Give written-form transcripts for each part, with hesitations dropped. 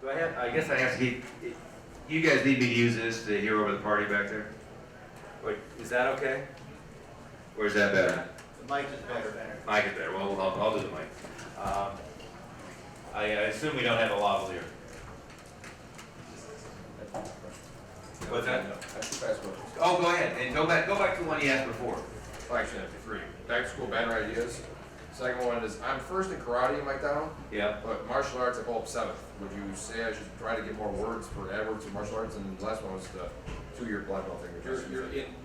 I guess I have to keep, you guys need me to use this to hear over the party back there? Wait, is that okay? Or is that better? The mic is better. Mic is better, well, I'll do the mic. I assume we don't have a lavalier. What's that? Oh, go ahead, and go back to the one you asked before. Well, actually, I have three. Back to school banner ideas. Second one is, I'm first in karate in my town, Yeah. but martial arts I go up seventh. Would you say I should try to get more words for AdWords and martial arts? And the last one was the 2-year black belt thing.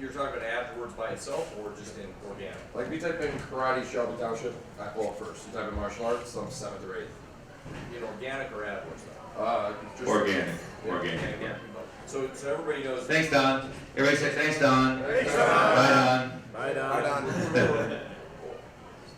You're talking about AdWords by itself or just in organic? Like if you type in karate Shelby Township, I pull up first. You type in martial arts, I'm 7th or 8th. In organic or AdWords though? Just Organic, Yeah. organic, yeah. So everybody knows. Thanks, Don. Everybody say, thanks, Don. Thanks, Don. Bye, Don.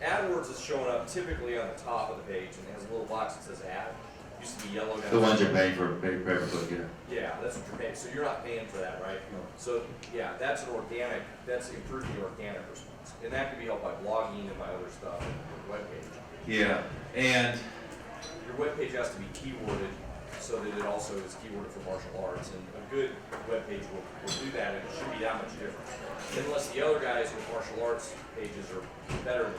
AdWords is showing up typically on the top of the page and has a little box that says ad. Used to be yellow. The ones you're paying for, pay per click, yeah. Yeah, that's what you're paying. So you're not paying for that, right? No. So yeah, that's an organic. That's improving the organic response, and that can be helped by blogging and by other stuff. Your webpage. Yeah, and Your webpage has to be keyworded so that it also is keyworded for martial arts, and a good webpage will do that, and it shouldn't be that much different. Unless the other guys with martial arts pages are better than you.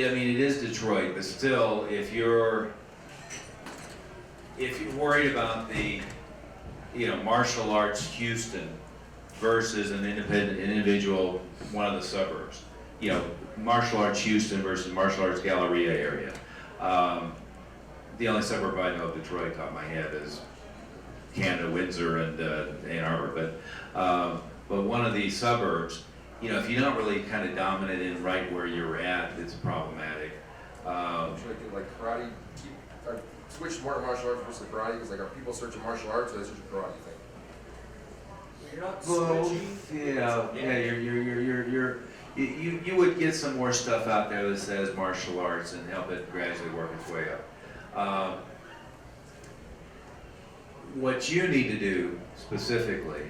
yeah, I mean, it is Detroit, but still, if you're worried about the, martial arts Houston versus an individual, one of the suburbs, martial arts Houston versus martial arts Galleria area. The only suburb I know of Detroit, top of my head, is Canada, Windsor, and Ann Arbor. But one of these suburbs, if you're not really kind of dominant in right where you're at, it's problematic. should I do like karate? Switch more to martial arts versus karate? Because like, are people searching martial arts or is it just karate thing? You're not Well, switching. you would get some more stuff out there that says martial arts and help it gradually work its way up. What you need to do specifically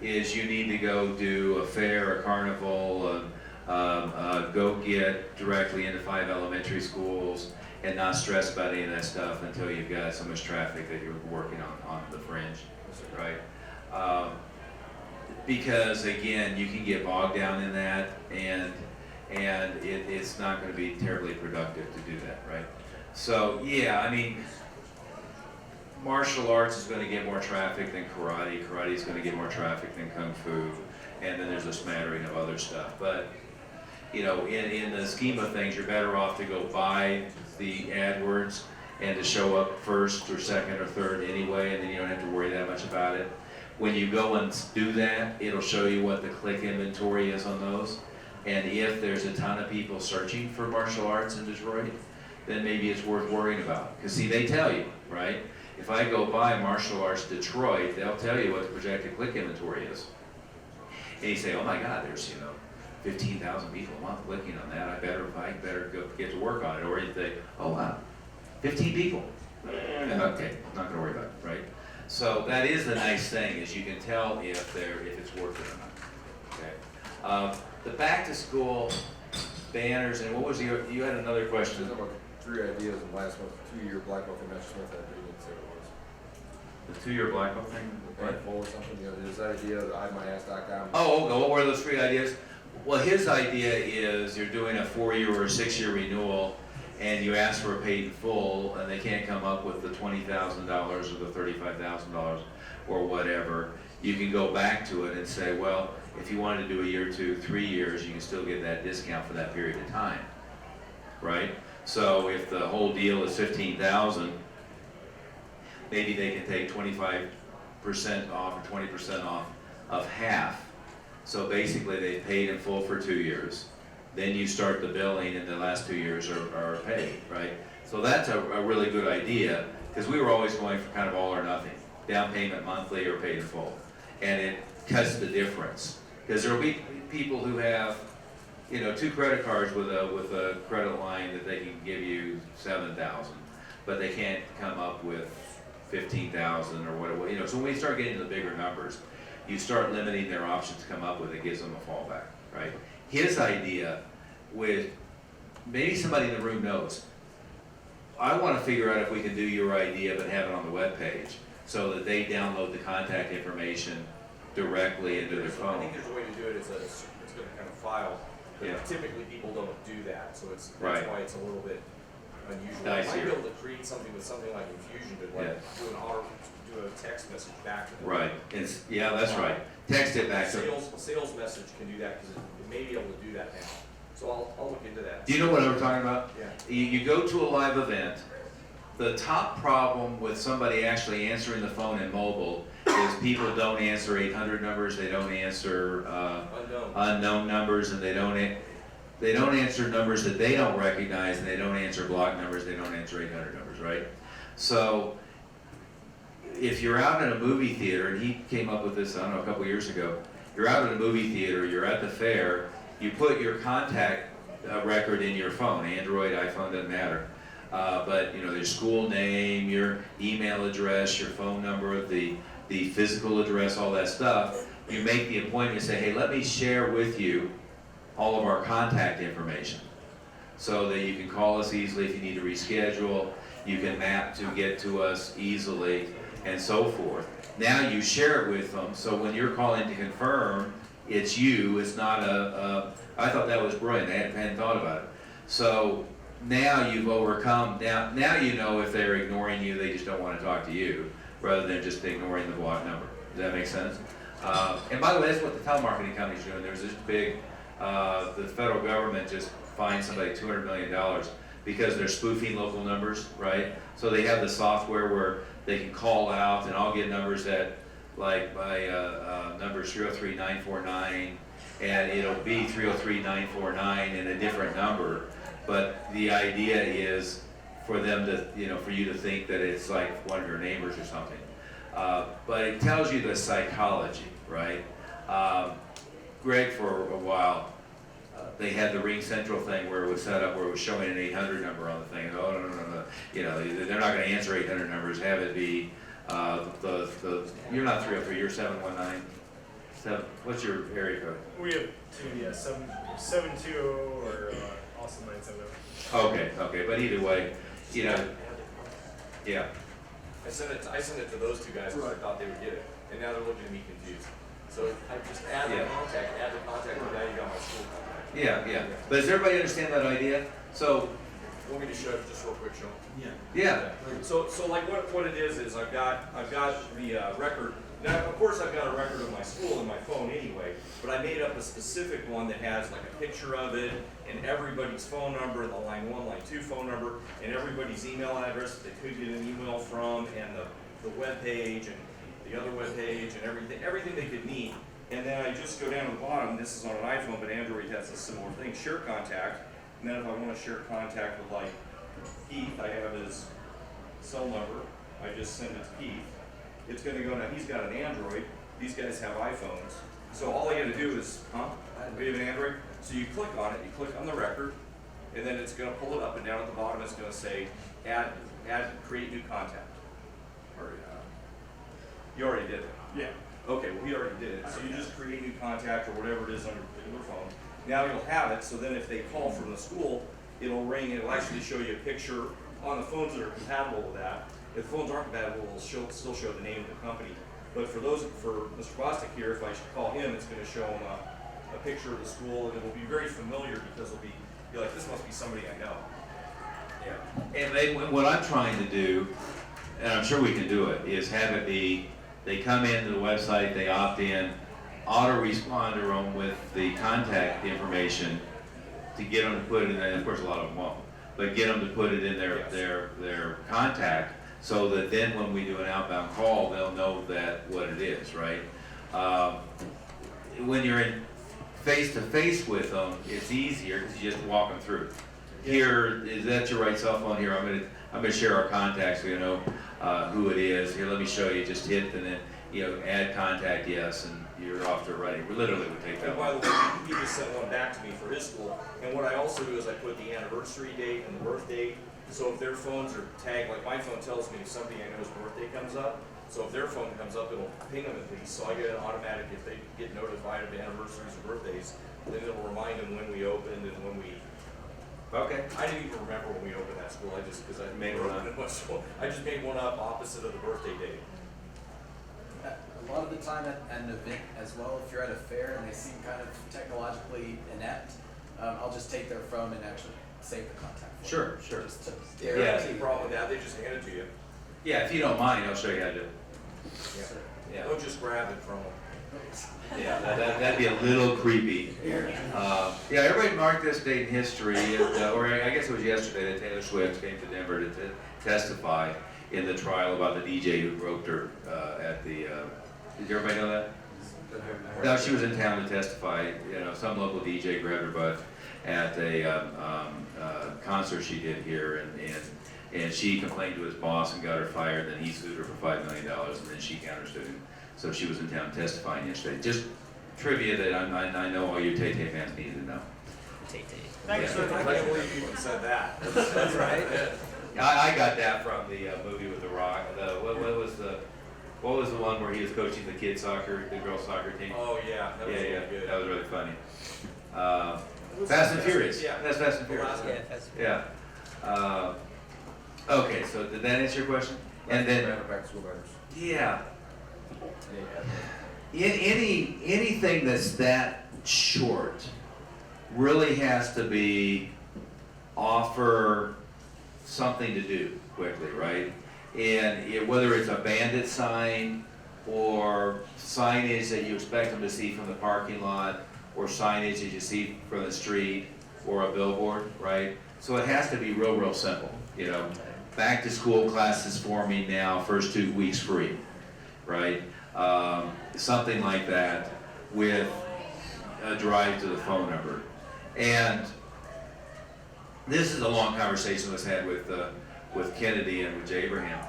is you need to go do a fair, a carnival, go get directly into 5 elementary schools and not stress about any of that stuff until you've got so much traffic that you're working on the fringe, right? Because again, you can get bogged down in that, and it's not going to be terribly productive to do that, right? So yeah, I mean, martial arts is going to get more traffic than karate. Karate is going to get more traffic than kung fu, and then there's a smattering of other stuff. But in the scheme of things, you're better off to go buy the AdWords and to show up first or second or third anyway, and then you don't have to worry that much about it. When you go and do that, it'll show you what the click inventory is on those. And if there's a ton of people searching for martial arts in Detroit, then maybe it's worth worrying about. Because see, they tell you, right? If I go buy Martial Arts Detroit, they'll tell you what the projected click inventory is. And you say, oh my God, there's 15,000 people a month clicking on that. I better go get to work on it. Or you think, oh wow, 15 people. Okay, not going to worry about it, right? So that is the nice thing, is you can tell if it's worth it or not. Okay. The back to school banners, and what was you had another question? There's about 3 ideas in the last one. 2-year black belt for Matthew Smith. I didn't say what it was. The 2-year black belt thing? Right, full or something. There's that idea that IMyAss.com. Oh, okay. What were those 3 ideas? Well, his idea is you're doing a 4-year or a 6-year renewal, and you ask for a paid in full, and they can't come up with the $20,000 or the $35,000 or whatever. You can go back to it and say, well, if you wanted to do a year, 2, 3 years, you can still get that discount for that period of time, right? So if the whole deal is $15,000, maybe they can take 25% off or 20% off of half. So basically they paid in full for 2 years. Then you start the billing and the last 2 years are paid, right? So that's a really good idea, because we were always going for kind of all or nothing. Down payment monthly or paid in full. And it cuts the difference. Because there will be people who have 2 credit cards with a credit line that they can give you $7,000, but they can't come up with $15,000 or whatever. So when we start getting to the bigger numbers, you start limiting their options to come up with. It gives them a fallback, right? His idea with, maybe somebody in the room knows, I wanna figure out if we can do your idea, but have it on the webpage, so that they download the contact information directly into their I phone. think there's a way to do it, it's got a kind of file, but Yeah. typically people don't do that, so that's Right. why it's a little bit unusual. I You might see. be able to create something with something like Infusion, but like do a text message back to them. Right, yeah, that's right, text it back to them. Sales message can do that, because it may be able to do that now, so I'll look into that. Do you know what I'm talking about? Yeah. You go to a live event, the top problem with somebody actually answering the phone in mobile is people don't answer 800 numbers, they don't answer Unknown. unknown numbers, and they don't answer numbers that they don't recognize, and they don't answer block numbers, they don't answer 800 numbers, right? So if you're out in a movie theater, and he came up with this, I don't know, a couple years ago, you're out in a movie theater, you're at the fair, you put your contact record in your phone, Android, iPhone, doesn't matter. But you know, your school name, your email address, your phone number, the physical address, all that stuff. You make the appointment and say, hey, let me share with you all of our contact information, so that you can call us easily if you need to reschedule, you can map to get to us easily, and so forth. Now you share it with them, so when you're calling to confirm, it's you, it's not I thought that was brilliant, I hadn't thought about it. So now you've overcome, now you know if they're ignoring you, they just don't want to talk to you, rather than just ignoring the block number. Does that make sense? And by the way, that's what the telemarketing company's doing. There's this big, the federal government just fined somebody $200 million because they're spoofing local numbers, right? So they have the software where they can call out, and I'll get numbers that, like my number 303949, and it'll be 303949 and a different number. But the idea is for them to, you know, for you to think that it's like one of your neighbors or something. But it tells you the psychology, right? Greg, for a while, they had the Ring Central thing where it was set up where it was showing an 800 number on the thing. And, oh, no. You know, they're not gonna answer 800 numbers, have it be, you're not 303, you're 719. What's your area code? We have two, yeah, 720 or also 970. Okay, but either way, you know, yeah. I sent it to those two guys because I thought they would get it, and now they're looking at me confused. So I just add Yeah. the contact, and now you got my school contact. Yeah. But does everybody understand that idea? So, Want me to show just real quick, Sean? yeah, So like what it is I've got the record. Now, of course, I've got a record of my school in my phone anyway, but I made up a specific one that has like a picture of it and everybody's phone number, the line 1, line 2 phone number, and everybody's email address that they could get an email from, and the web page and the other web page and everything they could need. And then I just go down to the bottom. This is on an iPhone, but Android has a similar thing. Share contact. And then if I want to share contact with like Keith, I have his cell number. I just send it to Keith. It's going to go now. He's got an Android. These guys have iPhones. So all I got to do is, we have an Android. So you click on it. You click on the record, and then it's going to pull it up. And down at the bottom, it's going to say add, create new contact. Or you already did it. Yeah. Okay, well, we already did it. So you just create new contact or whatever it is on your particular phone. Now you'll have it, so then if they call from the school, it'll ring, it'll actually show you a picture on the phones that are compatible with that. If the phones aren't compatible, it'll still show the name of the company. But for Mr. Bostic here, if I should call him, it's gonna show him a picture of the school, and it'll be very familiar because it'll be like, this must be somebody I know. Yeah. and what I'm trying to do, and I'm sure we can do it, is have it be, they come into the website, they opt in, auto-respond to them with the contact information to get them to put it in, and of course a lot of them won't, but get them to put it in their contact, so that then when we do an outbound call, they'll know that what it is, right? When you're in face-to-face with them, it's easier because you just walk them through. Here, is that your right cell phone? Here, I'm gonna share our contacts so you know who it is. Here, let me show you. Just hit and then add contact, yes, and you're off to running. We literally would take that And by one. the way, he just sent one back to me for his school. And what I also do is I put the anniversary date and the birth date. So if their phones are tagged, like my phone tells me if somebody I know's birthday comes up. So if their phone comes up, it'll ping them at least. So I get an automatic, if they get notified of anniversaries or birthdays, then it'll remind them when we opened and when we Okay. I didn't even remember when we opened that school, because I Made made one one up. up in West School. I just made one up opposite of the birthday date. A lot of the time at an event as well, if you're at a fair and they seem kind of technologically inept, I'll just take their phone and actually save the contact. for Sure, them, sure. Just to Yeah, Yeah. any problem with that, they just hand it to you. Yeah, if you don't mind, I'll show you how to do it. Yeah. Don't just grab it from them. Yeah, that'd be a little creepy. Yeah, everybody marked this date in history, or I guess it was yesterday that Taylor Swift came to Denver to testify in the trial about the DJ who groped her at the, did everybody know that? No, she was in town to testify, some local DJ grabbed her butt at a concert she did here, and she complained to his boss and got her fired, then he sued her for $5 million, and then she countersued him. So she was in town testifying yesterday. Just trivia that I know all you Tay-Tay fans need to know. Thanks for I can't believe you even said that. That's right. I got that from the movie with The Rock. What was the one where he was coaching the kids soccer, the girls soccer team? Oh, yeah, that was Yeah, really good. that was really funny. Fast and Furious. Yeah. That's Fast and Furious. Yeah. Okay, so did that answer your question? And then, Back to school banners. yeah. Anything that's that short really has to be offer something to do quickly, right? And whether it's a bandit sign or signage that you expect them to see from the parking lot or signage that you see from the street or a billboard, right? So it has to be real simple, Back to school classes forming now, first 2 weeks free, right? Something like that with a drive to the phone number. And this is a long conversation that was had with Kennedy and with Jay Abraham.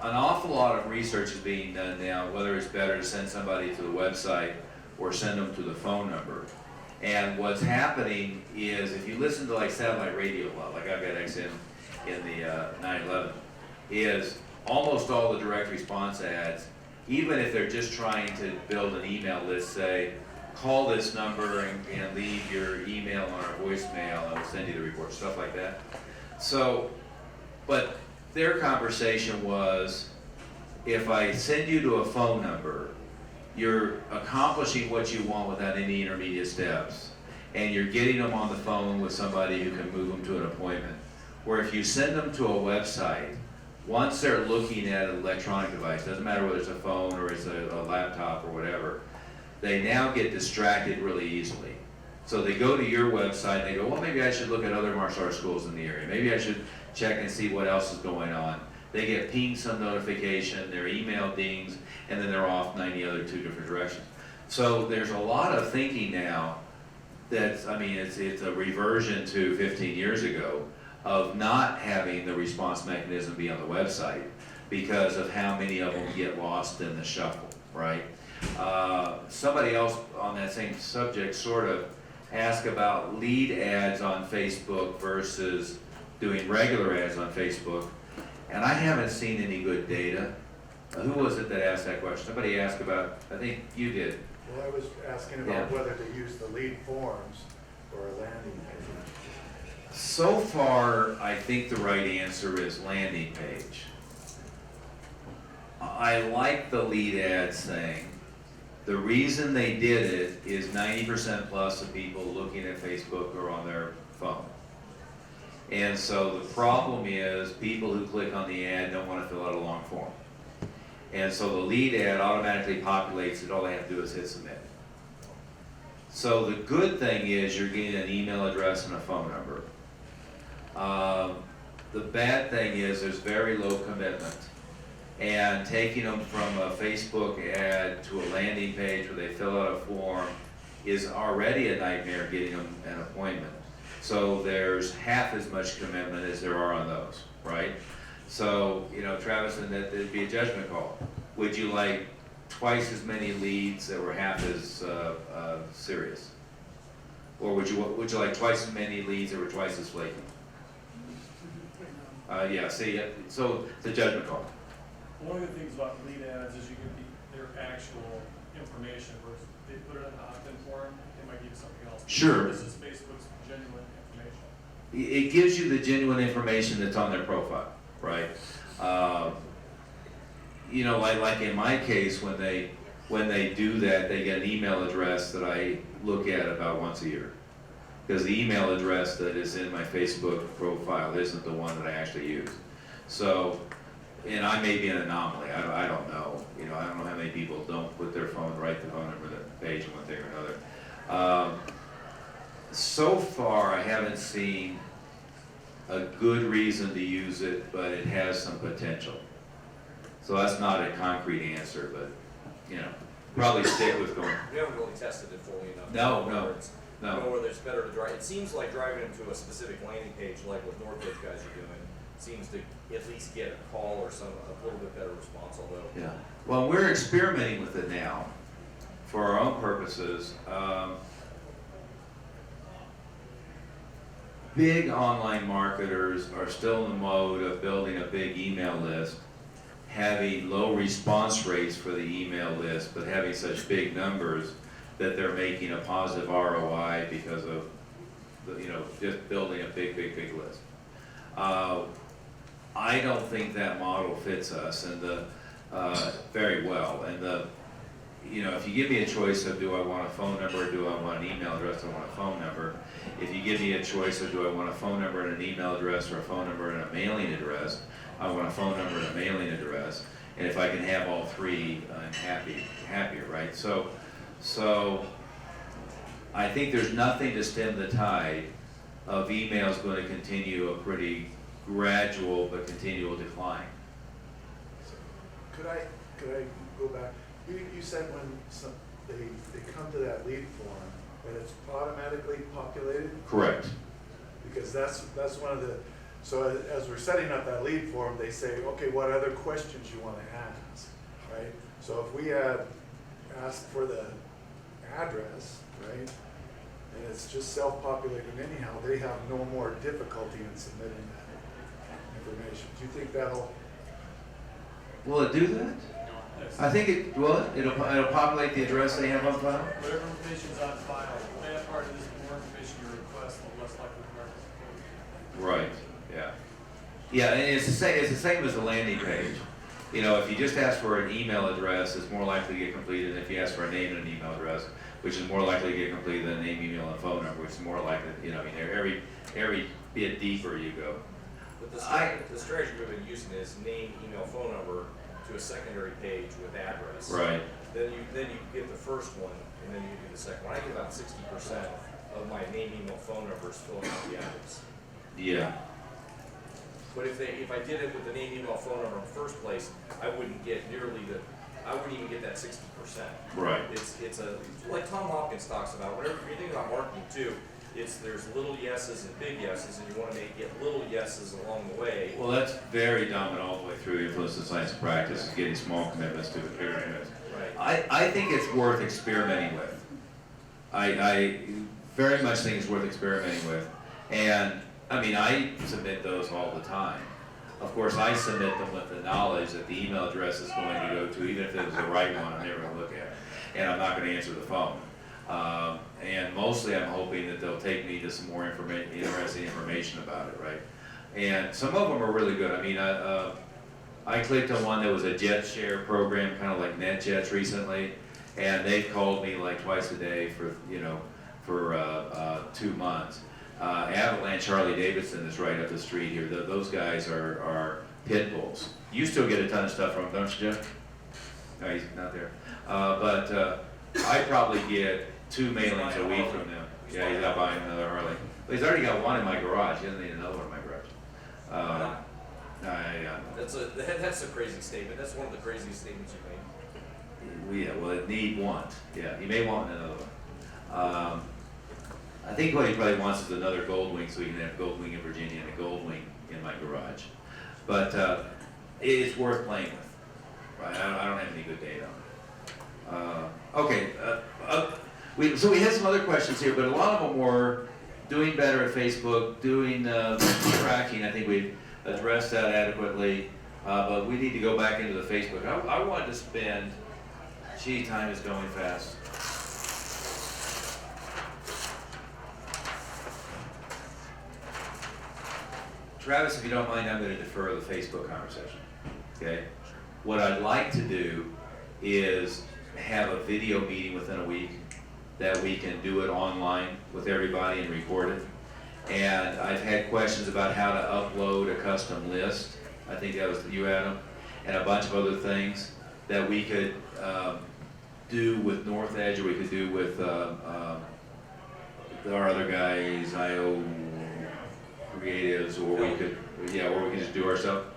An awful lot of research is being done now, whether it's better to send somebody to the website or send them to the phone number. And what's happening is, if you listen to like satellite radio a lot, like I've got XM in the 911, is almost all the direct response ads, even if they're just trying to build an email list, say, call this number and leave your email on our voicemail and we'll send you the report, stuff like that. So, but their conversation was, if I send you to a phone number, you're accomplishing what you want without any intermediate steps, and you're getting them on the phone with somebody who can move them to an appointment. Where if you send them to a website, once they're looking at an electronic device, doesn't matter whether it's a phone or it's a laptop or whatever, they now get distracted really easily. So they go to your website and they go, well, maybe I should look at other martial arts schools in the area. Maybe I should check and see what else is going on. They get pinged some notification, their email dings, and then they're off 90 other 2 different directions. So there's a lot of thinking now that's, it's a reversion to 15 years ago of not having the response mechanism be on the website because of how many of them get lost in the shuffle, right? Somebody else on that same subject sort of asked about lead ads on Facebook versus doing regular ads on Facebook, and I haven't seen any good data. Who was it that asked that question? Somebody asked about, I think you did. Well, I was asking about whether to use the lead forms or a landing page. So far, I think the right answer is landing page. I like the lead ads thing. The reason they did it is 90% plus of people looking at Facebook are on their phone. And so the problem is people who click on the ad don't want to fill out a long form. And so the lead ad automatically populates it, all they have to do is hit submit. So the good thing is you're getting an email address and a phone number. The bad thing is there's very low commitment. And taking them from a Facebook ad to a landing page where they fill out a form is already a nightmare getting them an appointment. So there's half as much commitment as there are on those, right? So, Travis, and that it'd be a judgment call. Would you like twice as many leads that were half as serious? Or would you like twice as many leads that were twice as flaky? So it's a judgment call. One of the things about lead ads is you get their actual information versus they put it in an opt-in form, they might give you something else. Sure. This is Facebook's genuine information. it gives you the genuine information that's on their profile, right? You know, like in my case, when they do that, they get an email address that I look at about once a year. Because the email address that is in my Facebook profile isn't the one that I actually use. So, and I may be an anomaly, I don't know. You know, I don't know how many people don't put their phone, write the phone number, the page, one thing or another. So far, I haven't seen a good reason to use it, but it has some potential. So that's not a concrete answer, but, you know, probably stick with going. We haven't really tested it fully enough. No, to know no, where it's- no. know whether it's better to drive. It seems like driving them to a specific landing page, like what Northridge guys are doing, seems to at least get a call or a little bit better response, although. Yeah, well, we're experimenting with it now for our own purposes. Big online marketers are still in the mode of building a big email list, having low response rates for the email list, but having such big numbers that they're making a positive ROI because of, you know, just building a big list. I don't think that model fits us and very well. And you know, if you give me a choice of do I want a phone number or do I want an email address, I want a phone number. If you give me a choice of do I want a phone number and an email address or a phone number and a mailing address, I want a phone number and a mailing address. And if I can have all three, I'm happier, right? So I think there's nothing to stem the tide of emails going to continue a pretty gradual but continual decline. Could I go back? You said when they come to that lead form, that it's automatically populated? Correct. Because that's one of the, so as we're setting up that lead form, they say, okay, what other questions you want to ask, right? So if we had asked for the address, right, and it's just self-populating anyhow, they have no more difficulty in submitting that information. Do you think that'll? Will it do that? Yes. I think it will. It'll populate the address they have on file. Whatever information's on file, that part is the more information you request, the less likely the market. Right. Yeah. Yeah, and it's the same as the landing page. You know, if you just ask for an email address, it's more likely to get completed than if you ask for a name and an email address, which is more likely to get completed than a name, email, and phone number, which is more likely. You know, I mean, every bit deeper you go. But the strategy we've been using is name, email, phone number to a secondary page with address. Right. Then you get the first one, and then you do the second one. I get about 60% of my name, email, phone numbers filling out the address. Yeah. But if I did it with the name, email, phone number in the first place, I wouldn't even get that 60%. Right. It's like Tom Hopkins talks about, whenever you're thinking about marketing too, there's little yeses and big yeses, and you want to get little yeses along the way. Well, that's very dominant all the way through the influence of science and practice, is getting small commitments to bigger commitments. Right. I think it's worth experimenting with. I very much think it's worth experimenting with. And, I mean, I submit those all the time. Of course, I submit them with the knowledge that the email address is going to go to, even if it was the right one, I'm never going to look at it. And I'm not going to answer the phone. And mostly I'm hoping that they'll take me to some more interesting information about it, right? And some of them are really good. I mean, I clicked on one that was a jet share program, kind of like NetJets recently, and they've called me like twice a day for 2 months. Avalanche Harley Davidson is right up the street here. Those guys are pit bulls. You still get a ton of stuff from them, don't you, Jeff? No, he's not there. But I probably get 2 mailings a week from them. Yeah, he's out buying another Harley. But he's already got one in my garage. He doesn't need another one in my garage. That's a crazy statement. That's one of the craziest statements you've made. Yeah, well, it need want. Yeah, he may want another one. I think what he probably wants is another Goldwing, so he can have Goldwing in Virginia and a Goldwing in my garage. But it's worth playing with. Right? I don't have any good data on it. Okay. So we had some other questions here, but a lot of them were doing better at Facebook, doing tracking. I think we've addressed that adequately, but we need to go back into the Facebook. I wanted to spend, gee, time is going fast. Travis, if you don't mind, I'm gonna defer the Facebook conversation, okay? What I'd like to do is have a video meeting within a week that we can do it online with everybody and record it. And I've had questions about how to upload a custom list. I think that was you, Adam, and a bunch of other things that we could do with North Edge, or we could do with our other guys, IO Creatives, or we could, or we could just do ourselves.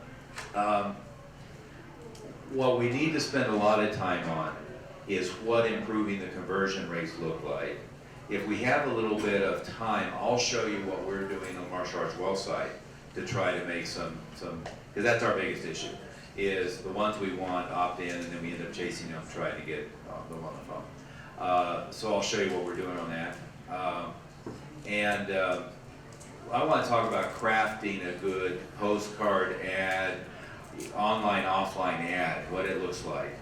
What we need to spend a lot of time on is what improving the conversion rates look like. If we have a little bit of time, I'll show you what we're doing on the Martial Arts well site to try to make some, because that's our biggest issue, is the ones we want opt in, and then we end up chasing them, trying to get them on the phone. So I'll show you what we're doing on that. I want to talk about crafting a good postcard ad, online, offline ad, what it looks like.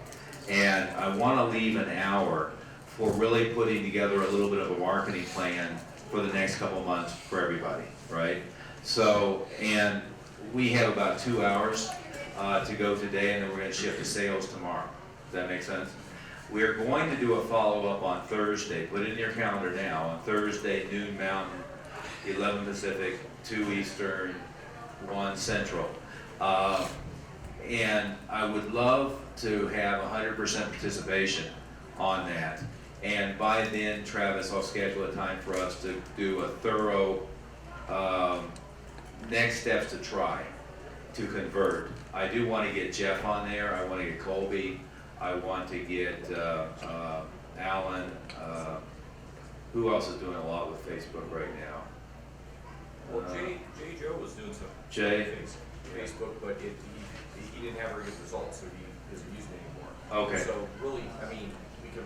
And I want to leave an hour for really putting together a little bit of a marketing plan for the next couple months for everybody, right? So, and we have about 2 hours to go today, and then we're going to shift to sales tomorrow. Does that make sense? We're going to do a follow-up on Thursday. Put it in your calendar now. On Thursday, noon Mountain, 11 Pacific, 2 Eastern, 1 Central. And I would love to have 100% participation on that. And by then, Travis, I'll schedule a time for us to do a thorough next steps to try to convert. I do want to get Jeff on there. I want to get Colby. I want to get Alan. Who else is doing a lot with Facebook right now? Well, Jay Joe was doing some Jay? Facebook, but he didn't have very good results, so he isn't using it anymore. Okay. So really, I mean, we can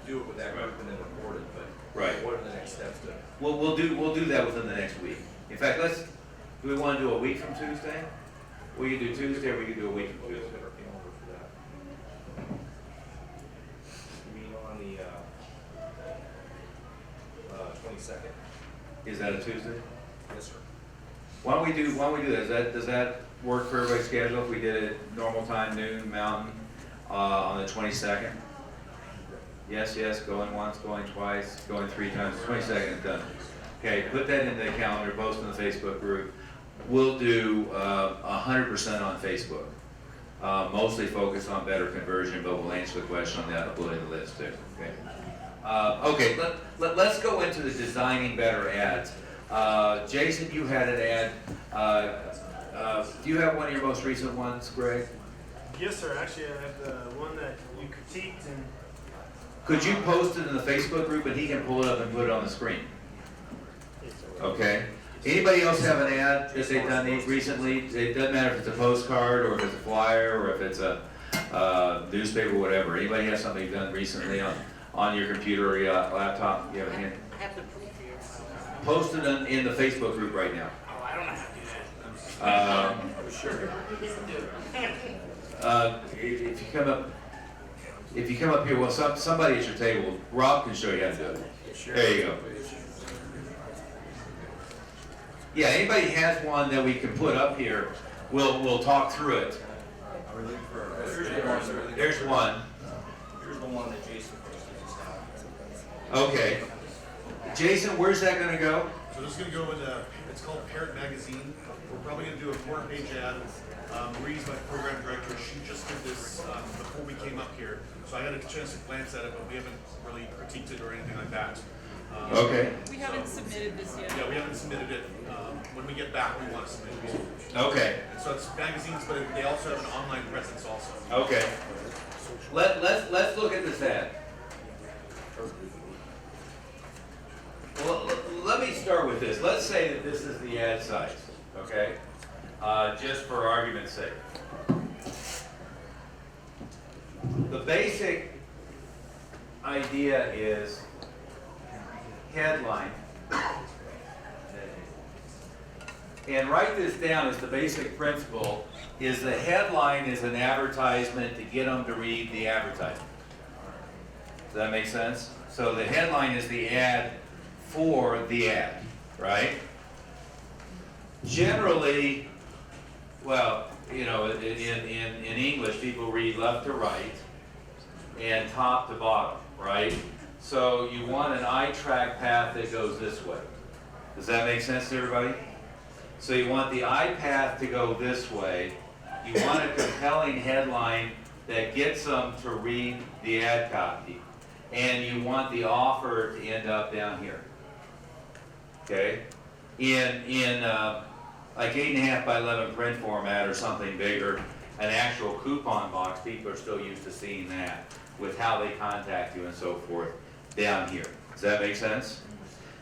do it with that group and then report it, but Right. what are the next steps to? We'll do that within the next week. In fact, do we want to do a week from Tuesday? We can do Tuesday, or we can do a week from We'll Tuesday. look at our calendar for that. You mean on the 22nd? Is that a Tuesday? Yes, sir. Why don't we do that? Does that work for everybody's schedule if we did it normal time, noon, Mountain, on the 22nd? Yes, going once, going twice, going 3 times, 22nd is done. Okay, put that in the calendar, post in the Facebook group. We'll do 100% on Facebook. Mostly focused on better conversion, but we'll answer the question on that, uploading the list too, okay? Let's go into the designing better ads. Jason, you had an ad. Do you have one of your most recent ones, Greg? Yes, sir. Actually, I have the one that you critiqued, and Could you post it in the Facebook group and he can pull it up and put it on the screen? Okay. Anybody else have an ad that they've done recently? It doesn't matter if it's a postcard or if it's a flyer or if it's a newspaper or whatever. Anybody have something you've done recently on your computer or your laptop? You have a hand? I have the proof here. Post it in the Facebook group right now. Oh, I don't know how to do that. If you come up here, well, somebody at your table, Rob can show you how to do it. There you go. Yeah, anybody has one that we can put up here, we'll talk through it. There's one. Here's the one that Jason posted just now. Okay. Jason, where's that gonna go? So this is gonna go in it's called Parrot Magazine. We're probably gonna do a 4-page ad. Marie's my program director. She just did this before we came up here. So I had a chance to glance at it, but we haven't really critiqued it or anything like that. Okay. We haven't submitted this yet. Yeah, we haven't submitted it. When we get back, we want to submit it. Okay. And so it's magazines, but they also have an online presence also. Okay. Let's look at this ad. Well, let me start with this. Let's say that this is the ad size, okay? Just for argument's sake. The basic idea is headline. And write this down as the basic principle, is the headline is an advertisement to get them to read the advertisement. Does that make sense? So the headline is the ad for the ad, right? generally, well, you know, in English, people read left to right and top to bottom, right? So you want an eye track path that goes this way. Does that make sense to everybody? So you want the eye path to go this way. You want a compelling headline that gets them to read the ad copy. And you want the offer to end up down here. Okay? In like 8.5 by 11 print format or something bigger, an actual coupon box, people are still used to seeing that with how they contact you and so forth down here. Does that make sense?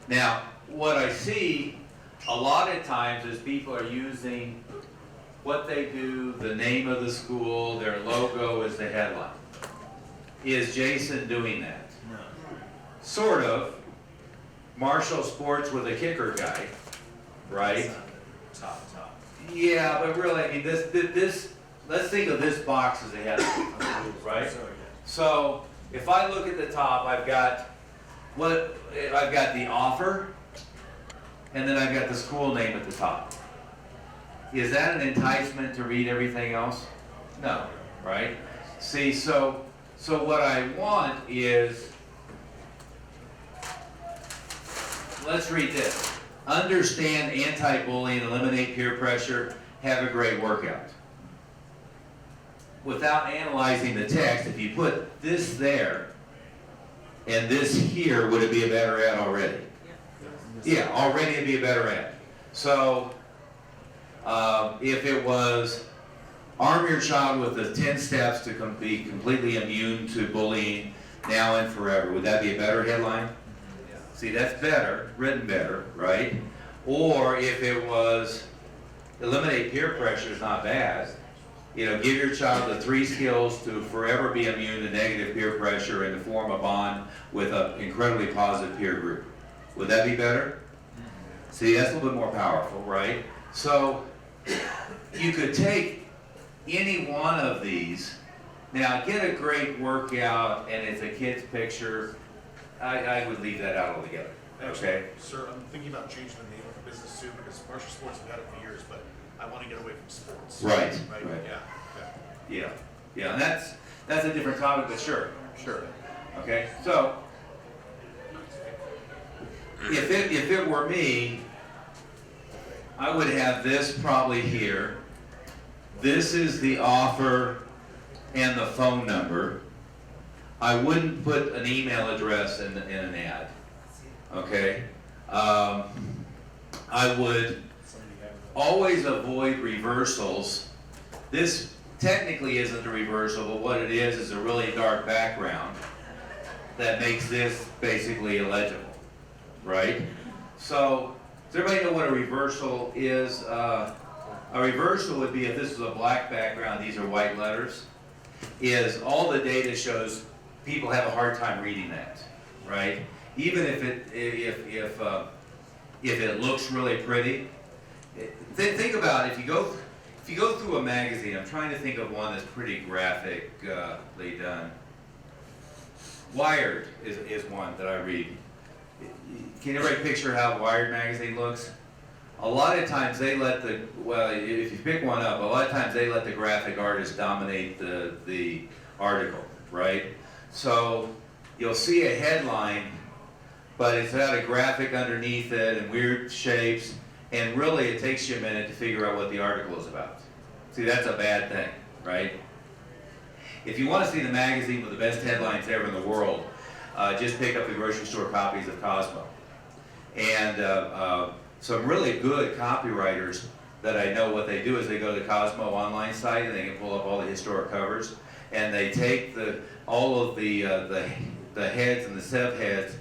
Now, what I see a lot of times is people are using what they do, the name of the school, their logo is the headline. Is Jason doing that? No. Sort of. Marshall Sports with a kicker guy, right? Top. Yeah, but really, I mean, this, let's think of this box as a headline, right? So, if I look at the top, I've got the offer, and then I've got the school name at the top. Is that an enticement to read everything else? No, right? See, so what I want is, let's read this. Understand anti-bullying, eliminate peer pressure, have a great workout. Without analyzing the text, if you put this there and this here, would it be a better ad already? Yeah, already it'd be a better ad. So, if it was, arm your child with the 10 steps to be completely immune to bullying now and forever, would that be a better headline? See, that's better, written better, right? Or if it was, eliminate peer pressure is not bad. You know, give your child the 3 skills to forever be immune to negative peer pressure and to form a bond with an incredibly positive peer group. Would that be better? See, that's a little bit more powerful, right? So, you could take any one of these. Now, get a great workout and it's a kid's picture. I would leave that out altogether, okay? Sir, I'm thinking about changing the name of the business too, because Marshall Sports have had it for years, but I want to get away from sports. Right. Yeah, and that's a different topic, but sure. Okay, so, if it were me, I would have this probably here. This is the offer and the phone number. I wouldn't put an email address in an ad, okay? I would always avoid reversals. This technically isn't a reversal, but what it is a really dark background that makes this basically illegible, right? So, does everybody know what a reversal is? A reversal would be if this is a black background, these are white letters, is all the data shows people have a hard time reading that, right? Even if it looks really pretty. Think about it, if you go through a magazine, I'm trying to think of one that's pretty graphically done. Wired is one that I read. Can everybody picture how Wired magazine looks? A lot of times they let if you pick one up, a lot of times they let the graphic artist dominate the article, right? So you'll see a headline, but it's got a graphic underneath it and weird shapes, and really it takes you a minute to figure out what the article is about. See, that's a bad thing, right? If you want to see the magazine with the best headlines ever in the world, just pick up the grocery store copies of Cosmo. And some really good copywriters that I know, what they do is they go to the Cosmo online site and they can pull up all the historic covers, and they take all of the heads and the subheads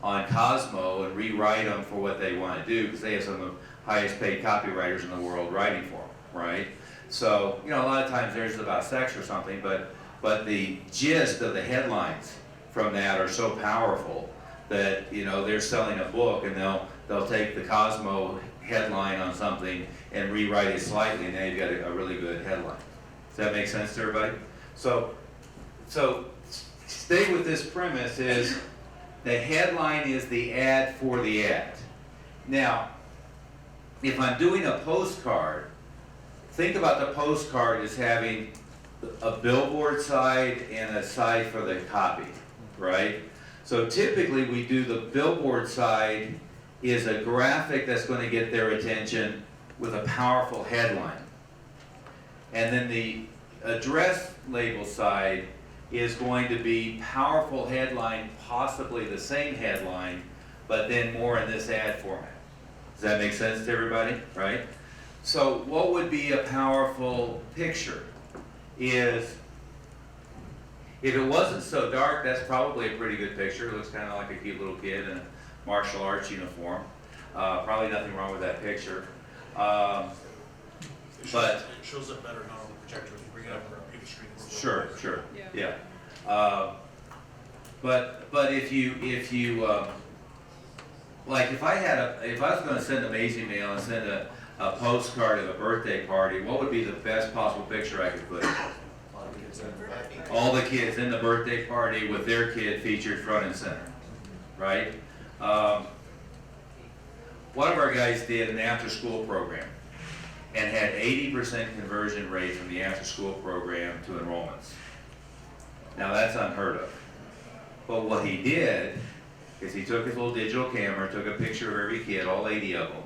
on Cosmo and rewrite them for what they want to do, because they have some of the highest paid copywriters in the world writing for them, right? So, you know, a lot of times theirs is about sex or something, but the gist of the headlines from that are so powerful that, you know, they're selling a book and they'll take the Cosmo headline on something and rewrite it slightly, and now you've got a really good headline. Does that make sense to everybody? So stay with this premise is the headline is the ad for the ad. Now, if I'm doing a postcard, think about the postcard as having a billboard side and a side for the copy, right? So typically we do the billboard side is a graphic that's going to get their attention with a powerful headline. And then the address label side is going to be powerful headline, possibly the same headline, but then more in this ad format. Does that make sense to everybody, right? So what would be a powerful picture is, if it wasn't so dark, that's probably a pretty good picture. It looks kind of like a cute little kid in a martial arts uniform. Probably nothing wrong with that picture. But It shows up better now on the projector, if you bring it up on the computer screen. sure, Yeah. yeah. But if you like, if I was going to send Amazing Mail and send a postcard of a birthday party, what would be the best possible picture I could put? All the kids in the birthday party with their kid featured front and center, right? One of our guys did an after-school program and had 80% conversion rate from the after-school program to enrollments. Now that's unheard of. But what he did is he took his little digital camera, took a picture of every kid, all 80 of them,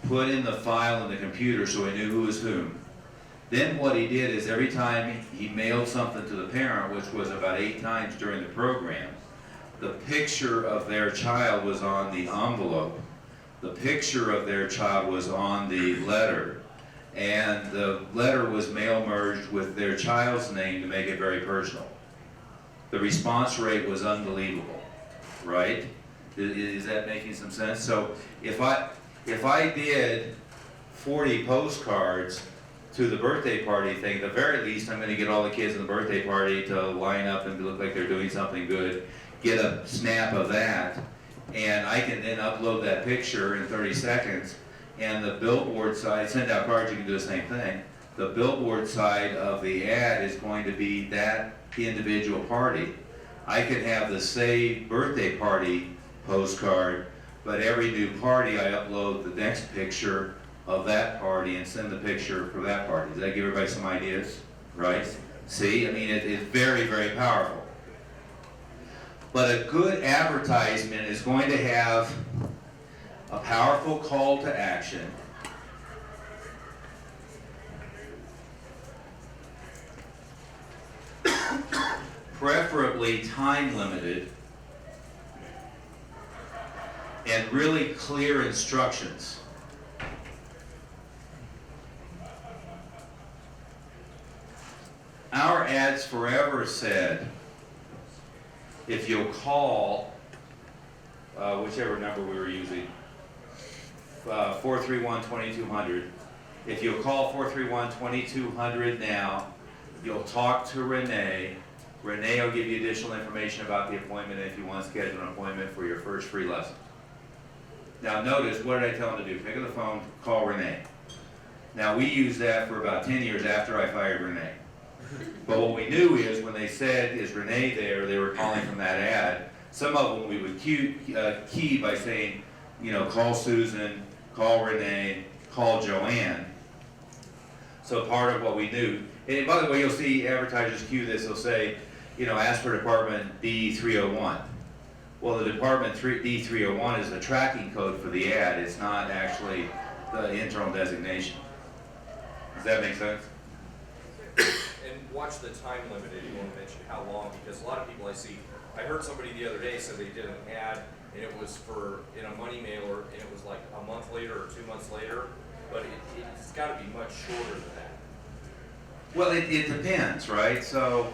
put in the file in the computer so he knew who was whom. Then what he did is every time he mailed something to the parent, which was about 8 times during the program, the picture of their child was on the envelope, the picture of their child was on the letter, and the letter was mail merged with their child's name to make it very personal. The response rate was unbelievable, right? Is that making some sense? So if I did 40 postcards to the birthday party thing, at the very least, I'm going to get all the kids in the birthday party to line up and look like they're doing something good, get a snap of that, and I can then upload that picture in 30 seconds, and the billboard side, send out cards, you can do the same thing. The billboard side of the ad is going to be that individual party. I could have the same birthday party postcard, but every new party I upload the next picture of that party and send the picture for that party. Does that give everybody some ideas? Right? See, I mean, it's very, very powerful. But a good advertisement is going to have a powerful call to action, preferably time limited, and really clear instructions. Our ads forever said, if you'll call, whichever number we were using, 431-2200, if you'll call 431-2200 now, you'll talk to Renee. Renee will give you additional information about the appointment if you want to schedule an appointment for your first free lesson. Now notice, what did I tell them to do? Pick up the phone, call Renee. Now we used that for about 10 years after I fired Renee. But what we knew is when they said, is Renee there, they were calling from that ad. Some of them we would key by saying, you know, call Susan, call Renee, call Joanne. So part of what we knew, and by the way, you'll see advertisers cue this, they'll say, you know, ask for department D301. Well, the department D301 is the tracking code for the ad, it's not actually the internal designation. Does that make sense? And watch the time limit, if you want to mention how long, because a lot of people I see, I heard somebody the other day said they did an ad and it was in a money mailer and it was like a month later or 2 months later, but it's got to be much shorter than that. Well, it depends, right? So,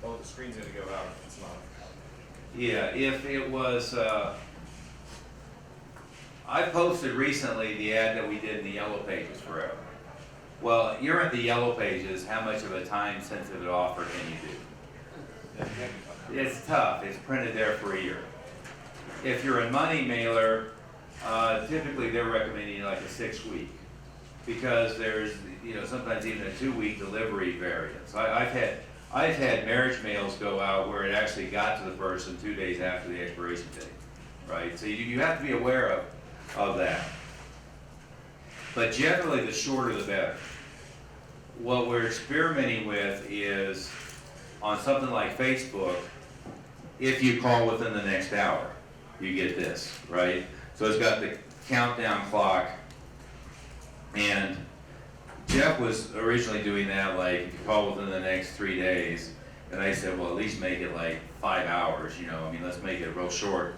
Oh, the screen's gonna go out if it's not. yeah, if it was, I posted recently the ad that we did in the Yellow Pages forever. Well, you're in the Yellow Pages, how much of a time-sensitive offer can you do? It's tough, it's printed there for a year. If you're a money mailer, typically they're recommending like a 6-week, because there's, you know, sometimes even a 2-week delivery variance. I've had marriage mails go out where it actually got to the person 2 days after the expiration date. right? So you have to be aware of that. But generally, the shorter the better. What we're experimenting with is, on something like Facebook, if you call within the next hour, you get this, right? So it's got the countdown clock, and Jeff was originally doing that, like, if you call within the next 3 days, and I said, well, at least make it like 5 hours, you know, I mean, let's make it real short.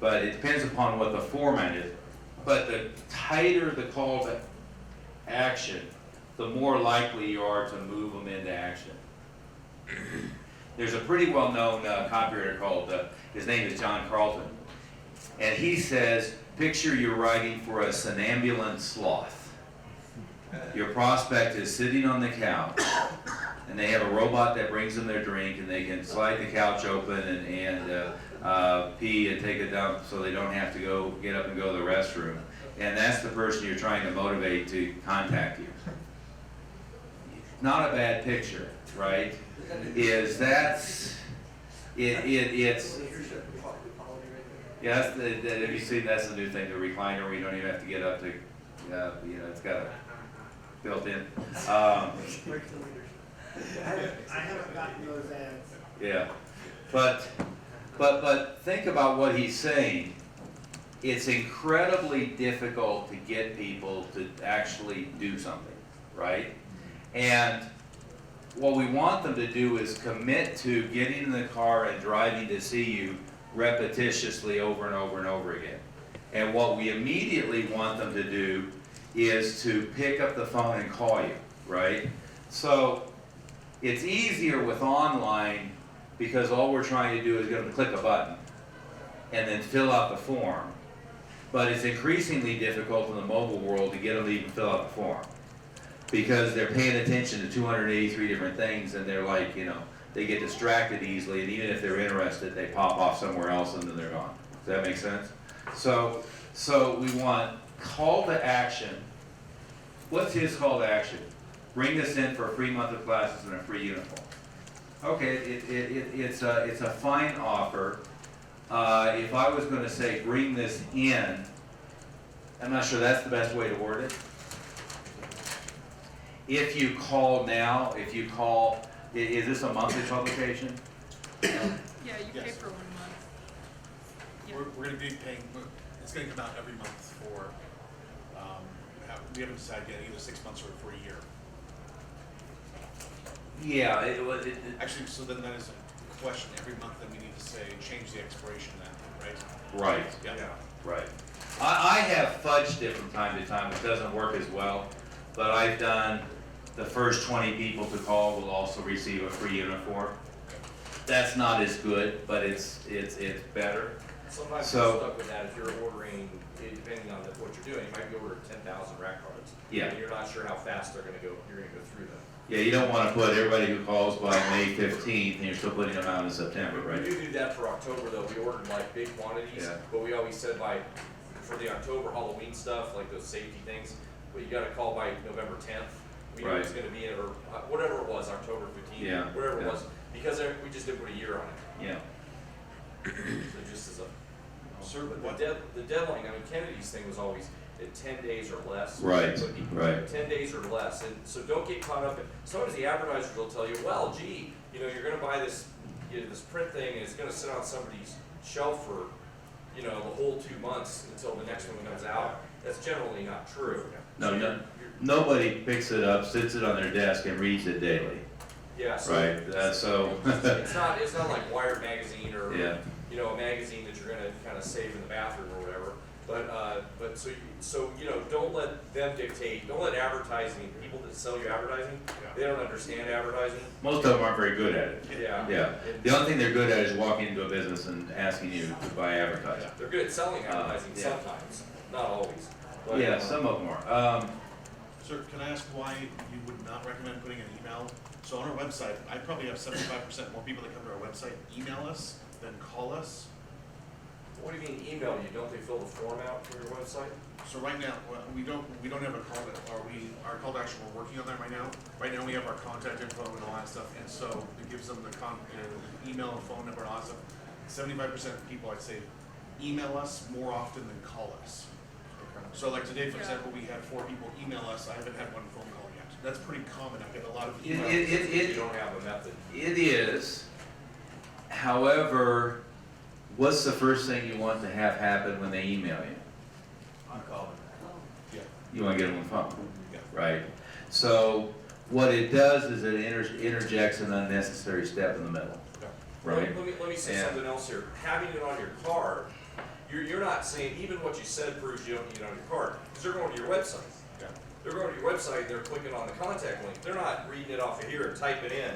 But it depends upon what the format is. But the tighter the call to action, the more likely you are to move them into action. There's a pretty well-known copywriter called, his name is John Carlton, and he says, picture you're writing for a somnambulant sloth. Your prospect is sitting on the couch, and they have a robot that brings them their drink, and they can slide the couch open and pee and take a dump so they don't have to get up and go to the restroom. And that's the person you're trying to motivate to contact you. Not a bad picture, right? It's yes, have you seen, that's the new thing, the recliner where you don't even have to get up to, you know, it's got a built in. I haven't gotten those ads. Yeah, but think about what he's saying. It's incredibly difficult to get people to actually do something, right? And what we want them to do is commit to getting in the car and driving to see you repetitiously over and over and over again. And what we immediately want them to do is to pick up the phone and call you, right? So it's easier with online because all we're trying to do is get them to click a button and then fill out the form. But it's increasingly difficult in the mobile world to get them to even fill out the form, because they're paying attention to 283 different things, and they're like, you know, they get distracted easily, and even if they're interested, they pop off somewhere else and then they're gone. Does that make sense? So we want call to action. What's his call to action? Bring this in for a free month of classes and a free uniform. Okay, it's a fine offer. If I was going to say bring this in, I'm not sure that's the best way to word it. If you call now, is this a monthly publication? Yeah, you pay Yes. for 1 month. Yeah. We're gonna be paying, it's gonna come out every month for, we haven't decided yet, either 6 months or for a year. Yeah, Actually, so then that is a question, every month then we need to say, change the expiration then, right? right. Yeah. Right. I have fudged it from time to time. It doesn't work as well, but I've done the first 20 people to call will also receive a free uniform. That's not as good, but it's better. Sometimes So- you're stuck with that if you're ordering, depending on what you're doing, you might be ordering 10,000 rack cards. Yeah. And you're not sure how fast you're gonna go through them. Yeah, you don't want to put everybody who calls by May 15th, and you're still putting them out in September, We right? do that for October though, we ordered like big quantities, Yeah. but we always said for the October Halloween stuff, like those safety things, but you gotta call by November 10th. We knew it was Right. gonna be, or whatever it was, October 15th, Yeah, whatever it yeah. was, because we just didn't put a year on it. Yeah. So just as a, Sir, but what, the deadline, I mean, Kennedy's thing was always at 10 days or less. Right, But you- right. 10 days or less, and so don't get caught up in, sometimes the advertisers will tell you, well, gee, you know, you're gonna buy this, this print thing, and it's gonna sit on somebody's shelf for, the whole 2 months until the next one comes out. That's generally not true. No, So no. you're- Nobody picks it up, sits it on their desk, and reads it daily, Yeah, so. right? So, It's not like Wired magazine or, yeah, a magazine that you're gonna kind of save in the bathroom or whatever. But so don't let them dictate, don't let advertising, people that sell you advertising, they don't understand advertising. most of them aren't very good at it. Yeah. Yeah, And the only thing they're good at is walking into a business and asking you to buy advertising. they're good at selling advertising yeah. sometimes, not always. But, Yeah, some of them are. sir, can I ask why you would not recommend putting an email? So on our website, I probably have 75% more people that come to our website email us than call us. What do you mean email you? Don't they fill the form out for your website? So right now, we don't have a call to, our call to action, we're working on that right now. Right now, we have our contact info and all that stuff, and so it gives them the email, phone number, and all that stuff. 75% of people, I'd say, email us more often than call us. So like today, for Yeah. example, we had 4 people email us. I haven't had one phone call yet. That's pretty common. I get a lot of It, emails. it, You don't have a method. it is. However, what's the first thing you want to have happen when they email you? I'm calling. Yeah. You want to get them on the phone, Yeah. right? So what it does is it interjects an unnecessary step in the middle, right? Let me say Yeah. something else here. Having it on your card, you're not saying, even what you said proves you don't need it on your card, because they're going to your website. Yeah. They're going to your website, they're clicking on the contact link, they're not reading it off of here and typing in,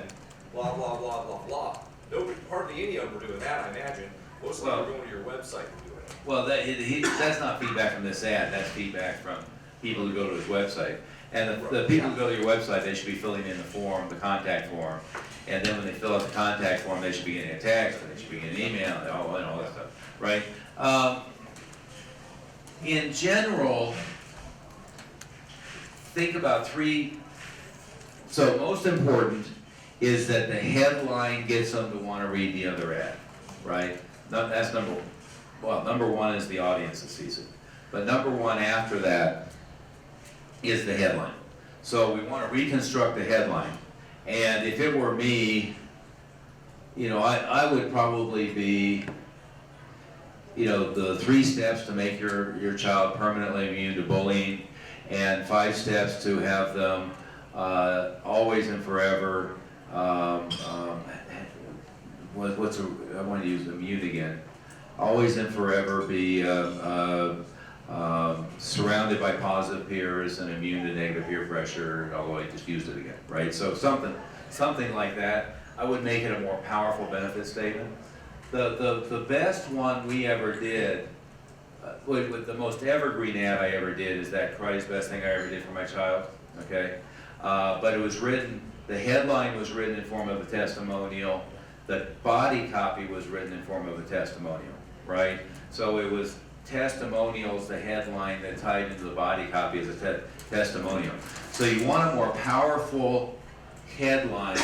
blah, blah, blah, blah, blah. Nobody, hardly any of them are doing that, I imagine. Most of them are Well- going to your website and doing it. Well, that's not feedback from this ad, that's feedback from people who go to his website. And the people who go to your website, they should be filling in the form, the contact form. And then when they fill out the contact form, they should be getting a text, they should be getting an email, and all that stuff, right? In general, think about 3, so most important is that the headline gets them to want to read the other ad, right? That's number 1 is the audience that sees it. But number 1 after that is the headline. So we want to reconstruct the headline. And if it were me, I would probably be, the 3 steps to make your child permanently immune to bullying, and 5 steps to have them always and forever, I want to use immune again. Always and forever be surrounded by positive peers and immune to negative peer pressure, although I just used it again, right? So something like that. I would make it a more powerful benefit statement. The best one we ever did, with the most evergreen ad I ever did, is that Karate's Best Thing I Ever Did for My Child, okay? But it was written, the headline was written in form of a testimonial, the body copy was written in form of a testimonial, right? So it was testimonials, the headline that tied into the body copy as a testimonial. So you want a more powerful headline,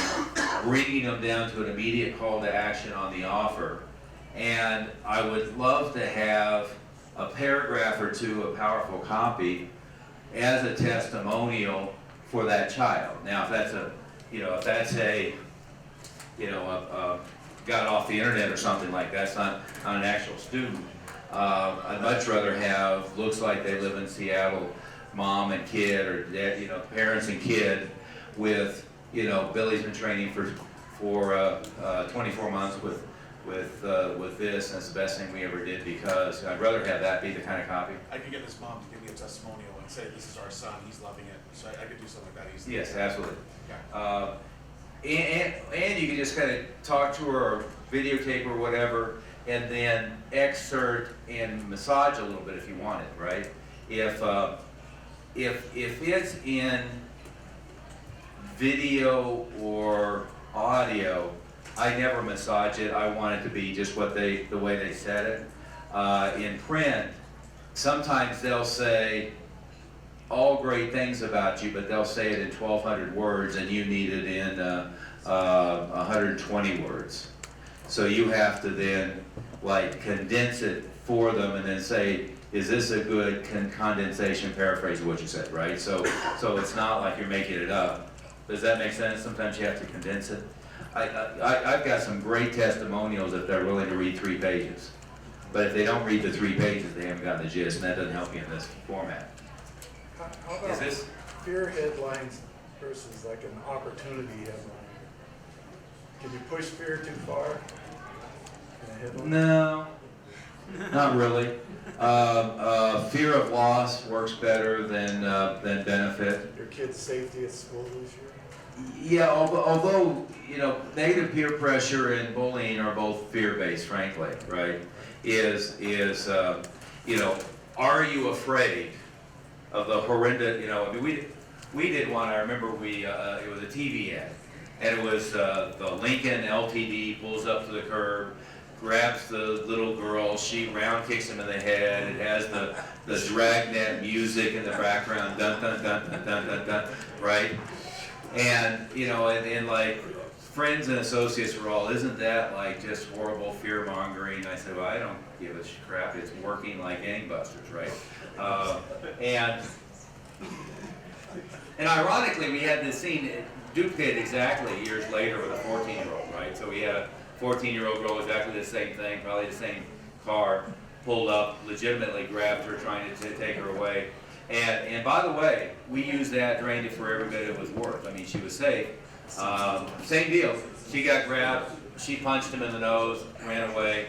bringing them down to an immediate call to action on the offer. And I would love to have a paragraph or 2 of powerful copy as a testimonial for that child. Now, if that's got off the internet or something like that, it's not an actual student. I'd much rather have, looks like they live in Seattle, mom and kid, or dad, parents and kid, with, Billy's been training for 24 months with this, and it's the best thing we ever did, because I'd rather have that be the kind of copy. I could get this mom to give me a testimonial and say, this is our son, he's loving it. So I could do something like that easily. Yes, absolutely. Yeah. And you can just kind of talk to her or videotape or whatever, and then excerpt and massage a little bit if you want it, right? If it's in video or audio, I never massage it. I want it to be just the way they said it. In print, sometimes they'll say all great things about you, but they'll say it in 1,200 words, and you need it in 120 words. So you have to then condense it for them, and then say, is this a good condensation paraphrase of what you said, right? So it's not like you're making it up. Does that make sense? Sometimes you have to condense it. I've got some great testimonials if they're willing to read 3 pages. But if they don't read the 3 pages, they haven't gotten the gist, and that doesn't help you in this format. How Is about this? fear headlines versus like an opportunity headline? Can you push fear too far in a headline? No, not really. Fear of loss works better than benefit. Your kid's safety at school this year? Yeah, although negative peer pressure and bullying are both fear-based, frankly, right? Are you afraid of the horrendous? We did one. I remember it was a TV ad, and it was the Lincoln LTD pulls up to the curb, grabs the little girl, she round kicks him in the head. It has the dragnet music in the background, dun dun dun dun dun dun dun, right? And in like friends and associates were all, isn't that like just horrible fear mongering? I said, well, I don't give a crap. It's working like gangbusters, right? And ironically, we had this scene duplicated exactly years later with a 14-year-old, right? So we had a 14-year-old girl, exactly the same thing, probably the same car, pulled up, legitimately grabbed her, trying to take her away. And by the way, we used that, drained it for every bit it was worth. I mean, she was safe. Same deal. She got grabbed, she punched him in the nose, ran away.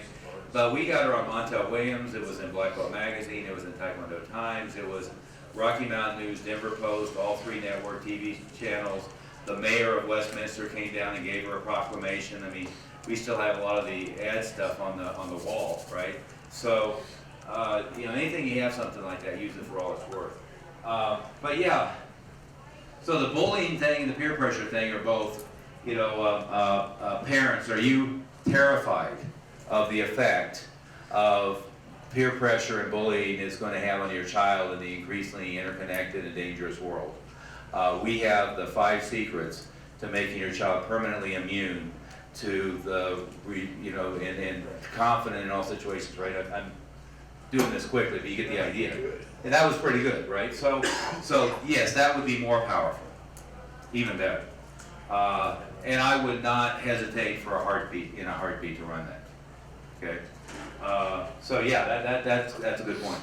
But we got her on Montel Williams, it was in Black Belt Magazine, it was in Taekwondo Times, it was Rocky Mountain News, Denver Post, all 3 network TV channels. The mayor of Westminster came down and gave her a proclamation. I mean, we still have a lot of the ad stuff on the wall, right? So, you know, anything you have something like that, use it for all it's worth. But yeah, so the bullying thing and the peer pressure thing are both, you know, parents, are you terrified of the effect of peer pressure and bullying is going to have on your child in the increasingly interconnected and dangerous world? We have the 5 secrets to making your child permanently immune to the, you know, and confident in all situations, right? I'm doing this quickly, but you get the idea. And that was pretty good, right? So yes, that would be more powerful, even better. And I would not hesitate for a heartbeat to run that. Okay. So yeah, that's a good point.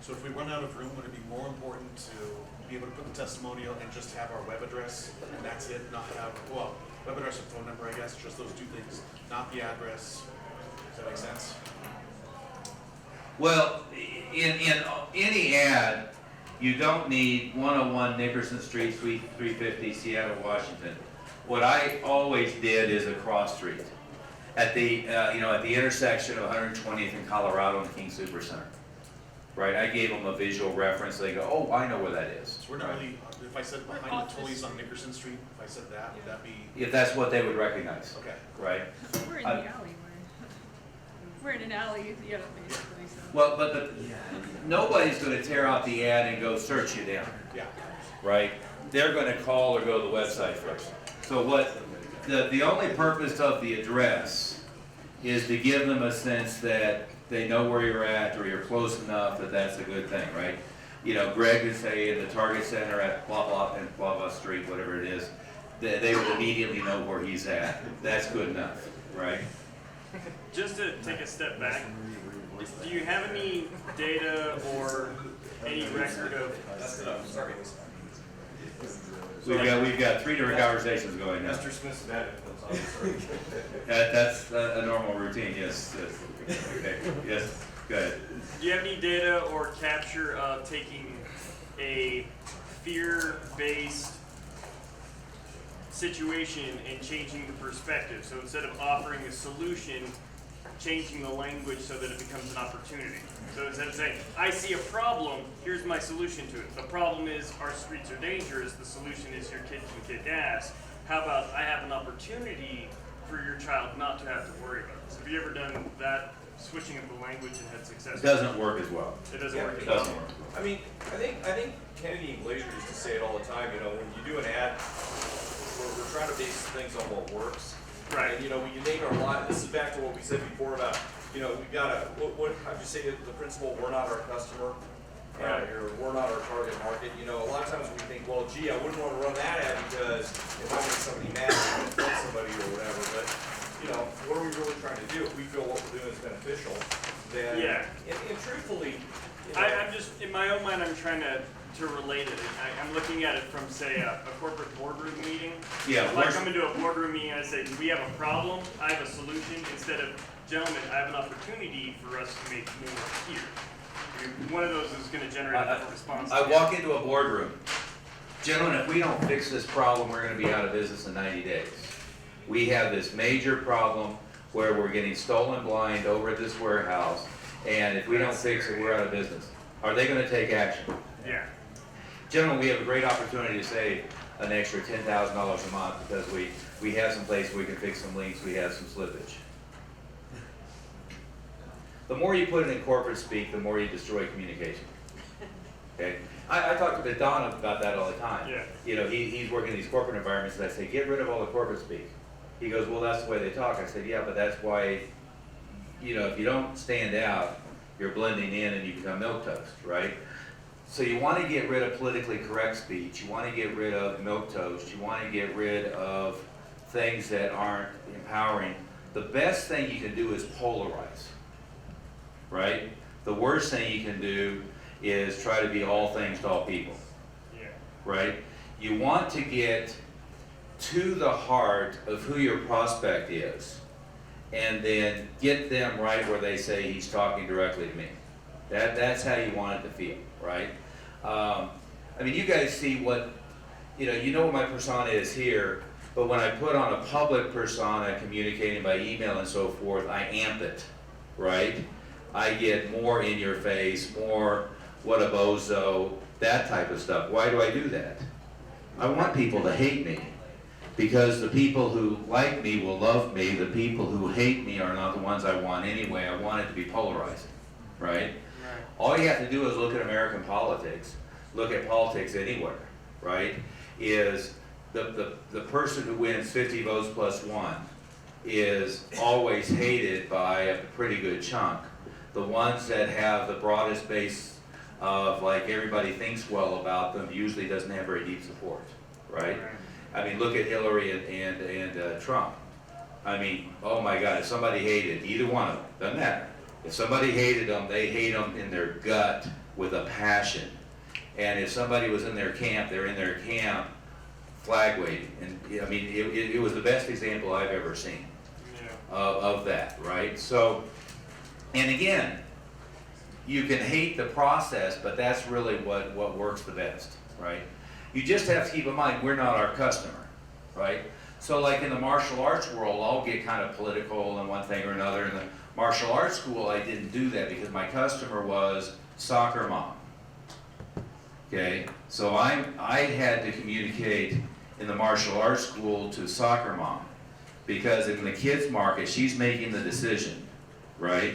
So if we run out of room, would it be more important to be able to put the testimonial and just have our web address, and that's it, not have, well, web address and phone number, I guess, just those 2 things, not the address? Does that make sense? Well, in any ad, you don't need 101 Nickerson Street, Suite 350, Seattle, Washington. What I always did is a cross street at the you know, at the intersection of 120th and Colorado and the King Super Center. Right, I gave them a visual reference. They go, oh, I know where that is. So we're not really, if I said behind the Tully's on Nickerson Street, if I said that, would that be? If that's what they would recognize. Okay. Right. We're in the alleyway. We're in an alley, yeah, basically, so. Well, but nobody's going to tear out the ad and go search you down. Yeah. Right? They're going to call or go to the website first. So what the only purpose of the address is to give them a sense that they know where you're at or you're close enough that that's a good thing, right? You know, Greg could say in the Target Center at blah blah and blah blah street, whatever it is, they would immediately know where he's at. That's good enough, right? Just to take a step back, do you have any data or any record of? Sorry. We've got 3 different conversations going now. Mr. Smith's bad. That's a normal routine. Yes. Okay. Yes. Go ahead. Do you have any data or capture of taking a fear-based situation and changing the perspective? So instead of offering a solution, changing the language so that it becomes an opportunity. So instead of saying, I see a problem, here's my solution to it. The problem is our streets are dangerous, the solution is your kid can kick ass. How about I have an opportunity for your child not to have to worry about this? Have you ever done that, switching up the language and had success? It doesn't work as well. It doesn't work. It doesn't work. I mean, I think Kennedy and Glazer used to say it all the time, you know, when you do an ad, we're trying to base things on what works. Right. And, you know, we name our line, this is back to what we said before about, you know, we've got to, how'd you say the principle, we're not our customer? Right. Or we're not our target market. You know, a lot of times we think, well, gee, I wouldn't want to run that ad because if I make somebody mad, I'm going to offend somebody or whatever. But, you know, what are we really trying to do? If we feel what we're doing is beneficial, then, Yeah. and truthfully, you know, I'm just, in my own mind, I'm trying to relate it. I'm looking at it from, say, a corporate boardroom meeting. Yeah. If I come into a boardroom meeting and I say, we have a problem, I have a solution, instead of, gentlemen, I have an opportunity for us to make more here. I mean, one of those is going to generate a different response. I walk into a boardroom. Gentlemen, if we don't fix this problem, we're going to be out of business in 90 days. We have this major problem where we're getting stolen blind over at this warehouse, and if we don't fix it, we're out of business. Are they going to take action? Yeah. Gentlemen, we have a great opportunity to save an extra $10,000 a month because we have some place where we can fix some leaks, we have some slippage. The more you put it in corporate speak, the more you destroy communication. Okay? I talk to Don about that all the time. Yeah. You know, he's working in these corporate environments, and I say, get rid of all the corporate speak. He goes, well, that's the way they talk. I said, yeah, but that's why, you know, if you don't stand out, you're blending in and you become milquetoast, right? So you want to get rid of politically correct speech. You want to get rid of milquetoast. You want to get rid of things that aren't empowering. The best thing you can do is polarize, right? The worst thing you can do is try to be all things to all people, Yeah. right? You want to get to the heart of who your prospect is, and then get them right where they say he's talking directly to me. That's how you want it to feel, right? I mean, you guys see what, you know what my persona is here, but when I put on a public persona communicating by email and so forth, I amp it, right? I get more in your face, more what a bozo, that type of stuff. Why do I do that? I want people to hate me, because the people who like me will love me. The people who hate me are not the ones I want anyway. I want it to be polarizing, right? All you have to do is look at American politics, look at politics anywhere, right? Is the person who wins 50 votes plus one is always hated by a pretty good chunk. The ones that have the broadest base of like everybody thinks well about them usually doesn't have very deep support, right? I mean, look at Hillary and Trump. I mean, oh my God, if somebody hated either one of them, doesn't matter. If somebody hated them, they hate them in their gut with a passion. And if somebody was in their camp, they're in their camp flag waving. And I mean, it was the best example I've ever seen of that, right? So, and again, you can hate the process, but that's really what works the best, right? You just have to keep in mind, we're not our customer, right? So like in the martial arts world, I'll get kind of political in one thing or another. In the martial arts school, I didn't do that because my customer was soccer mom. Okay, so I had to communicate in the martial arts school to soccer mom, because in the kids market, she's making the decision, right?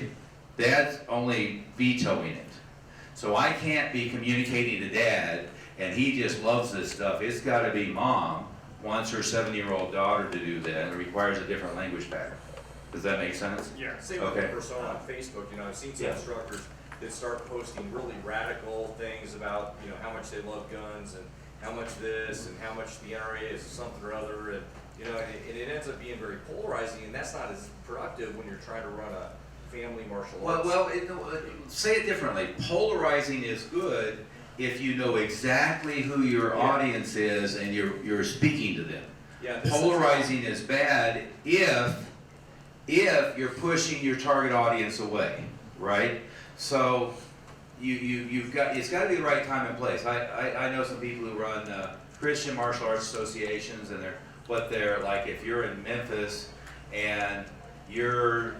Dad's only vetoing it. So I can't be communicating to dad, and he just loves this stuff. It's gotta be mom wants her 7-year-old daughter to do that, and it requires a different language pattern. Does that make sense? Yeah. Same with the Okay. persona on Facebook, you know, I've seen some Yeah. instructors that start posting really radical things about, you know, how much they love guns and how much this and how much the NRA is something or other, and, you know, and it ends up being very polarizing, and that's not as productive when you're trying to run a family martial arts. Well, say it differently. Polarizing is good if you know exactly who your audience is and you're speaking to them. Yeah, this Polarizing is bad if you're pushing your target audience away, right? So you've got, it's got to be the right time and place. I know some people who run Christian martial arts associations, and they're like, if you're in Memphis and you're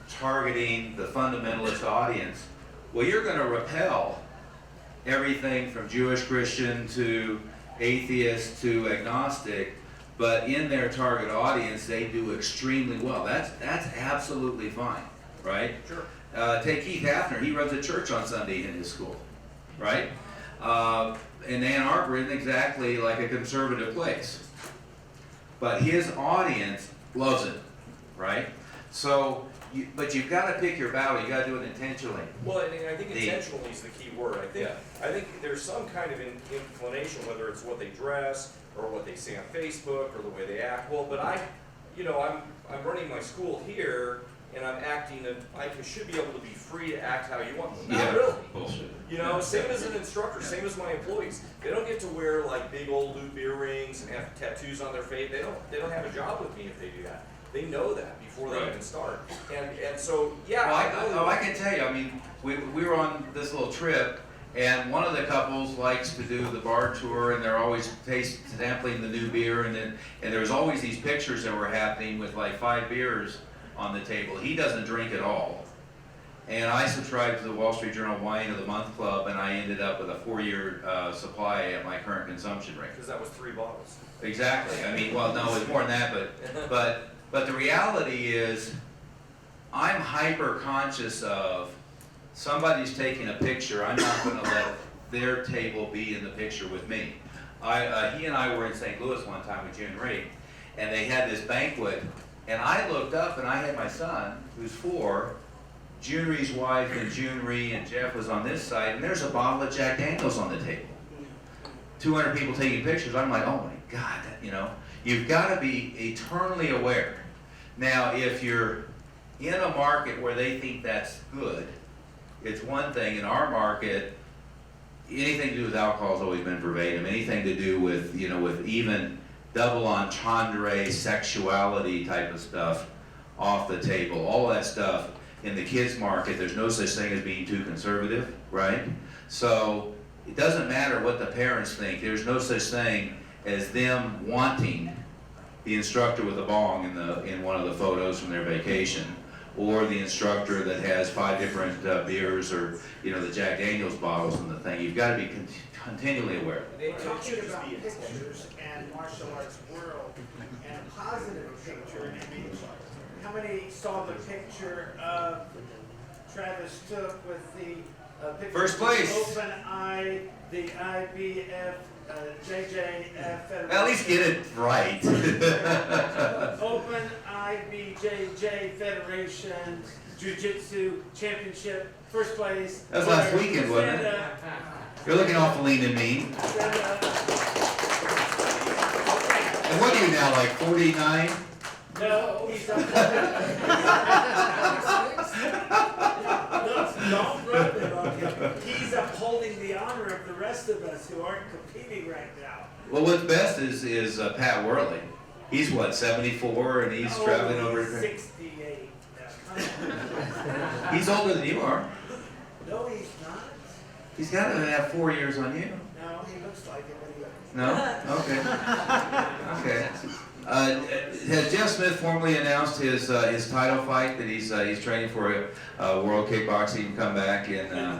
targeting the fundamentalist audience, well, you're going to repel everything from Jewish Christian to atheist to agnostic, but in their target audience, they do extremely well. That's absolutely fine, right? Sure. Take Keith Hafner, he runs a church on Sunday in his school, right? And Ann Arbor isn't exactly like a conservative place, but his audience loves it, right? So, but you've got to pick your battle. You got to do it intentionally. Well, and I think intentionally is the key word. Yeah. I think there's some kind of inclination, whether it's what they dress or what they say on Facebook or the way they act. Well, but I'm running my school here, and I'm acting, and I should be able to be free to act how you want. Not really. Bullshit. You know, same as an instructor, same as my employees. They don't get to wear like big old loop earrings and have tattoos on their face. They don't have a job with me if they do that. They know that before they Right. even start. And so, yeah. Well, I can tell you, I mean, we were on this little trip, and one of the couples likes to do the bar tour, and they're always sampling the new beer, and there's always these pictures that were happening with like 5 beers on the table. He doesn't drink at all. And I subscribed to the Wall Street Journal Wine of the Month Club, and I ended up with a 4-year supply at my current consumption rate. Because that was 3 bottles. Exactly. I mean, well, no, it's more than that, but the reality is, I'm hyper conscious of somebody's taking a picture. I'm not going to let their table be in the picture with me. He and I were in St. Louis one time with June Ree, and they had this banquet, and I looked up and I had my son, who's 4, June Ree's wife and June Ree and Jeff was on this side, and there's a bottle of Jack Daniels on the table. 200 people taking pictures. I'm like, oh my God, you know, you've got to be eternally aware. Now, if you're in a market where they think that's good, it's one thing. In our market, anything to do with alcohol has always been verbatim. Anything to do with, you know, with even double entendre sexuality type of stuff off the table. All that stuff in the kids market, there's no such thing as being too conservative, right? So it doesn't matter what the parents think. There's no such thing as them wanting the instructor with a bong in one of the photos from their vacation, or the instructor that has 5 different beers, or, you know, the Jack Daniels bottles and the thing. You've got to be continually aware. Talking about pictures and martial arts world and a positive picture, I mean, how many saw the picture of Travis took with the picture First place. Open Eye, the IBF, JJF Federation. At least get it right. Open IBJJ Federation Jiu-Jitsu Championship, first place. That was last weekend, wasn't it? You're looking awful lean and mean. And what are you now, like 49? No, he's up. Don't rub it on him. He's upholding the honor of the rest of us who aren't competing right now. Well, what's best is Pat Worley. He's what, 74, and he's traveling over. 68. He's older than you are. No, he's not. He's got to have 4 years on you. No, he looks like it when he looks. No? Okay. Okay. Has Jeff Smith formally announced his title fight that he's training for World Kickboxing? He can come back in I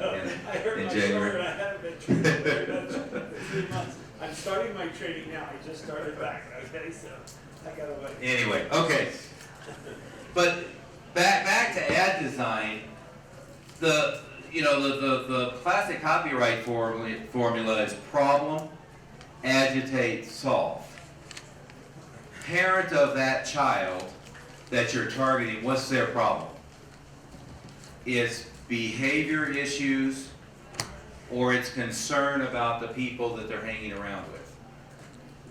heard in my January. shoulder. I haven't been training very much in 3 months. I'm starting my training now. I just started back. Okay, so I gotta wait. Anyway, okay. But back to ad design, the classic copyright formula is problem, agitate, solve. Parent of that child that you're targeting, what's their problem? It's behavior issues, or it's concern about the people that they're hanging around with,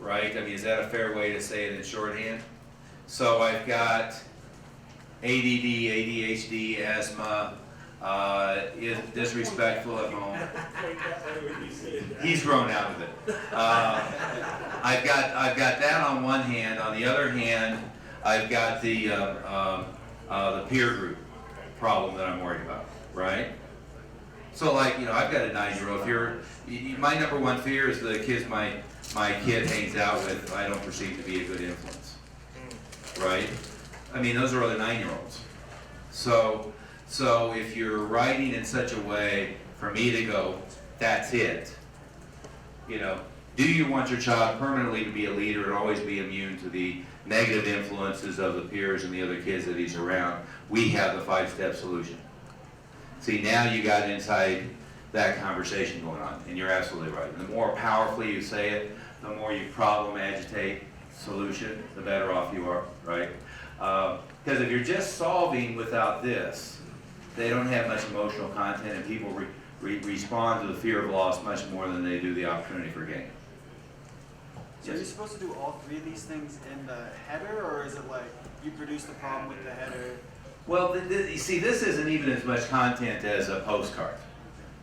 right? I mean, is that a fair way to say it in shorthand? So I've got ADD, ADHD, asthma, is disrespectful at home. He's grown out of it. I've got that on one hand. On the other hand, I've got the peer group problem that I'm worried about, right? So, like, you know, I've got a 9-year-old. My number one fear is the kids my kid hangs out with, I don't perceive to be a good influence, right? I mean, those are other 9-year-olds. So if you're writing in such a way for me to go, that's it, you know, do you want your child permanently to be a leader and always be immune to the negative influences of the peers and the other kids that he's around? We have the 5-step solution. See, now you got inside that conversation going on, and you're absolutely right. The more powerfully you say it, the more you problem, agitate, solution, the better off you are, right? Because if you're just solving without this, they don't have much emotional content, and people respond to the fear of loss much more than they do the opportunity for gain. So are you supposed to do all 3 of these things in the header, or is it like you produce the problem with the header? Well, you see, this isn't even as much content as a postcard,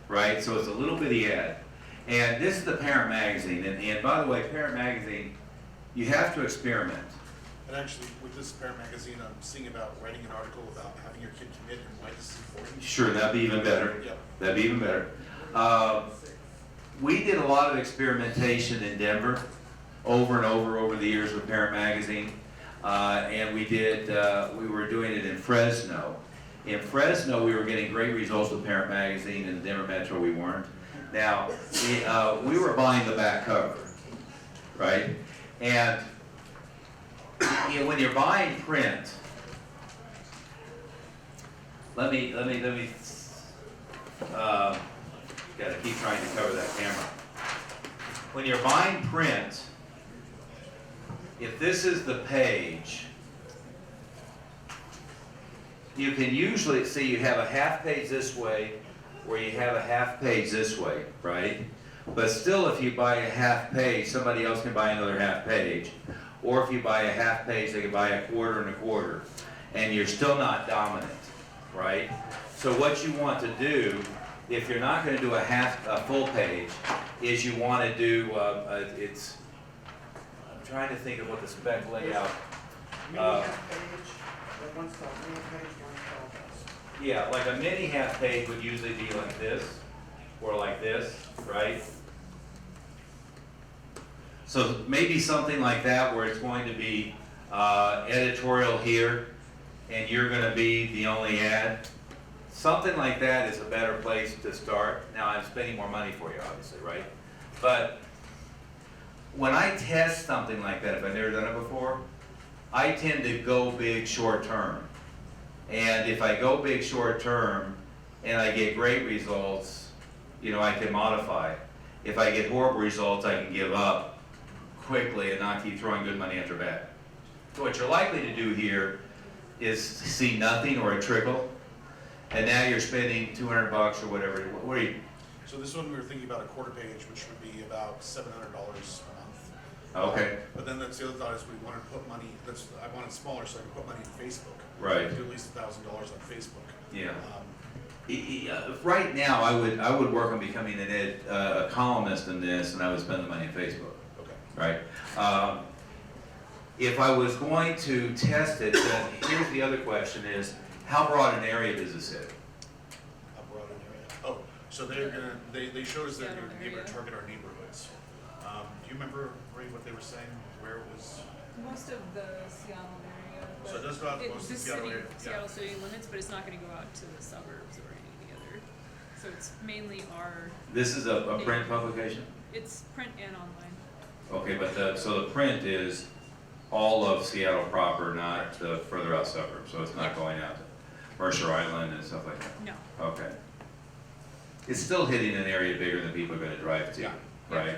right? So it's a little bitty ad. And this is the Parent Magazine. And by the way, Parent Magazine, you have to experiment. And actually, with this Parent Magazine, I'm seeing about writing an article about having your kid commit and why this is important. Sure, that'd be even better. Yep. That'd be even better. We did a lot of experimentation in Denver over and over the years with Parent Magazine. And we were doing it in Fresno. In Fresno, we were getting great results with Parent Magazine. In the Denver Metro, we weren't. Now, we were buying the back cover, right? And you know, when you're buying print, let me Gotta keep trying to cover that camera. When you're buying print, if this is the page, you can usually see you have a half page this way, where you have a half page this way, right? But still, if you buy a half page, somebody else can buy another half page. Or if you buy a half page, they can buy a quarter and a quarter. And you're still not dominant, right? So what you want to do, if you're not gonna do a full page, is you wanna do, I'm trying to think of what the spec layout. Mini half page, like one's called mini page, one's called this. Yeah, like a mini half page would usually be like this, or like this, right? So maybe something like that where it's going to be editorial here, and you're gonna be the only ad. Something like that is a better place to start. Now, I'm spending more money for you, obviously, right? But when I test something like that, if I've never done it before, I tend to go big short term. And if I go big short term and I get great results, you know, I can modify. If I get horrible results, I can give up quickly and not keep throwing good money after bad. So what you're likely to do here is see nothing or a trickle, and now you're spending $200 or whatever. What are you? So this one, we were thinking about a quarter page, which would be about $700 a month. Okay. But then that's the other thought is we wanted to put money, I wanted smaller so I could put money in Facebook. Right. Do at least $1,000 on Facebook. Yeah. Right now, I would work on becoming a columnist in this, and I would spend the money on Facebook. Okay. Right? If I was going to test it, then here's the other question is, how broad an area does this hit? How broad an area? Oh, so they're gonna, they showed us they're gonna be able to target our neighborhoods. Do you remember, Ray, what they were saying, where it was? Most of the Seattle area. So it does go out to most of the Seattle area, yeah. Seattle city limits, but it's not gonna go out to the suburbs or any other. So it's mainly our, This is a print publication? it's print and online. Okay, but so the print is all of Seattle proper, not the further out suburbs, so it's not going out to Mercer Island and stuff like that? No. Okay. It's still hitting an area bigger than people are gonna drive to, Yeah. right?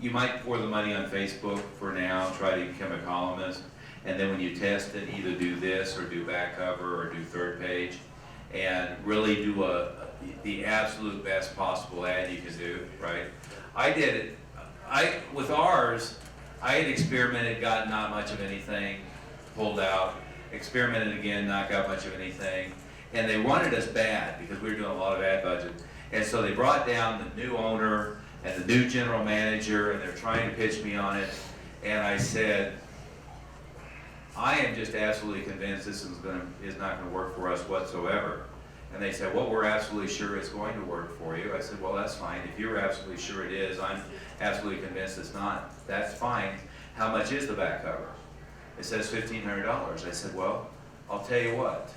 You might pour the money on Facebook for now, try to become a columnist, and then when you test it, either do this, or do back cover, or do third page, and really do the absolute best possible ad you can do, right? I did it, with ours, I had experimented, got not much of anything, pulled out, experimented again, not got much of anything, and they wanted us bad, because we were doing a lot of ad budget, and so they brought down the new owner and the new general manager, and they're trying to pitch me on it, and I said, I am just absolutely convinced this is not gonna work for us whatsoever. And they said, well, we're absolutely sure it's going to work for you. I said, well, that's fine. If you're absolutely sure it is, I'm absolutely convinced it's not. That's fine. How much is the back cover? It says $1,500. I said, well, I'll tell you what.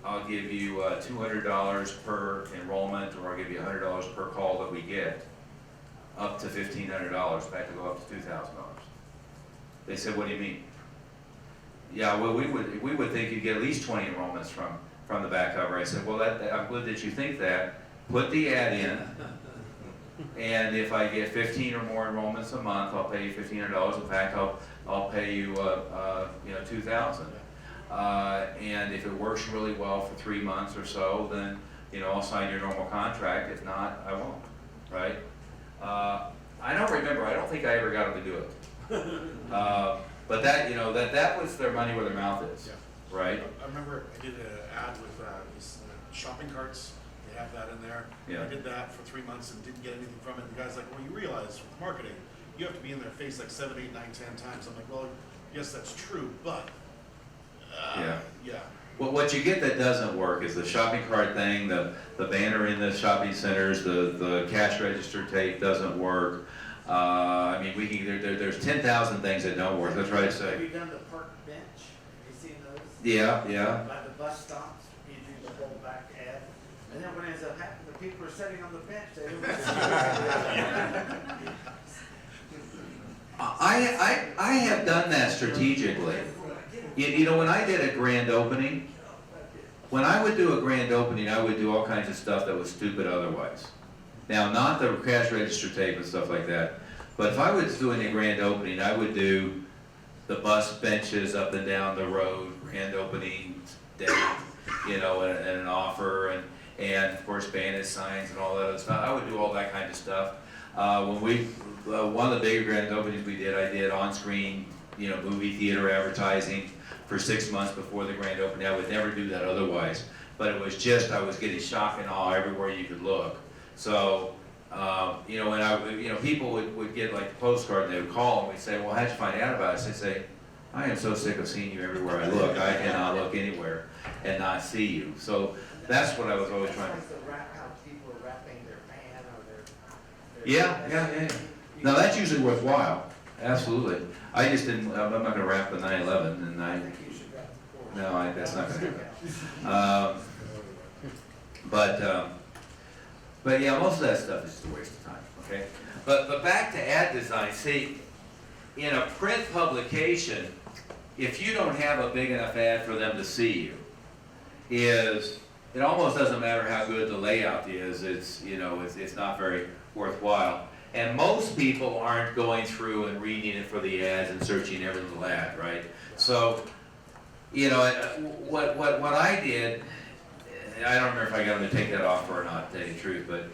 I'll give you $200 per enrollment, or I'll give you $100 per call that we get, up to $1,500. In fact, it'll go up to $2,000. They said, what do you mean? Yeah, well, we would think you'd get at least 20 enrollments from the back cover. I said, well, I'm glad that you think that. Put the ad in, and if I get 15 or more enrollments a month, I'll pay you $1,500. In fact, I'll pay you, $2,000. And if it works really well for 3 months or so, then I'll sign your normal contract. If not, I won't. Right? I don't remember. I don't think I ever got them to do it. But that was their money where their mouth is. Yeah. Right? I remember I did an ad with these shopping carts. They have that in there. Yeah. I did that for 3 months and didn't get anything from it. The guy's like, well, you realize with marketing, you have to be in their face like 7, 8, 9, 10 times. I'm like, well, yes, that's true, but yeah. Well, what you get that doesn't work is the shopping cart thing, the banner in the shopping centers, the cash register tape doesn't work. I mean, there's 10,000 things that don't work. That's right. Have you done the park bench? Have you seen those? Yeah. By the bus stops, you do the whole back ad, and then when it ends up happening, the people are sitting on the bench, they don't I have done that strategically. When I did a grand opening, when I would do a grand opening, I would do all kinds of stuff that was stupid otherwise. Now, not the cash register tape and stuff like that, but if I was doing a grand opening, I would do the bus benches up and down the road, grand opening day, you know, and an offer, and of course bandit signs and all that other stuff. I would do all that kind of stuff. One of the bigger grand openings we did, I did on-screen, you know, movie theater advertising for 6 months before the grand opening. I would never do that otherwise, but it was just, I was getting shock and awe everywhere you could look. So, you know, when people would get like the postcard and they would call and we'd say, well, how'd you find out about us? They'd say, I am so sick of seeing you everywhere I look. I cannot look anywhere and not see you. So that's what I was always trying to. How people are wrapping their van or their. Yeah. No, that's usually worthwhile. Absolutely. I just didn't, I'm not gonna wrap the 9/11 and I think you should wrap the board. no, that's not gonna happen. But yeah, most of that stuff is just a waste of time, okay? But back to ad design, see, in a print publication, if you don't have a big enough ad for them to see you, it almost doesn't matter how good the layout is, it's not very worthwhile. And most people aren't going through and reading it for the ads and searching every little ad, right? So, you know, what I did, I don't remember if I got them to take that offer or not, to tell you the truth, but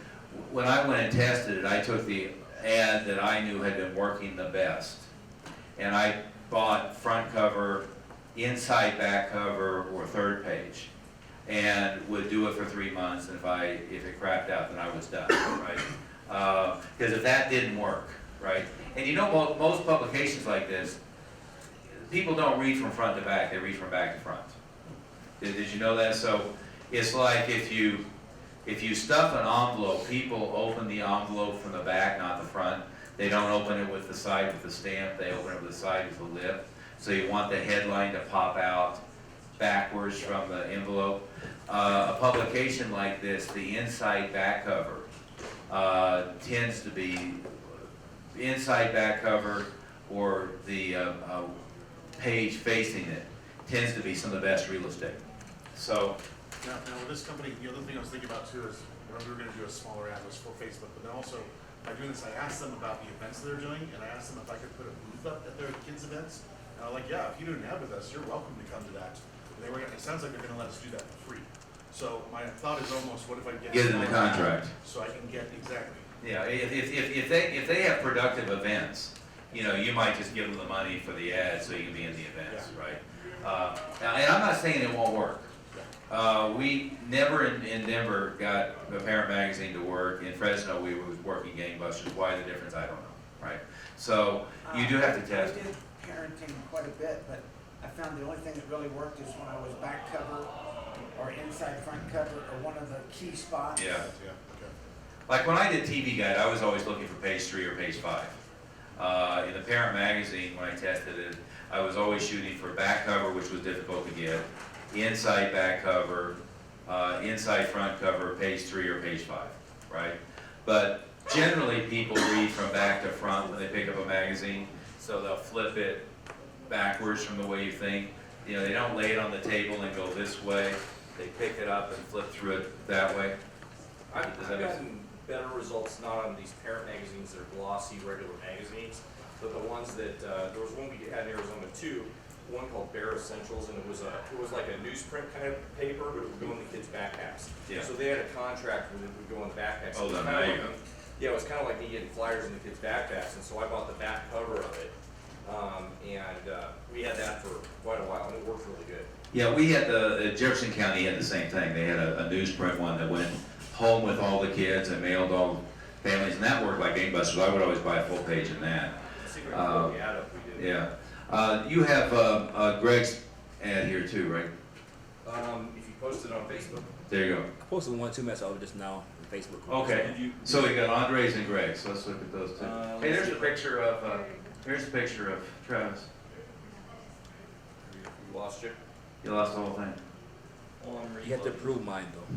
when I went and tested it, I took the ad that I knew had been working the best, and I bought front cover, inside back cover, or third page, and would do it for 3 months, and if it crapped out, then I was done, right? Because if that didn't work, right? And you know, most publications like this, people don't read from front to back, they read from back to front. Did you know that? So it's like if you stuff an envelope, people open the envelope from the back, not the front. They don't open it with the side with the stamp, they open it with the side with the lip. So you want the headline to pop out backwards from the envelope. A publication like this, the inside back cover, tends to be inside back cover, or the page facing it tends to be some of the best real estate. So Now with this company, the other thing I was thinking about too is, when we were gonna do a smaller ad, was for Facebook, but then also, by doing this, I asked them about the events they're doing, and I asked them if I could put a booth up at their kids' events. And I'm like, yeah, if you do an ad with us, you're welcome to come to that. And it sounds like they're gonna let us do that for free. So my thought is almost, what if I get get in the contract. so I can get, exactly. Yeah, if they have productive events, you know, you might just give them the money for the ad so you can be in the events, right? And I'm not saying it won't work. We never in Denver got a parent magazine to work. In Fresno, we were working gangbusters. Why the difference? I don't know, right? So you do have to test. I did parenting quite a bit, but I found the only thing that really worked is when I was back cover or inside front cover or one of the key spots. Yeah. Yeah, okay. Like when I did TV Guide, I was always looking for page 3 or page 5. In the parent magazine, when I tested it, I was always shooting for back cover, which was difficult to get, inside back cover, inside front cover, page 3 or page 5, right? But generally, people read from back to front when they pick up a magazine, so they'll flip it backwards from the way you think. You know, they don't lay it on the table and go this way. They pick it up and flip through it that way. I've Does that make sense? gotten better results not on these parent magazines that are glossy, regular magazines, but the ones that, there was one we had in Arizona too, one called Bear Essentials, and it was like a newsprint kind of paper, but it would go in the kids' backpacks. Yeah. So they had a contract where it would go in the backpacks. Oh, It was then kinda there you like- go. Yeah, it was kind of like me getting flyers in the kids' backpacks, and so I bought the back cover of it. We had that for quite a while, and it worked really good. Yeah, we had Jefferson County had the same thing. They had a newsprint one that went home with all the kids and mailed all families, and that worked like gangbusters. I would always buy a full page in that. Let's see if we can pull the ad up we did. Yeah. You have Greg's ad here too, right? If you post it on Facebook. There you I posted 1 or 2 messages over just now on Facebook. go. Okay. Did you- So we got Andres and Greg, so let's look at those two. Hey, let's there's see. a picture of, Travis. We lost you. You lost the whole thing. You have to approve mine though.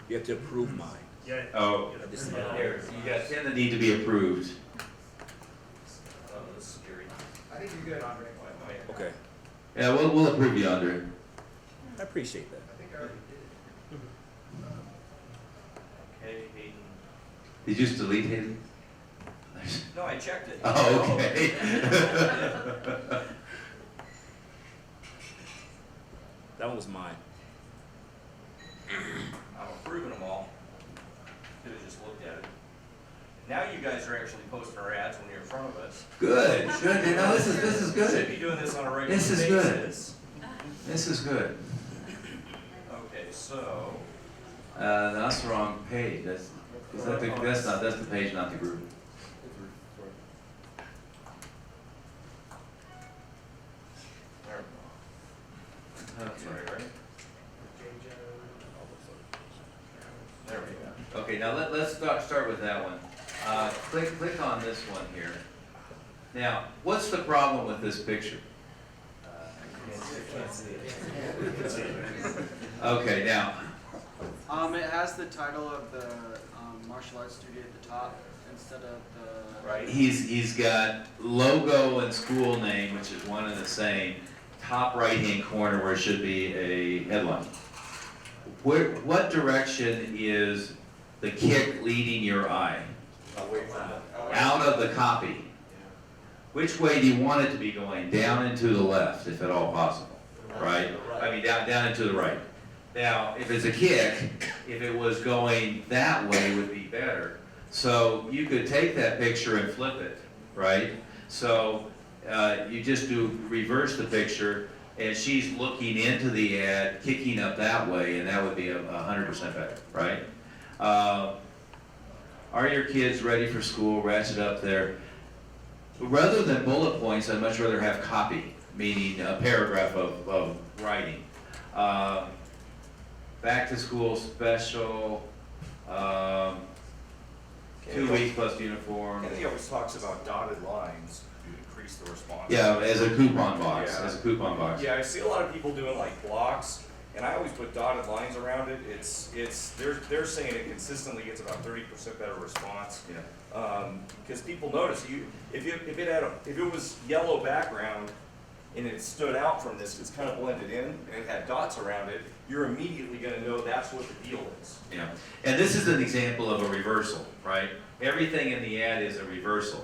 You have to approve mine. Yeah. Oh, This- here, you got 10 that need to be approved. Oh, this is scary. I think you're good, Andre. Okay, Yeah, we'll approve you, Andre. I appreciate that. I think I already did it. Hey, Hayden. Did you just delete Hayden? No, I checked it. Oh, okay. That one was mine. I'm approving them all. Could have just looked at it. Now you guys are actually posting our ads when you're in front of us. Good, good, you know, this is Should be good. doing this on a regular This basis. is good. This is good. Okay, so, That's the wrong page, that's the page, not the group. there we go. That's right, right? There we go. Okay, now let's start with that one. Click on this one here. Now, what's the problem with this picture? Okay, now, It has the title of the martial arts studio at the top instead of the. Right. he's got logo and school name, which is one and the same, top right-hand corner where it should be a headline. What direction is the kick leading your eye? Away from it. Out of the copy. Which way do you want it to be going? Down and to the left, if at all possible, right? I mean, down and to the right. Now, if it's a kick, if it was going that way, it would be better. So you could take that picture and flip it, right? So you just do reverse the picture, and she's looking into the ad, kicking up that way, and that would be 100% better, right? Are your kids ready for school? Ratchet up there. Rather than bullet points, I'd much rather have copy, meaning a paragraph of writing. Back to school special, 2 weeks plus uniform. And he always talks about dotted lines to increase the response. Yeah, as a coupon box, Yeah. as a coupon box. Yeah, I see a lot of people doing like blocks, and I always put dotted lines around it. They're saying it consistently gets about 30% better response. Yeah. Because people notice if it was yellow background and it stood out from this, it's kind of blended in and it had dots around it, you're immediately going to know that's what the deal is. Yeah, and this is an example of a reversal, right? Everything in the ad is a reversal,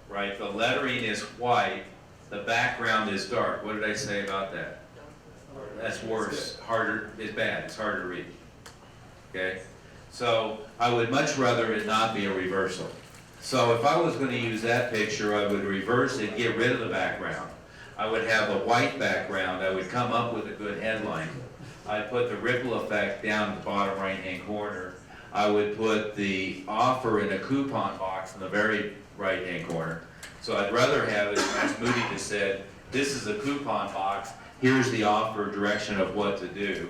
right? The lettering is white, the background is dark. What did I say about that? That's worse, harder, it's bad, it's harder to read, okay? So I would much rather it not be a reversal. So if I was gonna use that picture, I would reverse it, get rid of the background. I would have a white background, I would come up with a good headline. I'd put the ripple effect down at the bottom right-hand corner. I would put the offer in a coupon box in the very right-hand corner. So I'd rather have it, as Moody just said, this is a coupon box, here's the offer direction of what to do.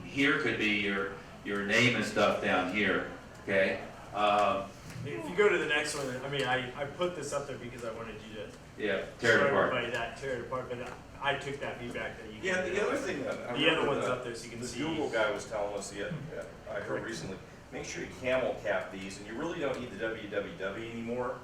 Here could be your name and stuff down here, okay? If you go to the next one, I mean, I put this up there because I wanted you to Yeah, tear it show apart. everybody that, tear it apart, but I took that feedback that you. Yeah, gave the me. other thing that I The other remember one's up there so you can the see. Google guy was telling us, I heard recently, make sure you camel cap these, and you really don't need the www anymore.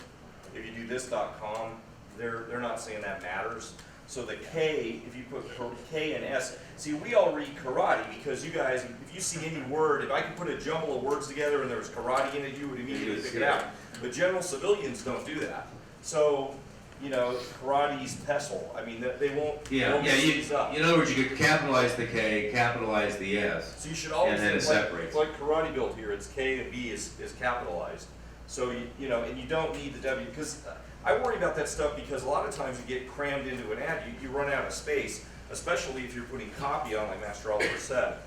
If you do this.com, they're not saying that matters. So the K, if you put K and S, see, we all read karate because you guys, if you see any word, if I could put a jumble of words together and there was karate in it, you would immediately pick it out. But general civilians don't do that. So, karate's pestle. I mean, they won't. Yeah, these up. in other words, you could capitalize the K, capitalize the S. So you should always, And then it separates. like karate built here, it's K and B is capitalized. So and you don't need the W, because I worry about that stuff because a lot of times you get crammed into an ad, you run out of space, especially if you're putting copy on, like Master Oliver said.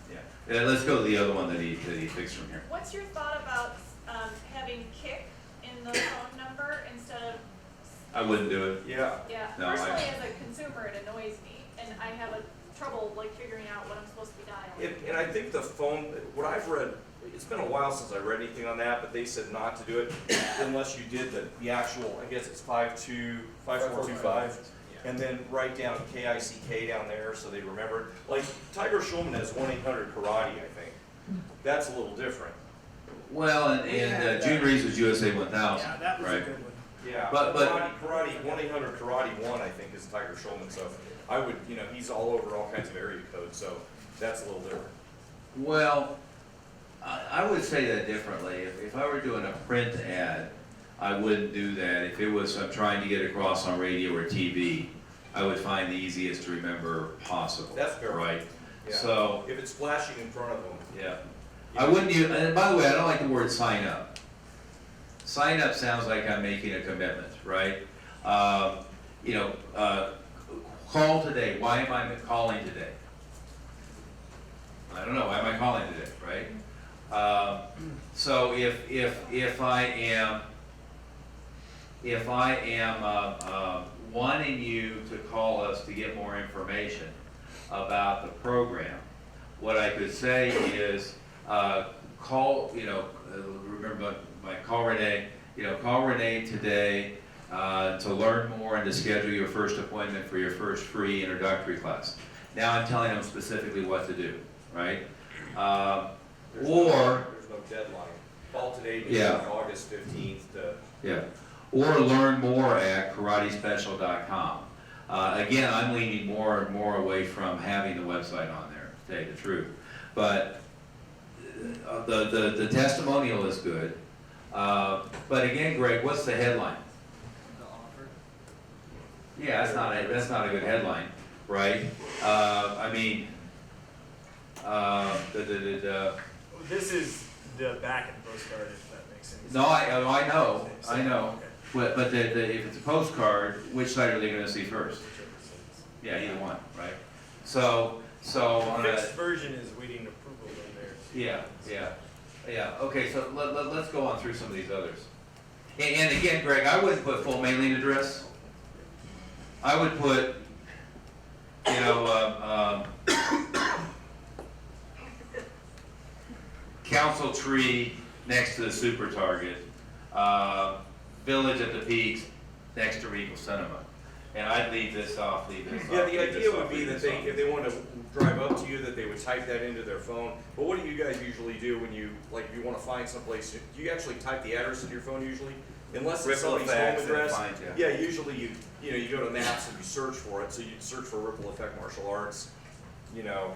Yeah, let's go to the other one that he fixed from here. What's your thought about having kick in the phone number instead of? I wouldn't do it. Yeah. Yeah, No, personally, as a consumer, it annoys me, and I have trouble figuring out what I'm supposed to be dialing. And I think the phone, what I've read, it's been a while since I read anything on that, but they said not to do it unless you did the actual, I guess it's 5425, and then write down KICK down there so they remember. Like Tiger Schulman has 1-800-KARATE, I think. That's a little different. Well, and June Reeves was USA 1000, Yeah, that was a right? good one. Yeah, But- karate, 1-800-KARATE 1, I think, is Tiger Schulman, so I would, he's all over all kinds of area codes, so that's a little different. Well, I would say that differently. If I were doing a print ad, I wouldn't do that. If it was, I'm trying to get across on radio or TV, I would find the easiest to remember possible. That's fair. Right? Yeah. So, If it's flashing in front of them. yeah. I wouldn't use, and by the way, I don't like the word sign up. Sign up sounds like I'm making a commitment, right? You know, call today. Why am I calling today? I don't know. Why am I calling today, right? So if I am wanting you to call us to get more information about the program, what I could say is call, you know, remember my call Renee, you know, call Renee today to learn more and to schedule your first appointment for your first free introductory class. Now I'm telling them specifically what to do, right? There's Or no deadline. Call today, Yeah. August 15th to. yeah, or learn more at karatespecial.com. Again, I'm leaning more and more away from having the website on there, to tell you the truth. But the testimonial is good. But again, Greg, what's the headline? The offer. Yeah, that's not a good headline, right? I mean, This is the back of the postcard, if that makes sense. no, I know, Okay. but if it's a postcard, which side are they gonna see first? Yeah, either one, right? So on The a, fixed version is waiting approval in there. yeah, okay, so let's go on through some of these others. And again, Greg, I wouldn't put full mailing address. I would put, you know, Council Tree next to the Super Target, Village at the Peaks next to Regal Cinema. And I'd leave this off, Yeah, the idea would be that they, if they want to drive up to you, that they would type that into their phone. But what do you guys usually do when you, like, if you want to find someplace, do you actually type the address in your phone usually? Unless it's Ripple somebody's Effects home and address. find you. Yeah, usually you know, you go to Maps and you search for it, so you search for Ripple Effect Martial Arts, you know,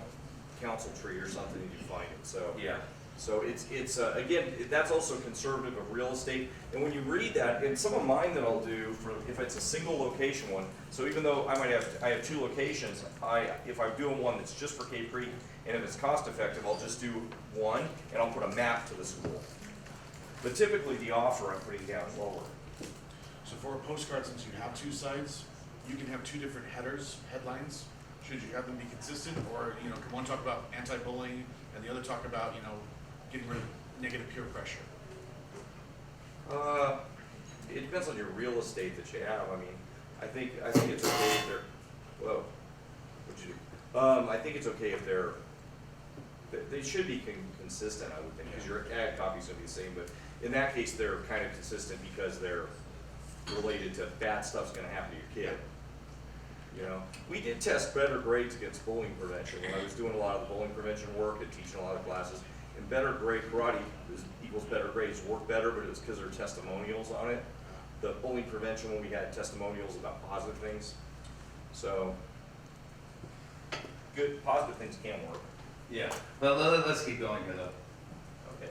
Council Tree or something, and you find it, so. Yeah. So it's again, that's also conservative of real estate, and when you read that, and some of mine that I'll do for, if it's a single location one, so even though I have two locations, if I'm doing one that's just for Cape Creek, and if it's cost effective, I'll just do one, and I'll put a map to the school. But typically the offer I'm putting down lower. So for a postcard, since you have two sides, you can have two different headlines. Should you have them be consistent, or, you know, can one talk about anti-bullying and the other talk about, you know, getting rid of negative peer pressure? It depends on your real estate that you have. I mean, I think it's okay if they're, whoa, what'd you do? I think it's okay if they should be consistent, I would think, because your ad copy's gonna be the same, but in that case, they're kind of consistent because they're related to bad stuff's gonna happen to your kid. You know, we did test better grades against bullying prevention when I was doing a lot of the bullying prevention work and teaching a lot of classes. And better grade karate equals better grades work better, but it was because there are testimonials on it. The bullying prevention, when we had testimonials about positive things. So, good, positive things can work. Yeah, but let's keep going here though. Okay.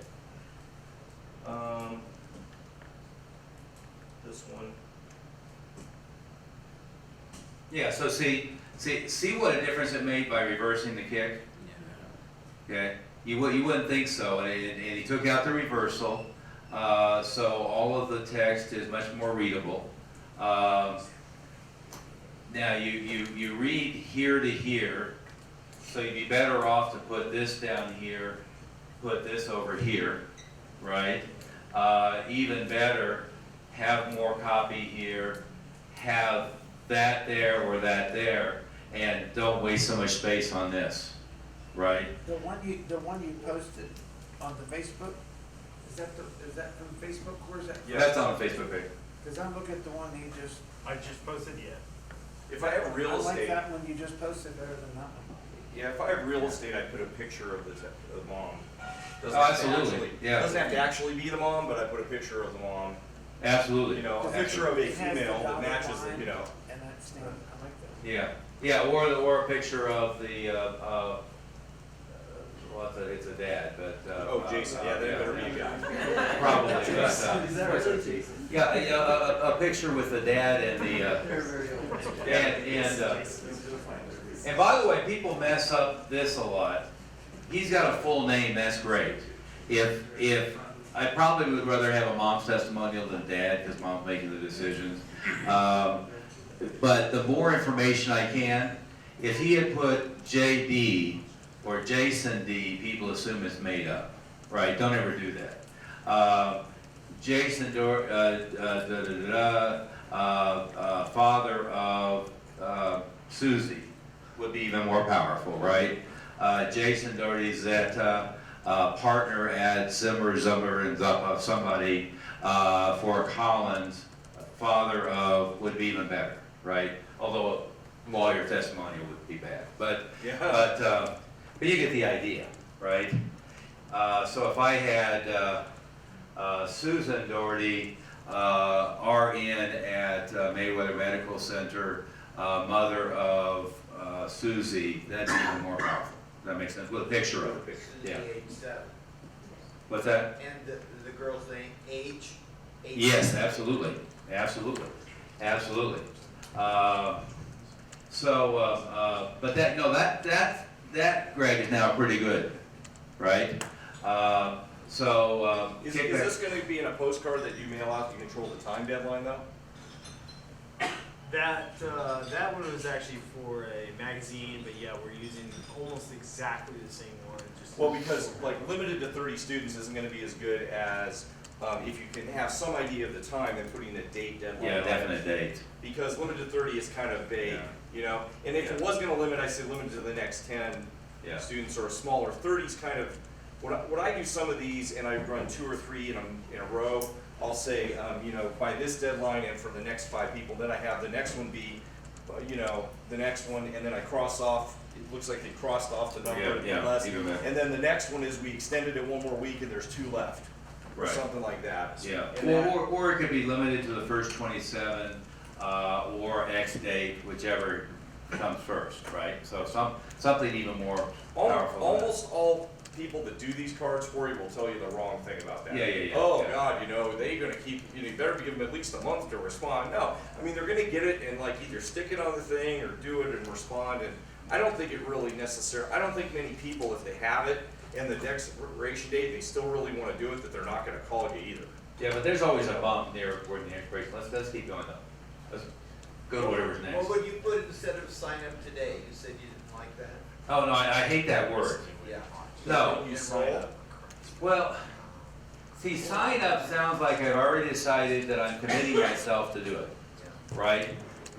This one. Yeah, so see what a difference it made by reversing the kick? Okay, you wouldn't think so, and he took out the reversal, so all of the text is much more readable. Now you read here to here, so you'd be better off to put this down here, put this over here, right? Even better, have more copy here, have that there or that there, and don't waste so much space on this, right? The one you posted on the Facebook, is that from Facebook, or is that? Yeah. That's on the Facebook page. Cause I'm looking at the one you just. I just posted yet. If I have real I like estate, that one you just posted better than that one. yeah, if I have real estate, I put a picture of the mom. Doesn't Oh, have to absolutely, actually- yeah. Doesn't have to actually be the mom, but I put a picture of the mom. Absolutely. You know, a picture of a It has the female that dotted matches the, line you know. And that's, I like that. Yeah, or a picture of the, well, it's a dad, but, Oh, Jason, yeah, that better be a guy. probably, but, yeah, a picture with the dad and the, and by the way, people mess up this a lot. He's got a full name, that's great. If, I probably would rather have a mom's testimonial than dad, because mom's making the decisions. But the more information I can, if he had put JD or Jason D, people assume it's made up, right? Don't ever do that. Jason father of Susie would be even more powerful, right? Jason Doherty Zeta, partner at Zimmer and Zuppa, somebody for Collins, father of would be even better, right? Although a lawyer testimonial would be bad, but you get the idea, right? So if I had Susan Doherty, RN at Mayweather Medical Center, mother of Susie, that'd be even more powerful. That makes sense, with a picture of it. Yeah. What's that? And the girl's name, age? Yes, absolutely, absolutely, absolutely. But that, no, that Greg is now pretty good, right? Is this gonna be in a postcard that you mail out to control the time deadline though? That one was actually for a magazine, but yeah, we're using almost exactly the same one. Just Well, because like limited to 30 students isn't gonna be as good as if you can have some idea of the time and putting a date deadline. Yeah, on definite it. date. Because limited to 30 is kind of vague, Yeah. you know? And if it was gonna limit, I say limit to the next 10 Yeah. students or smaller. 30's kind of, when I do some of these and I run 2 or 3 in a row, I'll say, you know, by this deadline and for the next 5 people, then I have the next one be, you know, the next one, and then I cross off, it looks like they crossed off the number Yeah, less. even better. And then the next one is we extended it one more week and there's 2 left, or Right. something like that. Yeah, And that- or it could be limited to the first 27, or X date, whichever comes first, right? So something even more powerful. than that. Almost all people that do these cards for you will tell you the wrong thing about that. Yeah. Oh, Yeah. God, you know, they're gonna keep, you better give them at least a month to respond. No, I mean, they're gonna get it and like either stick it on the thing or do it and respond, and I don't think it really I don't think many people, if they have it and the expiration date, they still really wanna do it, that they're not gonna call you either. Yeah, but there's always a bump near where the expiration. Let's keep going though. Let's go to whatever's next. What would you put instead of sign up today? You said you didn't like that? Oh, no, I hate that word. Yeah. No. You sign up. Well, see, sign up sounds like I've already decided that I'm committing myself to do it, right?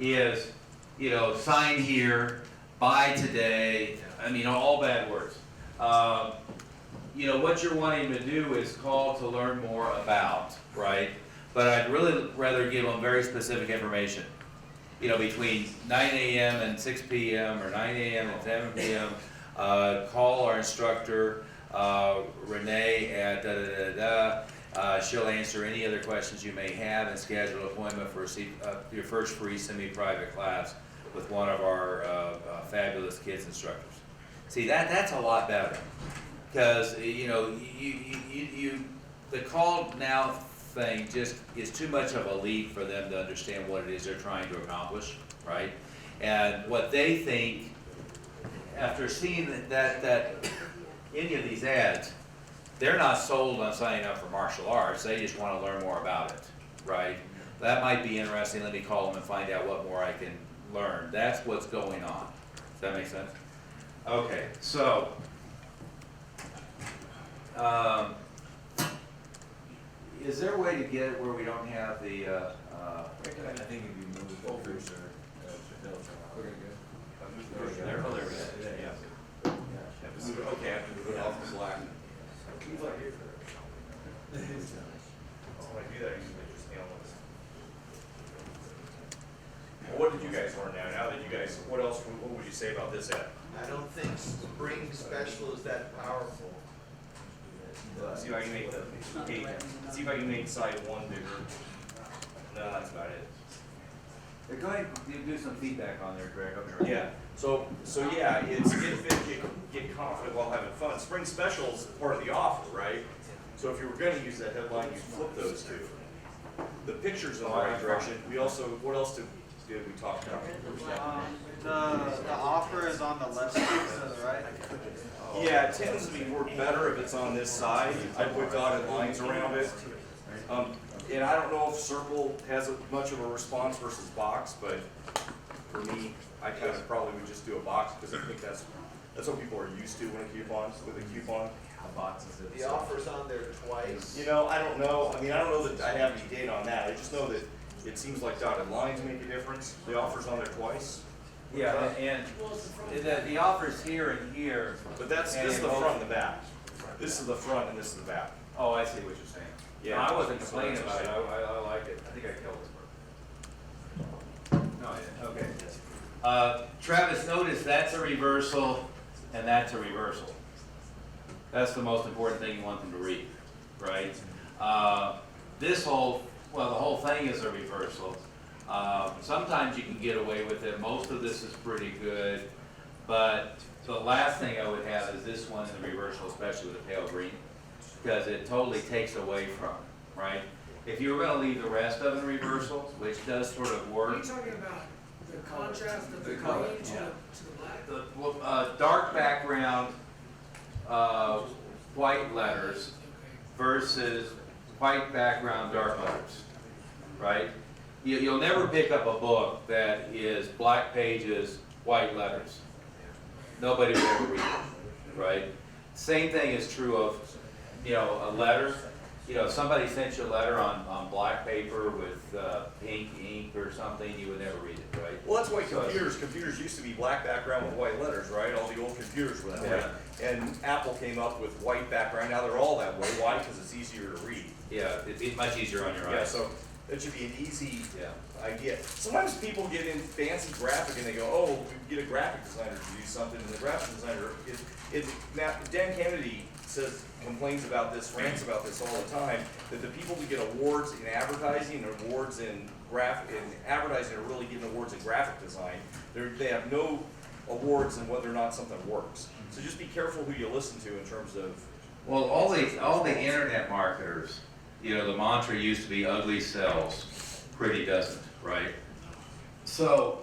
Is, you know, sign here, buy today, I mean, all bad words. You know, what you're wanting to do is call to learn more about, right? But I'd really rather give them very specific information. You know, between 9 a.m. and 6 p.m. or 9 a.m. and 7 p.m., call our instructor, Renee at da-da-da-da. She'll answer any other questions you may have and schedule an appointment for your first free semi-private class with one of our fabulous kids instructors. See, that's a lot better, because you know the call now thing just is too much of a leap for them to understand what it is they're trying to accomplish, right? And what they think after seeing that any of these ads, they're not sold on signing up for martial arts. They just want to learn more about it, right? That might be interesting. Let me call them and find out what more I can learn. That's what's going on. Does that make sense? Okay, so is there a way to get it where we don't have the I think if you move the cursor, we're gonna go. there? Oh, there we go. Yeah. Okay, I have to move it off the black. He's like here. So when I do that, I usually just nail this. Well, what did you guys learn now? Now that you guys, what would you say about this ad? I don't think Spring Special is that powerful. See if I can make see if I can make side 1 bigger. No, that's about it. Go ahead, do some feedback on there, Greg. Up there. Yeah, so yeah, it's get fit, get confident while having fun. Spring Special's part of the offer, right? So if you were gonna use that headline, you'd flip those two. The picture's in the right direction. We also, what else did we talk about? The offer is on the left side instead of the right. Yeah, it tends to be work better if it's on this side. I put dotted lines around it. And I don't know if circle has much of a response versus box, but for me, I kind of probably would just do a box because I think that's what people are used to with a coupon. The offer's on there twice. You know, I don't know. I mean, I don't know that I have any data on that. I just know that it seems like dotted lines make a difference. The offer's on there twice. Yeah, and the offer's here and here. But this is the front and the back. This is the front and this is the back. Oh, I see what you're saying. Yeah. No, I wasn't complaining about it, I like it, I think I killed this part. No, I didn't, okay. Travis, notice that's a reversal, and that's a reversal. That's the most important thing you want them to read, right? The whole thing is a reversal. Sometimes you can get away with it, most of this is pretty good, but the last thing I would have is this one in the reversal, especially with the pale green, because it totally takes away from, right? If you were gonna leave the rest of it in reversal, which does sort of What are work, you talking about? The contrast of the color, green to the black? the dark background, white letters versus white background, dark letters, right? You'll never pick up a book that is black pages, white letters. Nobody will ever read it, right? Same thing is true of, a letter. If somebody sent you a letter on black paper with pink ink or something, you would never read it, right? Well, that's why computers used to be black background with white letters, right? All the old computers were that way. And Apple came up with white background. Now they're all that way. Why? Because it's easier to read. Yeah, it's much easier on your Yeah, eyes. so that should be an easy idea. Sometimes people get in fancy graphic and they go, oh, we get a graphic designer to do something, and the graphic designer now Dan Kennedy complains about this, rants about this all the time, that the people who get awards in advertising and awards in advertising are really getting awards in graphic design. They have no awards in whether or not something works. So just be careful who you listen to in terms of. Well, all the internet marketers, the mantra used to be ugly sells, pretty doesn't, right? So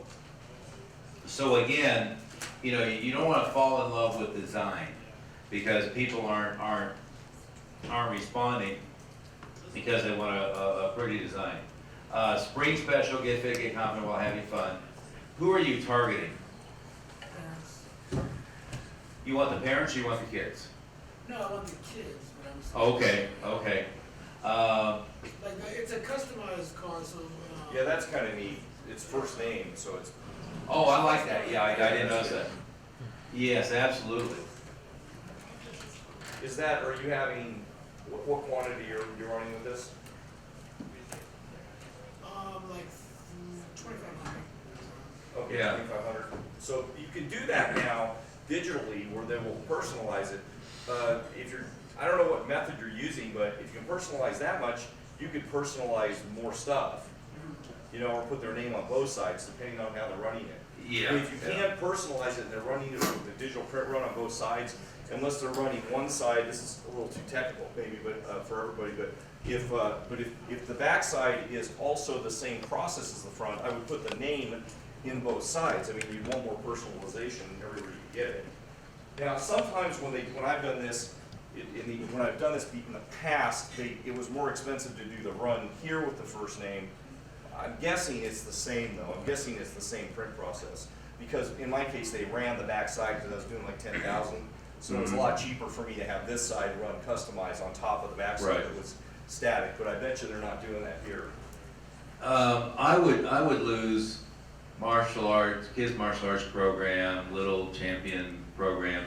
again, you don't want to fall in love with design because people aren't responding because they want a pretty design. Spring Special, get fit, get confident while having fun. Who are you targeting? You want the parents or you want the kids? No, I want the kids, but I'm saying. Okay. Like, it's a customized console. Yeah, that's kind of neat. It's first name, so it's. Oh, I like that. Yeah, I didn't notice that. Yes, absolutely. Are you having, what quantity you're running with this? Like 2,500. Okay, Yeah. 2,500. So you can do that now digitally where they will personalize it. I don't know what method you're using, but if you can personalize that much, you could personalize more stuff. Or put their name on both sides depending on how they're running it. Yeah. And if you can't personalize it and they're running it with the digital print run on both sides, unless they're running one side, this is a little too technical maybe, but for everybody, but if the back side is also the same process as the front, I would put the name in both sides. I mean, you want more personalization, everybody can get it. Now, sometimes when I've done this, in the past, it was more expensive to do the run here with the first name. I'm guessing it's the same though. I'm guessing it's the same print process because in my case they ran the back side because I was doing like 10,000. So it's a lot cheaper for me to have this side run customized on top of the back side that was static. But I bet you they're not doing that here. I would lose martial arts, kids martial arts program, little champion program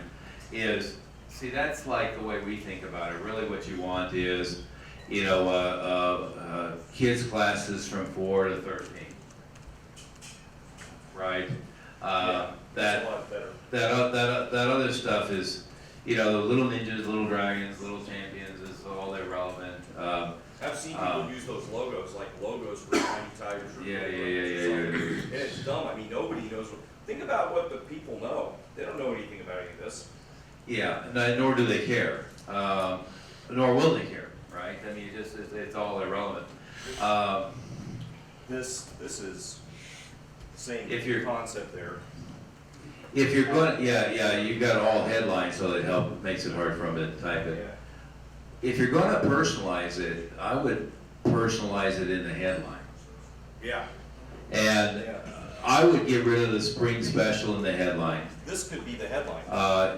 that's like the way we think about it. Really what you want is, kids classes from 4 to 13, right? That's a lot better. That other stuff is, the little ninjas, little dragons, little champions is all irrelevant. I've seen people use those logos, like logos for tiny tigers or. Yeah. And it's dumb, I mean, nobody knows, think about what the people know, they don't know anything about any of this. Yeah, nor do they care, nor will they care, right? I mean, it's all irrelevant. This is same If you're- concept there. If you're going, you got all headlines, so it makes it hard for them to type Yeah. it. If you're gonna personalize it, I would personalize it in the headline. Yeah. And I would get rid of the spring special in the headline. This could be the headline.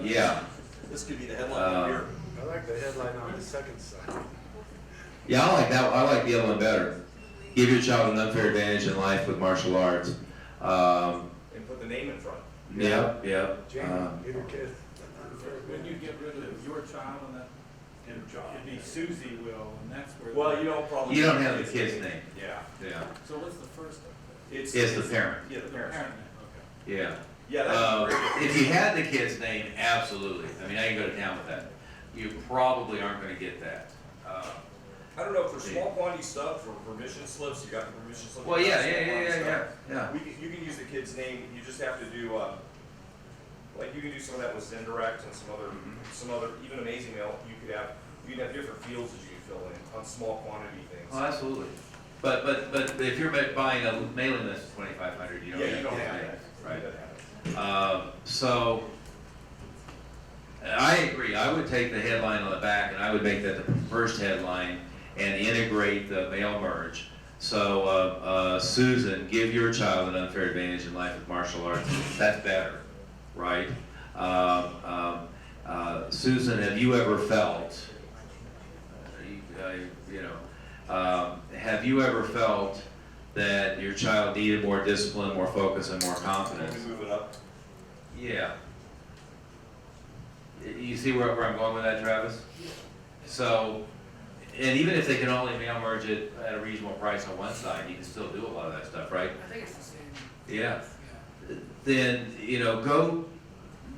Yeah. This could be the headline here. I like the headline on the second side. Yeah, I like that. I like the other one better. Give your child an unfair advantage in life with martial arts. And put the name in front. Yeah. Jamie, give your kid. When you get rid of your child and that, it'd be Susie will, and that's where. Well, you don't probably. You don't have the kid's name. Yeah. So what's the first? It's the parent. Yeah, the parent. Parent name, okay. Yeah. Yeah, that's great. If you had the kid's name, absolutely. I mean, I can go to town with that. You probably aren't gonna get that. I don't know, for small quantity stuff, for permission slips, you got the permission slip. Well, you got yeah. small quantity stuff. Yeah. You can use the kid's name, you just have to do, like, you can do some of that with Zendirect and some other, even Amazing Mail, you could have different fields that you can fill in on small quantity things. Oh, absolutely. But if you're buying a mailing list of 2,500, you don't Yeah, have you don't kid's have names, that. right? You don't have it. So, I agree, I would take the headline on the back and I would make that the first headline and integrate the mail merge. So, Susan, give your child an unfair advantage in life with martial arts, that's better, right? Susan, have you ever felt, have you ever felt that your child needed more discipline, more focus, and more confidence? Can we move it up? Yeah. You see where I'm going with that, Travis? So, and even if they can only mail merge it at a reasonable price on one side, you can still do a lot of that stuff, right? I think it's the same. Yeah. Then, go,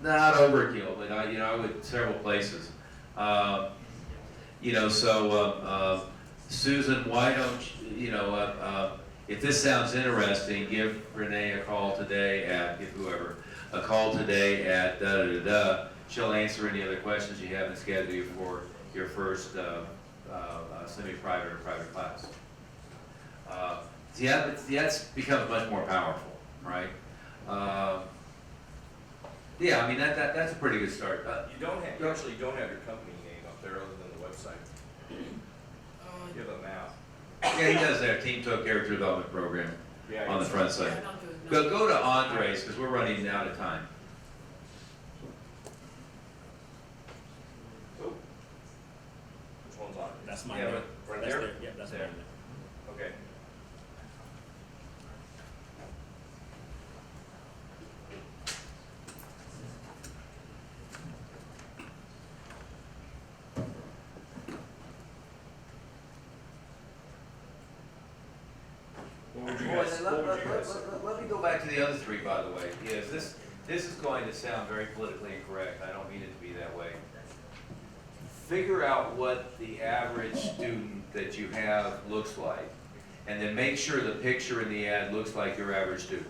not overkill, but I would several places. Susan, why don't if this sounds interesting, give Renee a call today give whoever a call today at da-da-da-da. She'll answer any other questions you have and schedule you for your first semi-private or private class. That's become much more powerful, right? Yeah, I mean, that's a pretty good start. You actually don't have your company name up there other than the website. You have a map. Yeah, he does that Team Took Character Development Program Yeah, on the front side. Go to Andres, because we're running out of time. Oh. Which one's on? That's mine. Yeah, there. right That's there? Yeah, that's There. mine. Okay. What would you guys, what would you guys say? Let me go back to the other three, by the way. Yes, this is going to sound very politically incorrect. I don't mean it to be that way. Figure out what the average student that you have looks like, and then make sure the picture in the ad looks like your average student,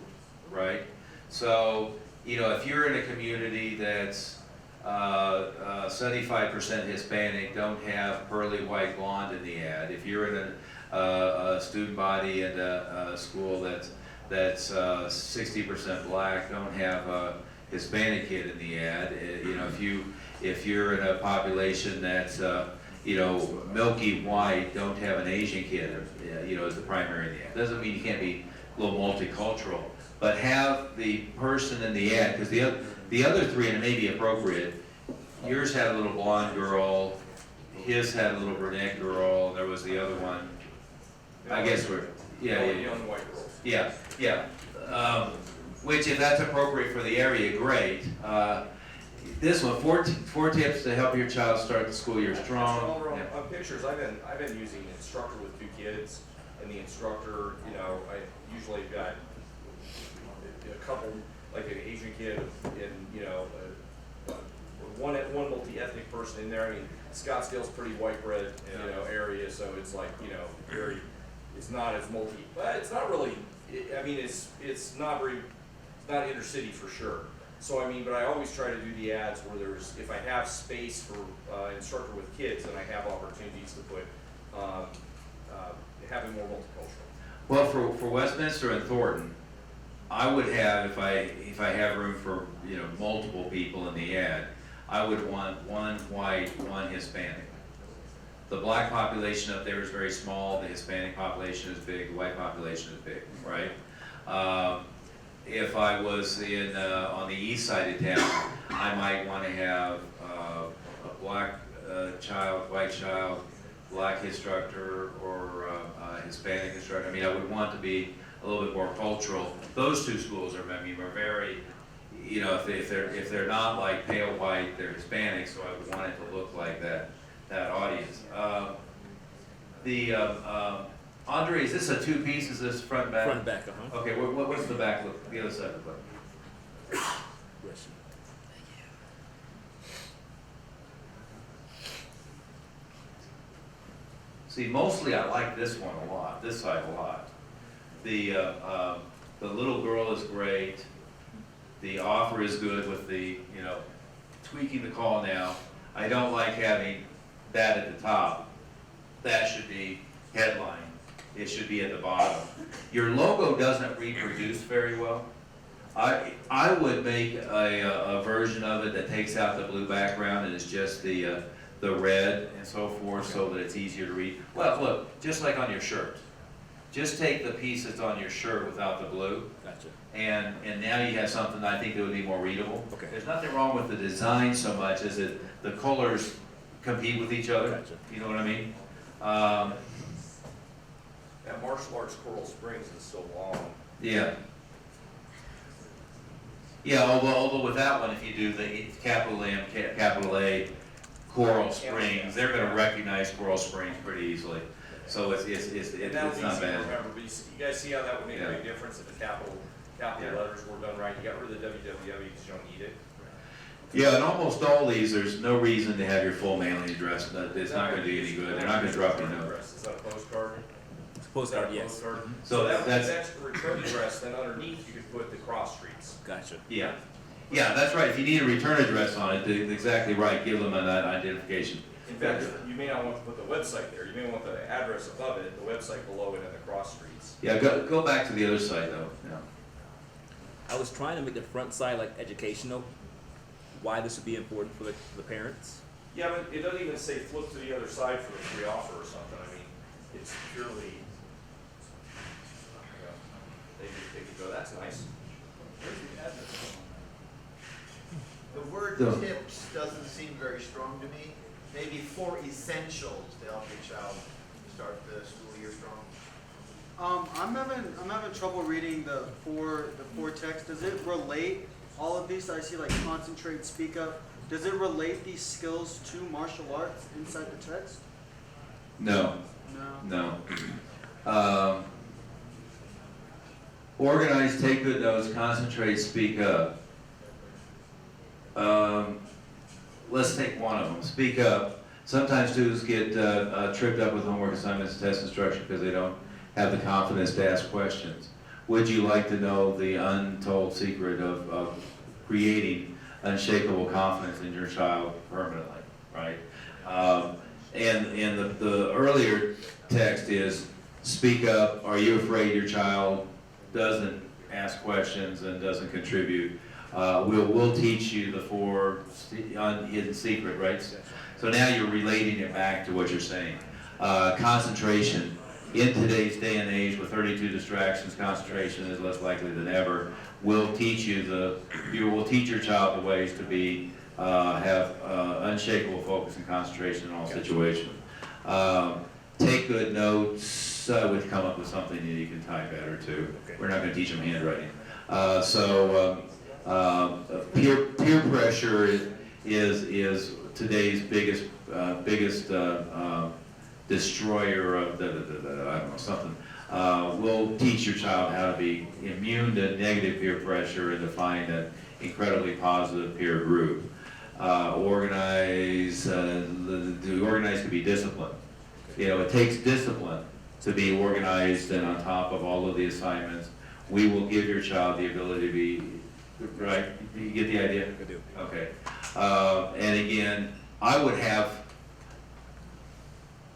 right? So, if you're in a community that's 75% Hispanic, don't have pearly white blonde in the ad. If you're in a student body in a school that's 60% black, don't have a Hispanic kid in the ad. If you're in a population that's milky white, don't have an Asian kid as the primary in the ad. Doesn't mean you can't be a little multicultural, but have the person in the ad, because the other three, and it may be appropriate, yours had a little blonde girl, his had a little brunette girl, and there was the other one. I guess we're, Young white girls. yeah. Which, if that's appropriate for the area, great. This one, four tips to help your child start the school year strong. Over on pictures, I've been using an instructor with 2 kids, and the instructor, I usually got a couple, like an Asian kid and one multi-ethnic person in there. I mean, Scottsdale's pretty white bread, you know, area, so it's like, you know, very, it's not as multi, but it's not really, I mean, it's not very, it's not intercity for sure. So I mean, but I always try to do the ads where there's, if I have space for instructor with kids, then I have opportunities to put, having more multicultural. Well, for Westminster and Thornton, I would have, if I have room for, you know, multiple people in the ad, I would want one white, one Hispanic. The black population up there is very small, the Hispanic population is big, the white population is big, right? If I was in, on the east side of town, I might want to have a black child, white child, black instructor, or Hispanic instructor. I mean, I would want to be a little bit more cultural. Those two schools are, I mean, are very, you know, if they're not like pale white, they're Hispanic, so I would want it to look like that audience. Andre, is this a two-piece? Is this front and back? Front and back, uh-huh. Okay, what's the back look? The other side of the book. Yes. See, mostly I like this one a lot, this side a lot. The little girl is great. The offer is good with the, you know, tweaking the call now. I don't like having that at the top. That should be headline. It should be at the bottom. Your logo doesn't reproduce very well. I would make a version of it that takes out the blue background and it's just the red and so forth, so that it's easier to read. Well, look, just like on your shirt. Just take the piece that's on your shirt without the blue. Gotcha. And now you have something that I think that would be more readable. Okay. There's nothing wrong with the design so much as that the colors compete with each other. Gotcha. You know what I mean? That martial arts Coral Springs is so long. Yeah. Yeah, although with that one, if you do the capital M, capital A, Coral Springs, they're gonna recognize Coral Springs pretty easily. So it's And that was not easy to bad. remember, but you guys see how that would make a Yeah. big difference if the capital Yeah. letters were done right? You got rid of the www because you don't need it. Yeah, and almost all these, there's no reason to have your full mailing address. It's not gonna do you any good. They're not gonna drop your note. Is that a postcard? Postcard, Is that a yes. postcard? So that's, That's a return address, then underneath you could put the cross streets. Gotcha. yeah. Yeah, that's right. If you need a return address on it, exactly right. Give them an identification. In fact, you may not want to put the website there, you may want the address above it, the website below it, and the cross streets. Yeah, go back to the other side though. Yeah. I was trying to make the front side like educational. Why this would be important for the parents? Yeah, but it doesn't even say flip to the other side for a free offer or something, I mean, it's purely, you know, they could go, that's nice. The word So- tips doesn't seem very strong to me. Maybe 4 essentials to help your child start the school year strong. I'm having trouble reading the four text. Does it relate all of these? I see like concentrate, speak up. Does it relate these skills to martial arts inside the text? No. No. No. Organize, take good notes, concentrate, speak up. Let's take one of them. Speak up. Sometimes students get tripped up with homework assignments and test instruction because they don't have the confidence to ask questions. Would you like to know the untold secret of creating unshakable confidence in your child permanently, right? And the earlier text is, speak up. Are you afraid your child doesn't ask questions and doesn't contribute? We'll teach you the 4 hidden secret, right? So now you're relating it back to what you're saying. Concentration. In today's day and age with 32 distractions, concentration is less likely than ever. We'll teach you will teach your child the ways to be, have unshakable focus and concentration in all situations. Take good notes. I would come up with something that you can type better too. We're not going to teach them handwriting. Peer pressure is today's biggest destroyer of I don't know, something. We'll teach your child how to be immune to negative peer pressure and to find an incredibly positive peer group. organize, to organize to be disciplined. You know, it takes discipline to be organized and on top of all of the assignments. We will give your child the ability to be, right, you get the idea? I do. Okay. And again, I would have,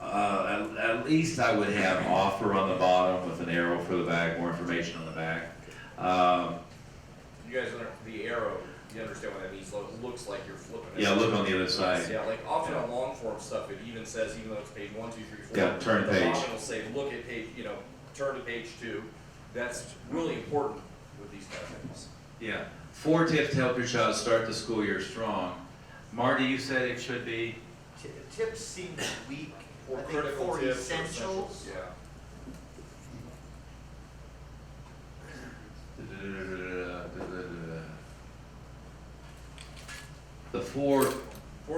at least I would have offer on the bottom with an arrow for the back, more information on the back. You guys, the arrow, you understand what that means, so it looks like you're flipping it. Yeah, look on the other side. Yeah, like often on long form stuff, it even says, even though it's page 1, 2, 3, 4. Yeah, turn the page. bottom will say, look at page, turn to page 2. That's really important with these kind of things. Yeah. 4 tips to help your child start the school year strong. Marty, you said it should be? Tips seem weak. Or I think critical for tips or essentials. Yeah. The 4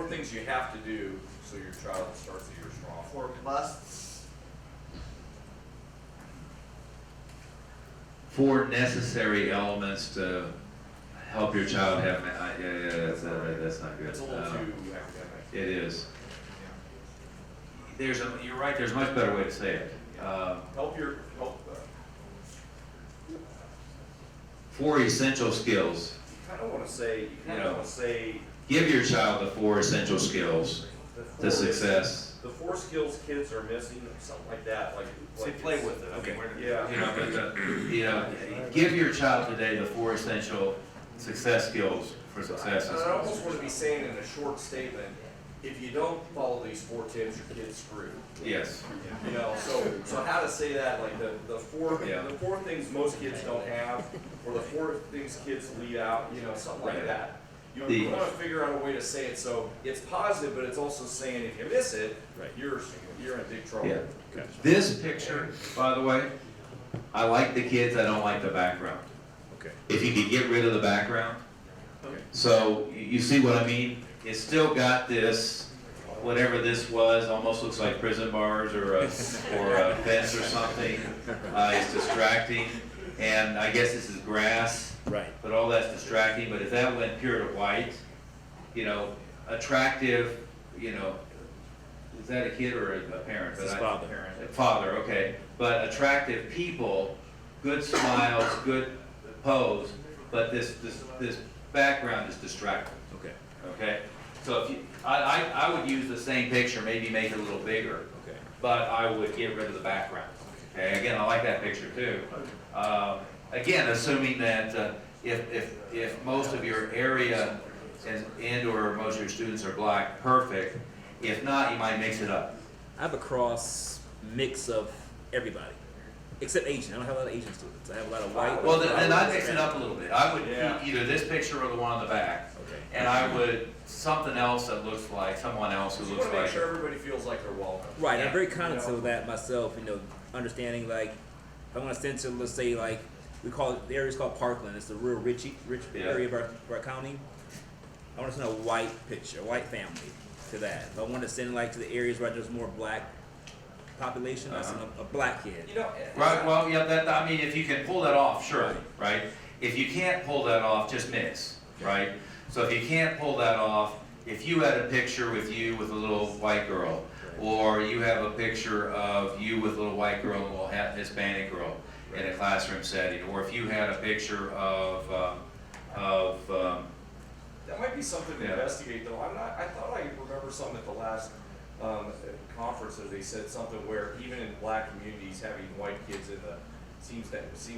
things you have to do so your child starts the year strong. 4 musts. 4 necessary elements to help your child have, that's not good. It's a little too academic. It is. You're right, there's a much better way to say it. Help 4 essential skills. You kind of want to say, Give your child the 4 essential skills to success. The 4 skills kids are missing, something like that, like play with it. Okay. Yeah. Give your child today the 4 essential success skills for success. in I school. almost want to be saying in a short statement, if you don't follow these 4 tips, your kid's screwed. Yes. So how to say that, like the 4 Yeah. the 4 things most kids don't have, or the 4 things kids leave out, something like Right. that. You The- want to figure out a way to say it so it's positive, but it's also saying if you miss it, Right. you're in big trouble. Yeah. This picture, by the way, I like the kids, I don't like the background. Okay. If you could get rid of the background. So you see what I mean? It's still got this, whatever this was, almost looks like prison bars or a fence or something. It's distracting, and I guess this is grass. Right. But all that's distracting, but if that went pure to white, attractive, is that a kid or a parent? It's his father. Father, okay. But attractive people, good smiles, good pose, but this background is distracting, Okay. okay? So if you, I would use the same picture, maybe make it a little bigger, Okay. but I would get rid of the background. Okay, again, I like that picture too. Again, assuming that if most of your area and/or most of your students are black, perfect. If not, you might mix it up. I have a cross mix of everybody, except Asian. I don't have a lot of Asian students. I have a lot of white. Well, then I'd mix it up a little bit. I would Yeah. keep either this picture or the one on the back. Okay. And I would, something else that looks like, someone else who You looks want to make like. sure everybody feels like they're welcome. Right, Yeah. I'm very conscious of that myself, understanding like, if I want to send to, let's say like, the area's called Parkland, it's the real rich Yeah. area of our county. I want to send a white picture, a white family to that. If I want to send like to the areas where there's more black population, I send a black kid. Right, well, yeah, if you can pull that off, sure, right? If you can't pull that off, just mix, right? So if you can't pull that off, if you had a picture with you with a little white girl, or you have a picture of you with a little white girl and a little Hispanic girl in a classroom setting, or if you had a picture of That might be something to Yeah. investigate, though. I thought I remember something at the last conference that they said something where even in black communities, having white kids in the seems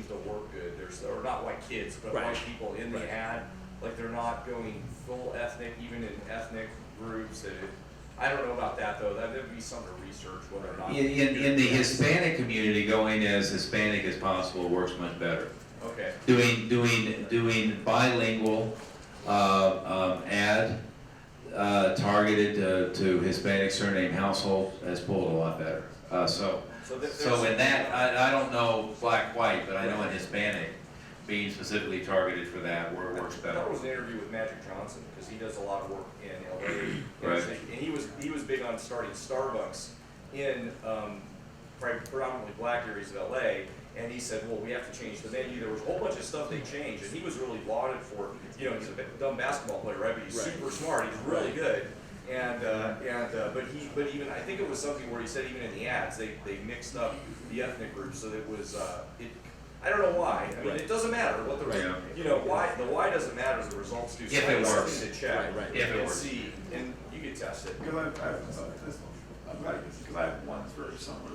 to work good. Or not white kids, but Right. white people in the Right. ad. Like they're not going full ethnic, even in ethnic groups. I don't know about that though. That would be something to research whether or not. in the Hispanic community, going as Hispanic as possible works much better. Okay. Doing bilingual ad targeted to Hispanic surname household has pulled a lot better. So in that, I don't know black, white, but I know in Hispanic, being specifically targeted for that works better. That was an interview with Magic Johnson because he does a lot of work in LA. Right. And he was big on starting Starbucks in predominantly black areas of LA. And he said, well, we have to change the venue. There was a whole bunch of stuff they changed, and he was really lauded for, you know, he's a dumb basketball player, right? But he's super smart. He's really good. But even I think it was something where he said even in the ads they mixed up the ethnic groups, so that it was I don't know why. I mean, it doesn't matter what the you know why the why doesn't matter. The results do. If it works. Something to check If it and works. see, and you can test it. Because I have one that's very similar.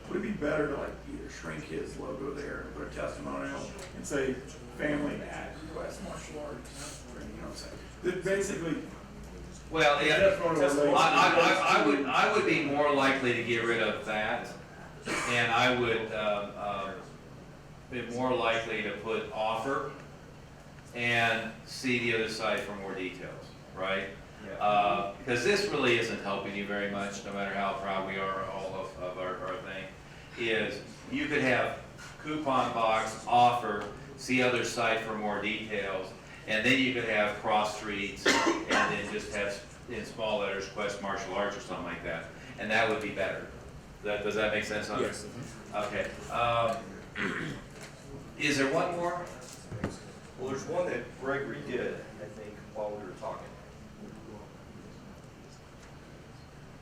Would it be better to like either shrink his logo there and put a testimonial and say family at Quest Martial Arts? You know what I'm saying? That basically. Well, yeah, Testimonial relates I would be more likely to get rid of that, and I would be more likely to put offer and see the other side for more details, right? Because this really isn't helping you very much, no matter how proud we are all of our thing, is you could have coupon box, offer, see other site for more details, and then you could have cross streets, and then just have in small letters Quest Martial Arts or something like that, and that would be better. Does that make sense? Yes. Okay. Is there one more? Well, there's one that Gregory did, I think, while we were talking.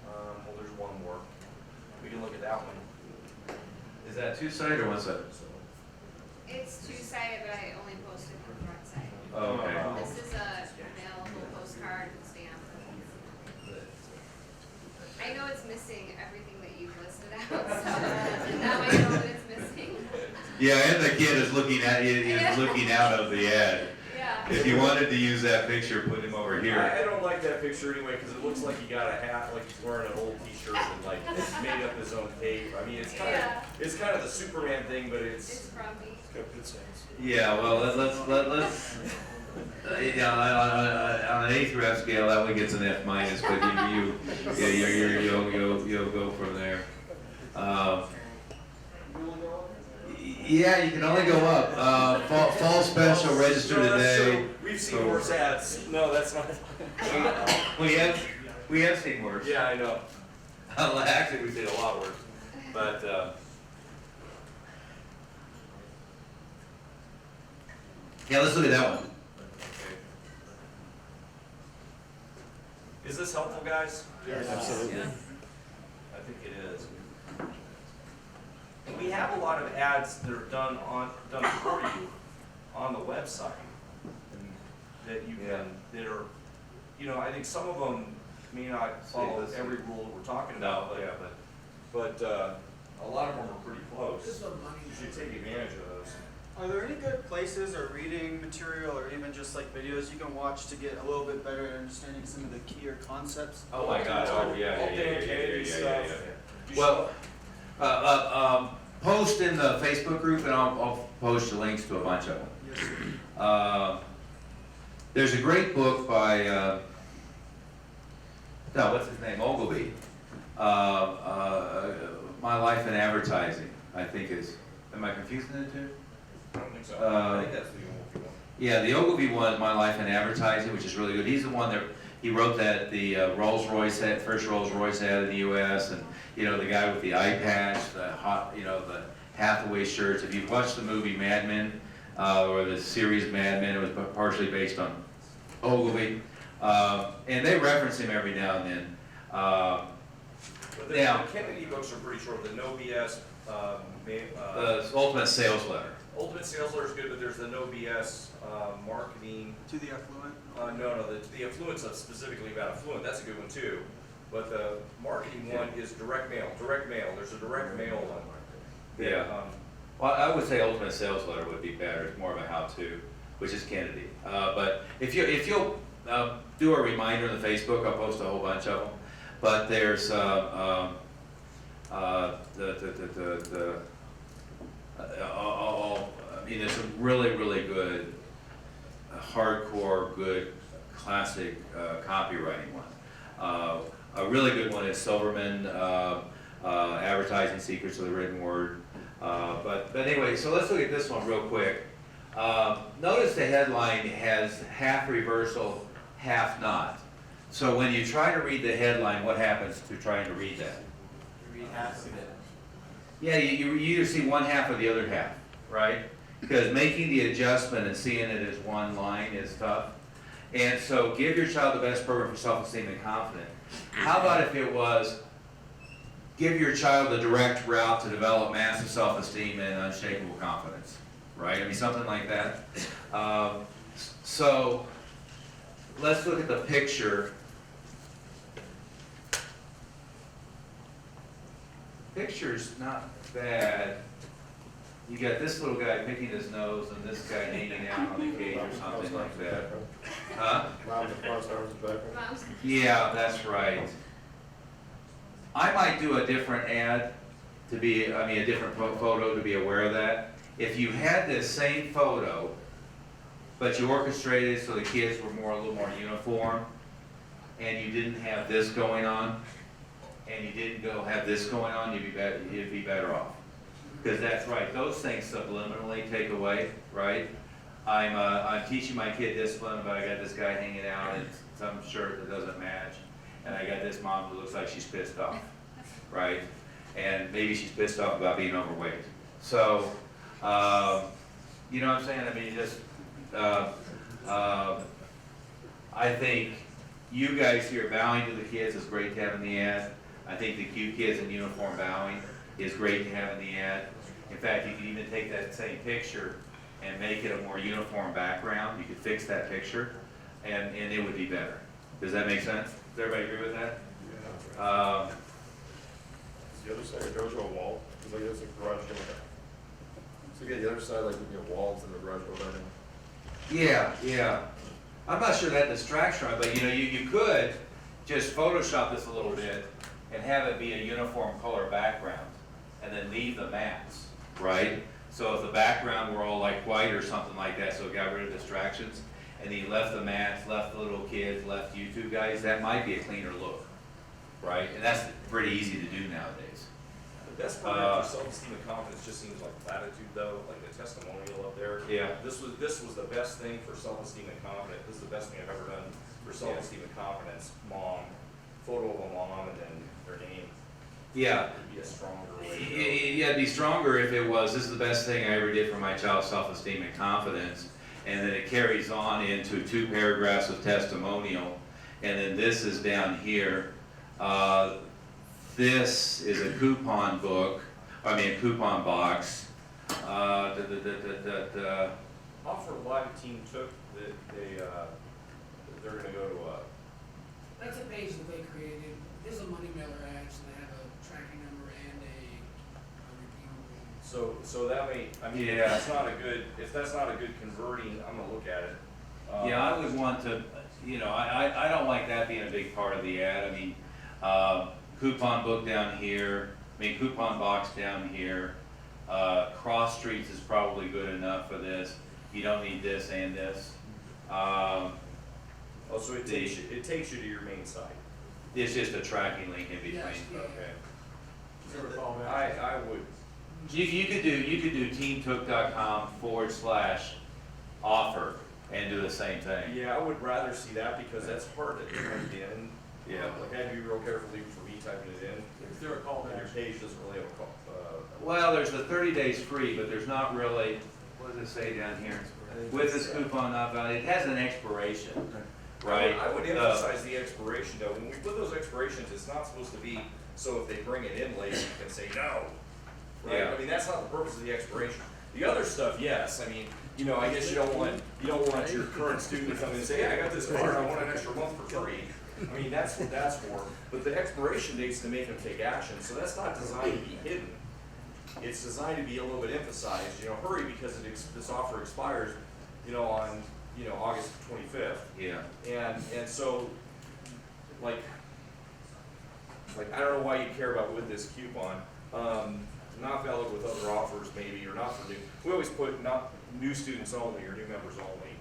Well, there's one more. We can look at that one. Is that two-sided or one-sided? It's two-sided, but I only posted one front side. Oh, okay. This is a mailable postcard and stamp. I know it's missing everything that you've listed out, so now I know that it's missing. Yeah, and the kid is looking at you, is looking out of the ad. Yeah. If you wanted to use that picture, put him over here. I don't like that picture anyway, because it looks like he got a hat, like he's wearing an old t-shirt and like made up his own cape. I mean, it's kind of the Superman thing, but It's frumpy. got good sense. Yeah, well, let's on an A through F scale, that one gets an F minus, but you'll go from there. Yeah, you can only go up. Fall special register today. We've seen worse ads. No, that's not. We have seen worse. Yeah, I know. Actually, we've seen a lot worse, but. Yeah, let's look at that one. Is this helpful, guys? Yes. Absolutely. Yeah. I think it is. And we have a lot of ads that are done for you on the website that you can, that are, you know, I think some of them may not follow every rule that we're talking about, but a lot of them are pretty close. You should take advantage of those. Are there any good places or reading material or even just like videos you can watch to get a little bit better at understanding some of the keyer concepts? Oh my God! Oh yeah. Well, post in the Facebook group, and I'll post the links to a bunch of them. There's a great book by what's his name? Ogilvy. My Life in Advertising, I think is. Am I confusing the two? I don't think so. I think that's the Ogilvy one. Yeah, the Ogilvy one, My Life in Advertising, which is really good. He's the one that he wrote that the Rolls-Royce ad, first Rolls-Royce ad in the U.S. and you know the guy with the eye patch, the the Hathaway shirts. If you've watched the movie Mad Men or the series Mad Men, it was partially based on Ogilvy, and they reference him every now and then. But the Kennedy books are pretty short. The No BS. The Ultimate Sales Letter. Ultimate Sales Letter is good, but there's the No BS marketing. To the affluent? The affluence specifically about affluent. That's a good one too. But the marketing one is direct mail. Direct mail. There's a direct mail one. Yeah. Well, I would say Ultimate Sales Letter would be better. It's more of a how-to, which is Kennedy. But if you'll do a reminder on the Facebook, I'll post a whole bunch of them. But there's I mean, there's some really good, hardcore, good, classic copywriting one. A really good one is Silverman, Advertising Secrets of the Written Word. But anyway, so let's look at this one real quick. Notice the headline has half reversal, half not. So when you try to read the headline, what happens to trying to read that? You read half of it. Yeah, you either see one half or the other half, right? Because making the adjustment and seeing it as one line is tough. And so give your child the best program for self-esteem and confidence. How about if it was, give your child the direct route to develop massive self-esteem and unshakable confidence, right? I mean, something like that. So let's look at the picture. Picture's not bad. You got this little guy picking his nose and this guy hanging out on the cage or something like that. Huh? Yeah, that's right. I might do a different ad to be, a different photo to be aware of that. If you had this same photo, but you orchestrated so the kids were a little more uniform, and you didn't have this going on, and you didn't have this going on, you'd be better off. Because that's right, those things subliminally take away, right? I'm teaching my kid discipline, but I got this guy hanging out in some shirt that doesn't match, and I got this mom who looks like she's pissed off, right? And maybe she's pissed off about being overweight. So, you know what I'm saying? I mean, just, I think you guys here bowing to the kids is great to have in the ad. I think the cute kids in uniform bowing is great to have in the ad. In fact, you can even take that same picture and make it a more uniform background. You could fix that picture, and it would be better. Does that make sense? Does everybody agree with that? The other side of Dojo wall, because like there's a garage door. So you get the other side, like, walls and the garage door right in. Yeah. I'm not sure that distracts from it, but you could just Photoshop this a little bit and have it be a uniform color background, and then leave the mats, right? So if the background were all like white or something like that, so it got rid of distractions, and then you left the mats, left the little kids, left you two guys, that might be a cleaner look, right? And that's pretty easy to do nowadays. The best part for self-esteem and confidence just seems like platitude though, like the testimonial up there. Yeah. This was the best thing for self-esteem and confidence. This is the best thing I've ever done for self-esteem and confidence. Mom, photo of a mom and then their name. Yeah. It'd be a stronger way to go. Yeah, it'd be stronger if it was, this is the best thing I ever did for my child's self-esteem and confidence. And then it carries on into 2 paragraphs of testimonial. And then this is down here. This is a coupon book, a coupon box. Offer Live Team took that they're gonna go to That's a page that they created. There's a money mailer ad, so they have a tracking number and a redeemable. So that may, Yeah. if that's not a good converting, I'm gonna look at it. Yeah, I would want to, I don't like that being a big part of the ad. I mean, coupon book down here, coupon box down here. Cross streets is probably good enough for this. You don't need this and this. So it takes you to your main site. It's just a tracking link in between. Yes, yeah. Okay. I would. You could do teamtook.com/offer and do the same thing. Yeah, I would rather see that because that's hard to type in. Yeah. Like I had to be real careful even for me typing it in. Is there a call to And your action? page doesn't really have a call. Well, there's the 30 days free, but there's not really, what does it say down here? With this coupon not valid, it has an expiration, right? I would emphasize the expiration though. When we put those expirations, it's not supposed to be so if they bring it in late, you can say no. Right? Yeah. I mean, that's not the purpose of the expiration. The other stuff, yes. I mean, I guess you don't want your current student to come in and say, hey, I got this card, I want an extra month for free. I mean, that's what that's for. But the expiration date's to make them take action, so that's not designed to be hidden. It's designed to be a little bit emphasized, hurry because this offer expires, on, August 25th. Yeah. And so, like, I don't know why you care about with this coupon. Not valid with other offers maybe, or not for new. We always put not new students only or new members only,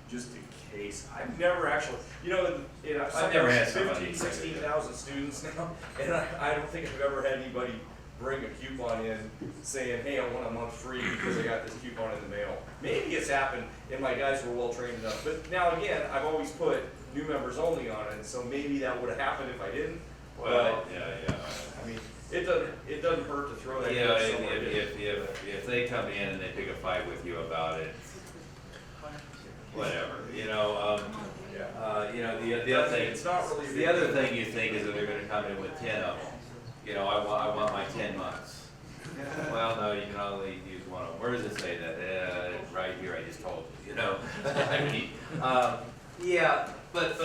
just in case. I've never actually, I've never had somebody 15, 16,000 students now, and I don't think I've ever had anybody bring a coupon in saying, hey, I want a month free because I got this coupon in the mail. Maybe it's happened and my guys were well trained enough. But now again, I've always put new members only on it, so maybe that would have happened if I didn't. Well, But, yeah. I mean, It doesn't hurt to throw that. You know, somewhere in. if they come in and they pick a fight with you about it, whatever, you know, you know, the other thing, It's not really. the other thing you think is that they're gonna come in with 10 of them. You know, I want my 10 months. Well, no, you can only use one of them. Where does it say that? Right here, I just told you, you know? I mean, yeah, but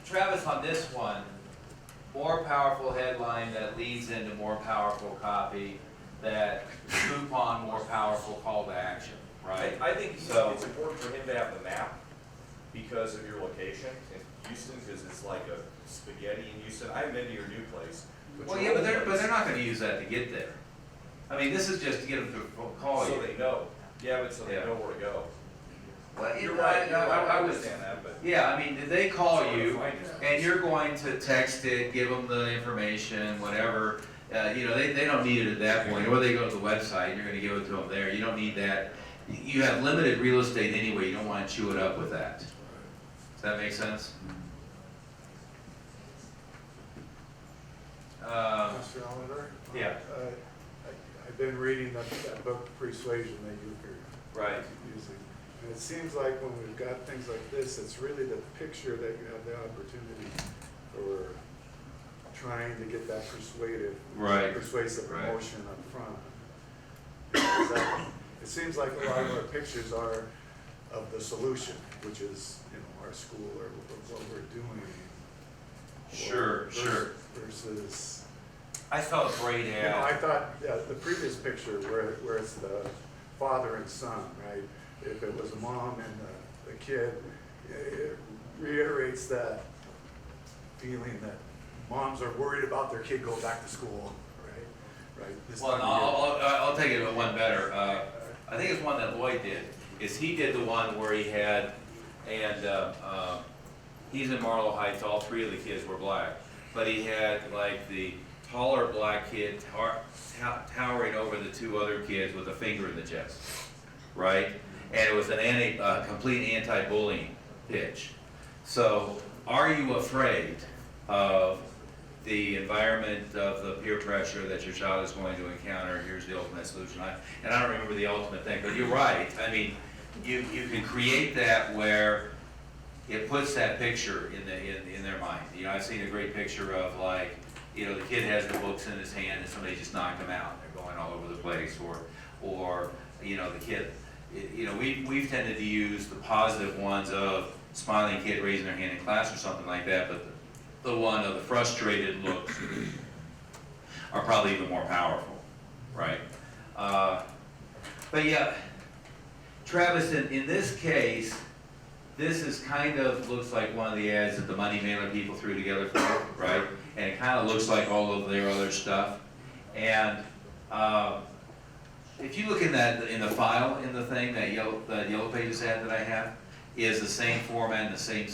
Travis, on this one, more powerful headline that leads into more powerful copy, that coupon more powerful call to action, right? I think So- it's important for him to have the map because of your location in Houston, because it's like a spaghetti in Houston. I haven't been to your new place. Well, yeah, but they're not gonna use that to get there. I mean, this is just to get them to call you. So they know. Yeah, but so they know where to go. Well, You're right, I would- understand that, but. Yeah, I mean, they call you, Find it. and you're going to text it, give them the information, whatever. You know, they don't need it at that point, or they go to the website, you're gonna give it to them there. You don't need that. You have limited real estate anyway, you don't wanna chew it up with that. Does that make sense? Mr. Oliver? Yeah. I've been reading that book Persuasion that you're Right. using. And it seems like when we've got things like this, it's really the picture that you have the opportunity for trying to get that Right. persuasive Right. emotion up front. Because it seems like a lot of our pictures are of the solution, which is, you know, our school or what we're doing. Sure. Versus, I saw a great you know, I ad. thought, the previous picture where it's the father and son, right? If it was a mom and the kid, it reiterates that feeling that moms are worried about their kid going back to school, right? This Well, time no, of year. I'll take it one better. I think it's one that Lloyd did, is he did the one where he had, and, he's in Marlow Heights, all three of the kids were black. But he had like the taller black kid towering over the two other kids with a finger in the chest, right? And it was a complete anti-bullying pitch. So, are you afraid of the environment of the peer pressure that your child is going to encounter? Here's the ultimate solution. And I don't remember the ultimate thing, but you're right. I mean, you can create that where it puts that picture in their mind. You know, I've seen a great picture of like, you know, the kid has the books in his hand and somebody just knocked them out. They're going all over the place, or you know, the kid. You know, we've tended to use the positive ones of smiling kid raising their hand in class or something like that, but the one of the frustrated looks are probably even more powerful, right? But yeah, Travis, in this case, this is kind of, looks like one of the ads that the Money Mailer people threw together for you, right? And it kind of looks like all of their other stuff. And if you look in the file, in the thing, that Yellow Pages ad that I have, is the same format and the same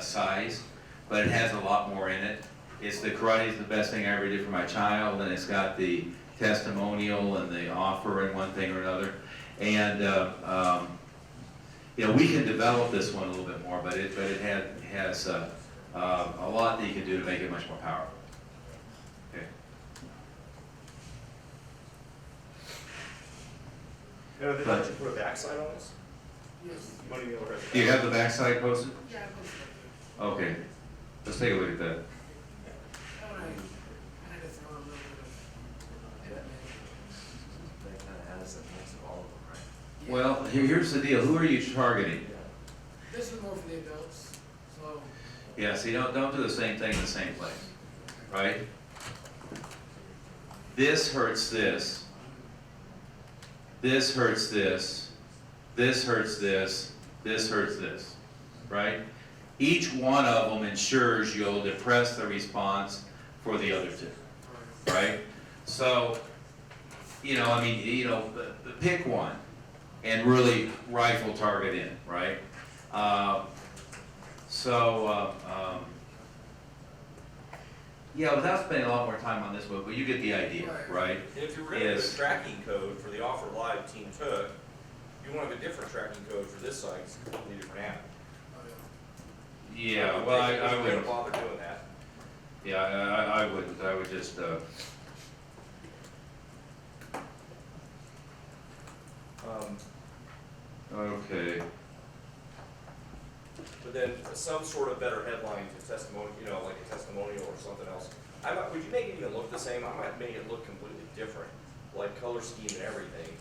size, but it has a lot more in it. It's the karate is the best thing I ever did for my child, and it's got the testimonial and the offer and one thing or another. And you know, we can develop this one a little bit more, but it has a lot that you can do to make it much more powerful. Okay. Now, did you put a backside on this? Yes. Money Mailer has a Do you have the backside posted? Yeah, I posted it. Okay. Let's take a look at that. That one I had to throw a little bit of. That kind of has a mix of all of them, right? Well, here's the deal. Who are you targeting? This is more for the adults, so. Yeah, see, don't do the same thing in the same place, right? This hurts this. This hurts this. This hurts this. This hurts this, right? Each one of them ensures you'll depress the response for the other two, right? So, you know, I mean, you know, pick one and really rifle target in, right? Yeah, without spending a lot more time on this book, but you get the idea, right? And if you're running a tracking code for the Offer Live Team Took, you want to have a different tracking code for this site, it's a completely different app. Yeah, well, I wouldn't wouldn't. bother doing that. Yeah, I wouldn't. I would just, Okay. But then some sort of better headline to testimony, you know, like a testimonial or something else. Would you make it even look the same? I might make it look completely different, like color scheme and everything,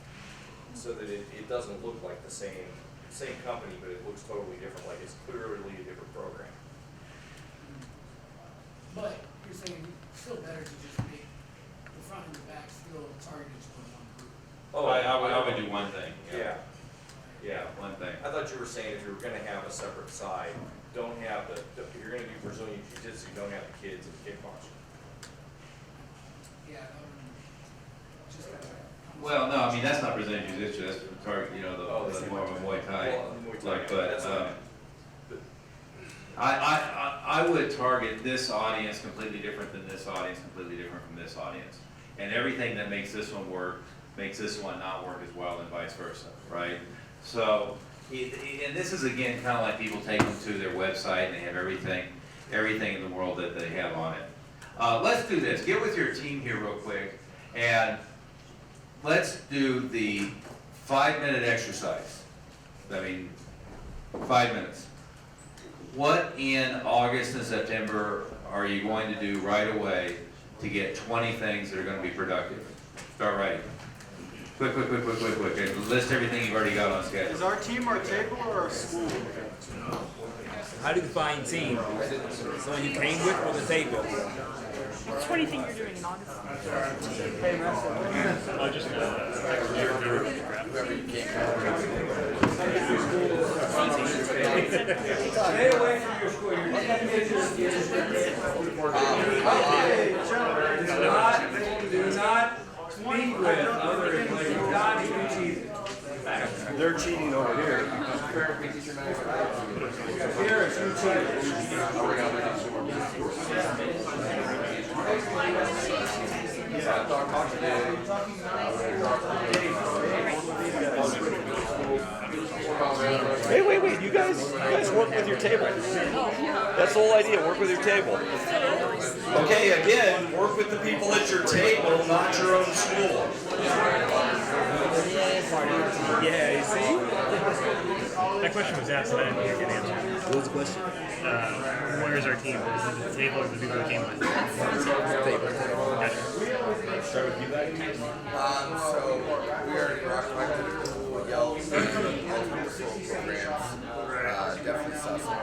so that it doesn't look like the same company, but it looks totally different, like it's clearly a different program. But you're saying it's still better to just make the front and the back still targeted to one group. Oh, I would do one thing. Yeah, One thing. I thought you were saying if you were gonna have a separate side, don't have if you're gonna do Brazilian Jiu-Jitsu, don't have the kids and kickboxing. Yeah, just Well, no, I mean, that's not Brazilian Jiu-Jitsu, that's target, you know, the more of a Muay Thai. Like, but, I would target this audience completely different than this audience, completely different from this audience. And everything that makes this one work, makes this one not work as well and vice versa, right? So, and this is again, kind of like people take them to their website and they have everything in the world that they have on it. Let's do this, get with your team here real quick, and let's do the 5-minute exercise. I mean, 5 minutes. What in August and September are you going to do right away to get 20 things that are going to be productive? Start writing. Quick. And list everything you've already got on schedule. Is our team our table or our school? How do you define team? Someone you came with or the table? 20 things you're doing in August. Stay away from your school. Do not speak with other employees. They're cheating over here. Here is who Wait, you guys work with your table. That's the whole idea, work with your table. Okay, again, work with the people at your table, not your own school. Yeah, you see? That question was asked and I didn't hear an answer. What was the question? Where is our team? Is it the table or the people who came with? Table. Gotcha. Start with you guys. So we are in Rock Collective, Yells, and Ultimate Soul programs. Definitely saw some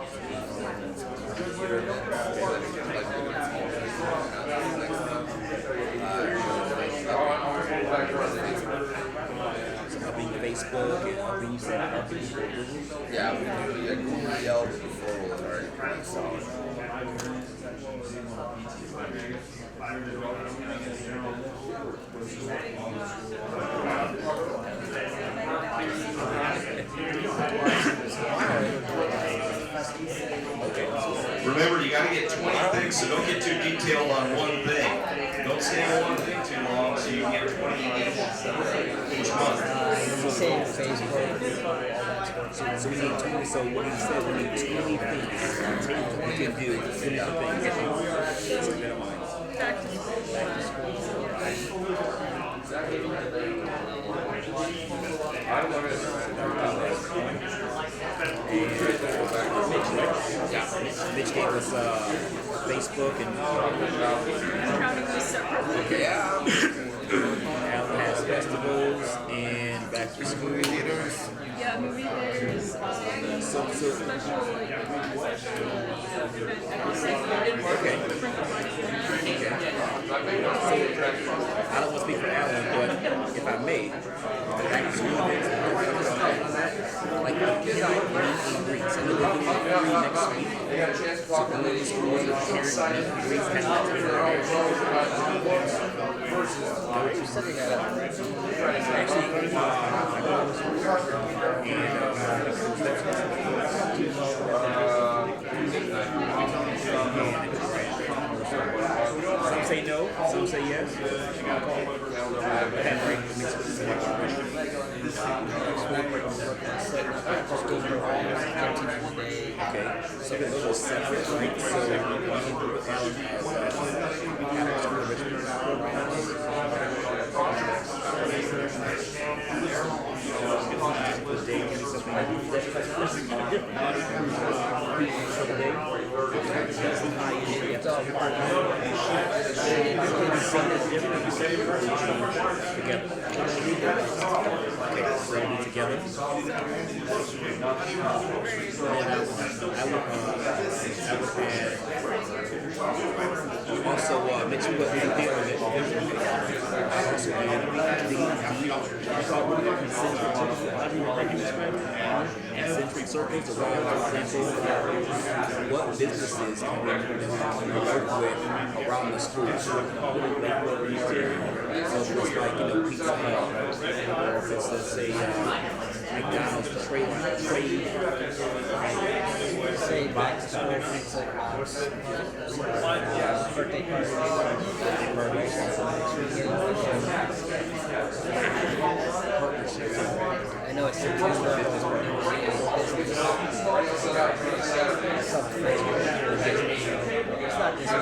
Helping Facebook and helping you set up. yeah, we do Google Yelp before was already pretty solid. Remember, you gotta get 20 things, so don't get too detailed on one thing. Don't say one thing too long, so you can get 20 each month. So we need 20, so what he said, we need 20 things we can do, 20 things. So minimize. Mitch gave us Facebook and Alan has festivals and back to school. Yeah, movie theaters, special like Okay. I don't want to speak for Alan, but if I may, back to school events, like kids out in Greece, and they're doing 3 next week. So one of the schools is parents in Greece has not been there. Some say no, some say yes. Okay, so those are separate, right? So one Also, mention what we did on it. Also, and century circles around, for example, what businesses can we work with around the school? So if it's like, Pizza Hut, or if it's, let's say, McDonald's, trade, Say back to school things like birthday parties. I know it's September. It's not this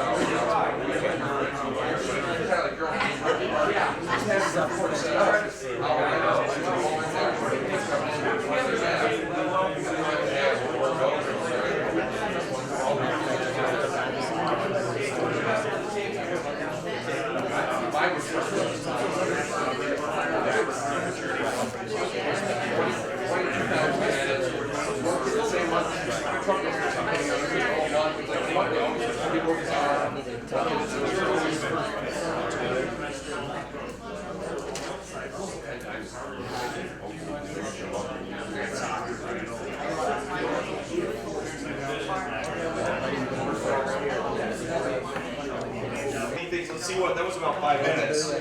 Let's see what, that was about 5 minutes,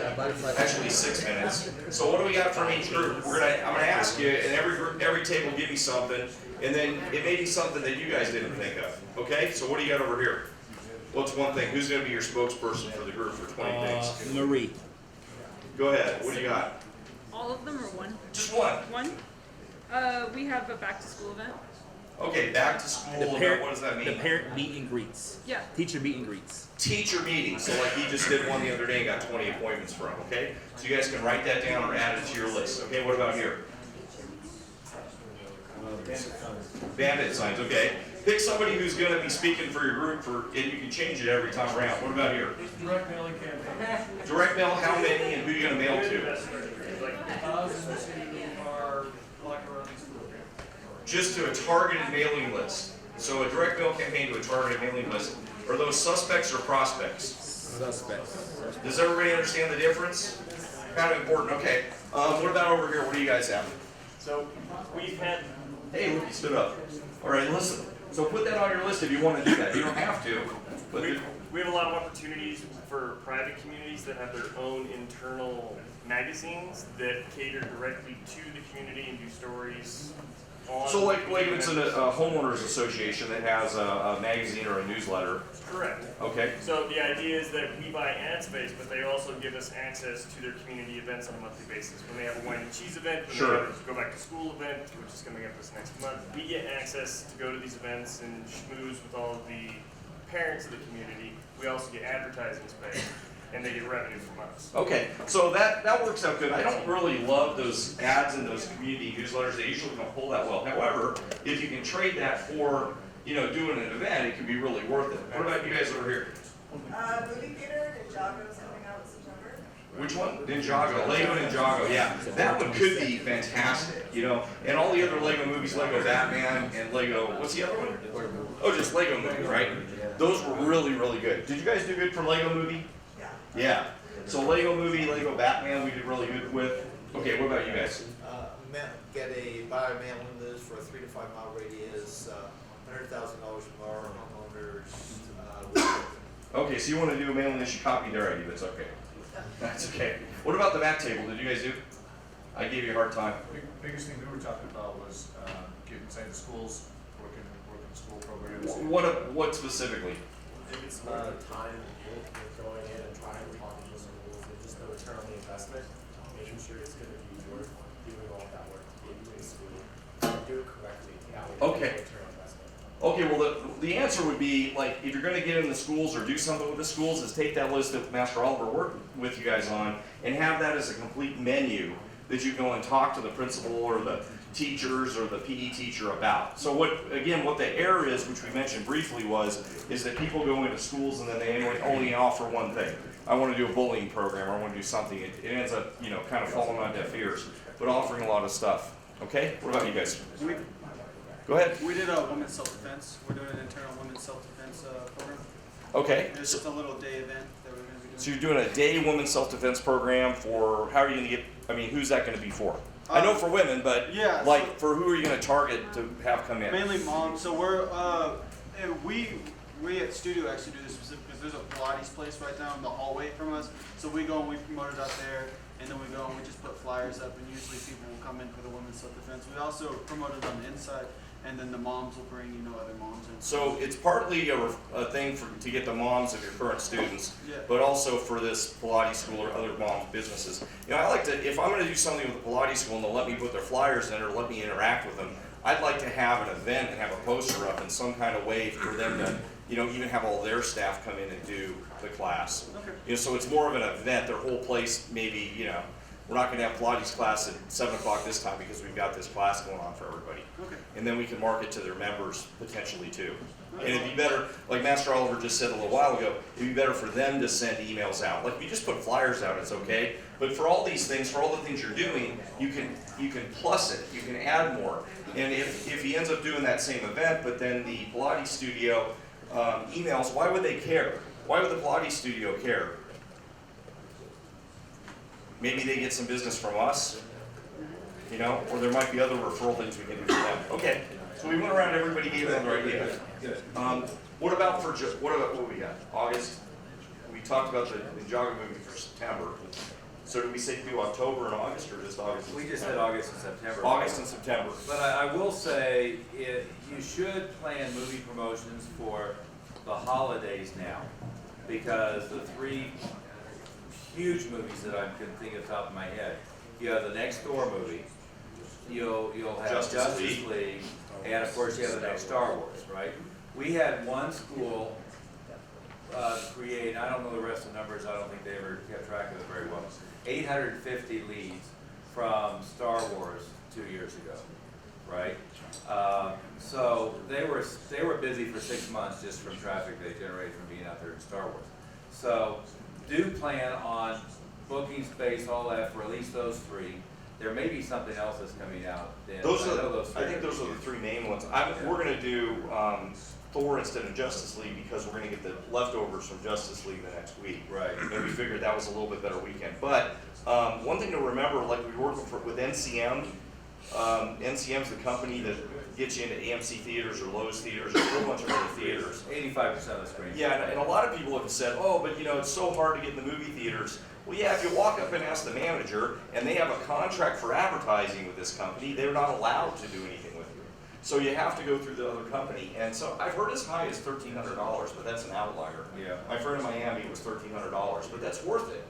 actually 6 minutes. So what do we got from each group? I'm gonna ask you, and every group, every table give me something, and then it may be something that you guys didn't think of, okay? So what do you got over here? What's one thing? Who's gonna be your spokesperson for the group for 20 things? Marie. Go ahead, what do you got? All of them or one? Just one. One? We have a back to school event. Okay, back to school, what does that mean? The parent meet and greets. Yeah. Teacher meet and greets. Teacher meetings, so like he just did one the other day and got 20 appointments from, okay? So you guys can write that down or add it to your list, okay? What about here? Bandit signs, okay. Pick somebody who's gonna be speaking for your group and you can change it every time around. What about here? Direct mailing campaign. Direct mail, how many and who you gonna mail to? Thousands who are like around these schools. Just to a targeted mailing list. So a direct mail campaign to a targeted mailing list. Are those suspects or prospects? Suspects. Does everybody understand the difference? Kind of important, okay. What about over here? What do you guys have? So we've had. Hey, look, you stood up. All right, listen. So put that on your list if you want to do that. You don't have to. But We have a lot of opportunities for private communities that have their own internal magazines that cater directly to the community and do stories on. so like if it's a homeowners association that has a magazine or a newsletter. Correct. Okay. So the idea is that we buy ad space, but they also give us access to their community events on a monthly basis. When they have a wine and cheese event, when Sure. they have a go back to school event, which is coming up this next month, we get access to go to these events and schmooze with all of the parents of the community. We also get advertising space, and they get revenue from us. Okay, so that works out good. I don't really love those ads and those community newsletters. They usually don't pull that well. However, if you can trade that for, doing an event, it can be really worth it. What about you guys over here? Movie theater, Ninjago's coming out in September. Which one? Ninjago, Lego Ninjago, yeah. That one could be fantastic, and all the other Lego movies, Lego Batman and Lego, what's the other one? Oh, just Lego Movie, right? Those were really, really good. Did you guys do good for Lego Movie? Yeah. Yeah. So Lego Movie, Lego Batman, we did really good with. Okay, what about you guys? Buy a mailing list for a 3 to 5 mile radius, $100,000 from our homeowners. Okay, so you want to do a mailing list, you copy their idea, that's okay. That's okay. What about the mat table? Did you guys do? I gave you a hard time. Biggest thing we were talking about was getting inside the schools, working school programs. What specifically? I think it's more the time with going in and trying to talk to the schools and just the return on the investment, making sure it's going to be worth doing all that work into the school, do it correctly. Okay. Okay, well, the answer would be, like, if you're gonna get in the schools or do something with the schools, is take that list that Master Oliver worked with you guys on and have that as a complete menu that you go and talk to the principal or the teachers or the PE teacher about. So what the error is, which we mentioned briefly, is that people go into schools and then they only offer one thing. I want to do a bullying program, or I want to do something. It ends up, kind of falling on deaf ears, but offering a lot of stuff. Okay? What about you guys? Go ahead. We did a women's self-defense. We're doing an internal women's self-defense program. Okay. It's just a little day event that we're going to be doing. So you're doing a day women's self-defense program for, how are you going to get, who's that going to be for? I know for women, but yeah, for who are you going to target to have come in? Mainly moms. So we're, we at Studio actually do this specific because there's a Pilates place right down the hallway from us. So we go and we promote it out there, and then we go and we just put flyers up, and usually people will come in for the women's self-defense. We also promote it on the inside, and then the moms will bring, other moms in. So it's partly a thing to get the moms of your current students, but also for this Pilates school or other moms businesses. I like to, if I'm going to do something with the Pilates school and they'll let me put their flyers in or let me interact with them, I'd like to have an event and have a poster up in some kind of way for them to, even have all their staff come in and do the class. Okay. So it's more of an event. Their whole place, maybe, we're not going to have Pilates class at 7 o'clock this time because we've got this class going on for everybody. Okay. And then we can market to their members potentially too. And it'd be better, like Master Oliver just said a little while ago, it'd be better for them to send emails out. Like if you just put flyers out, it's okay. But for all these things, for all the things you're doing, you can plus it, you can add more. And if he ends up doing that same event, but then the Pilates studio emails, why would they care? Why would the Pilates studio care? Maybe they get some business from us, or there might be other referral things we can do for them. Okay, so we went around, everybody gave them their idea. What about what we got? August? We talked about the Ninjago movie for September. So did we say do October and August, or just August? We just said August and September. August and September. But I will say, you should plan movie promotions for the holidays now, because the 3 huge movies that I can think of top of my head, you have the next Thor movie, you'll have Justice League, and of course you have the next Star Wars, right? We had one school create, I don't know the rest of the numbers, I don't think they ever kept track of it very well, 850 leads from Star Wars 2 years ago, right? So they were busy for 6 months just from traffic they generated from being out there in Star Wars. So do plan on booking space, all that, for at least those 3. There may be something else that's coming out then. I think those are the 3 main ones. We're going to do Thor instead of Justice League because we're going to get the leftovers from Justice League the next week. Right. And we figured that was a little bit better weekend. But one thing to remember, like we were working with NCM. NCM's the company that gets you into AMC theaters or Lowe's theaters or a whole bunch of other theaters. 85% of the screens. Yeah, and a lot of people have said, oh, but it's so hard to get in the movie theaters. Well, yeah, if you walk up and ask the manager, and they have a contract for advertising with this company, they're not allowed to do anything with you. So you have to go through the other company. And so I've heard as high as $1,300, but that's an outlier. Yeah. My friend in Miami was $1,300, but that's worth it.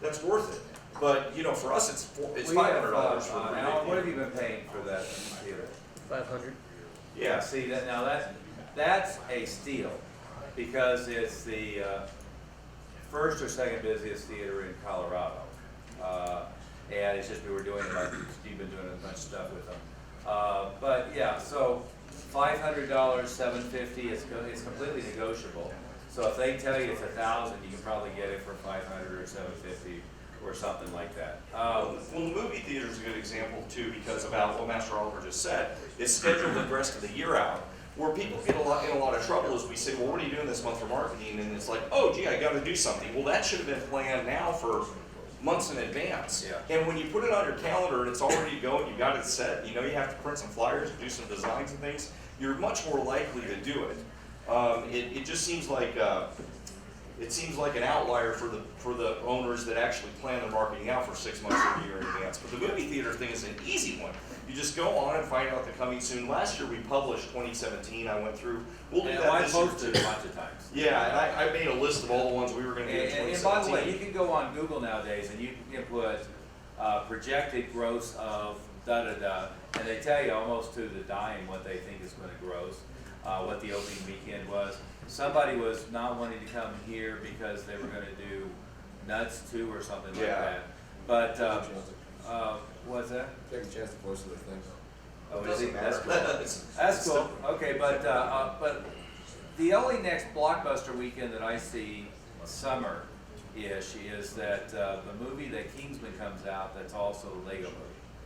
That's worth it. But for us, it's $500 for the Alan, what have you been paying for that theater? 500. Yeah. See that's a steal, because it's the first or second busiest theater in Colorado, and it's just we were doing it like Steve been doing a bunch of stuff with them. But yeah, so $500, $750. It's completely negotiable. So if they tell you it's $1,000, you can probably get it for $500 or $750. Or something like that. Well, the movie theater is a good example too, because about what Master Oliver just said, it's scheduled the rest of the year out. Where people get in a lot of trouble is we say, well, what are you doing this month for marketing? And it's like, oh, gee, I got to do something. Well, that should have been planned now for months in advance. Yeah. And when you put it on your calendar and it's already going, you got it set. You have to print some flyers, do some designs and things. You're much more likely to do it. It just seems like. It seems like an outlier for the owners that actually plan their marketing out for 6 months or a year in advance. But the movie theater thing is an easy one. You just go on and find out the coming soon. Last year we published 2017. I went through. We'll do that this year. I posted a bunch of times. Yeah, and I made a list of all the ones we were going to do in 2017. And by the way, you can go on Google nowadays and you can put projected gross of da-da-da, and they tell you almost to the dime what they think is going to gross, what the opening weekend was. Somebody was not wanting to come here because they were going to do Nuts 2 or something like that. But What's that? Take a chance to voice of the thing. Oh, is Doesn't it? That's matter. cool. That's cool. Okay, but the only next blockbuster weekend that I see summer-ish is that the movie that Kingsman comes out that's also a Lego movie.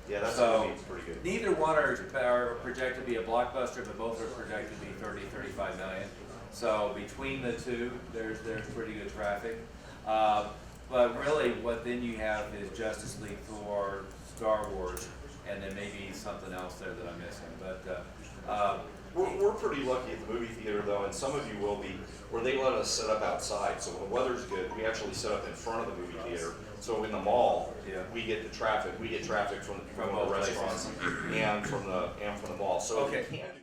Yeah, that's So, gonna be pretty good. neither one are projected to be a blockbuster, but both are projected to be 30, 35 million. So between the two, there's pretty good traffic. But really, what then you have is Justice League, Thor, Star Wars, and then maybe something else there that I'm missing. But We're pretty lucky at the movie theater though, and some of you will be, where they let us set up outside. So when the weather's good, we actually set up in front of the movie theater. So in the mall, Yeah. we get the traffic. We get traffic from From the both restaurants and from the mall. So Okay. if you can't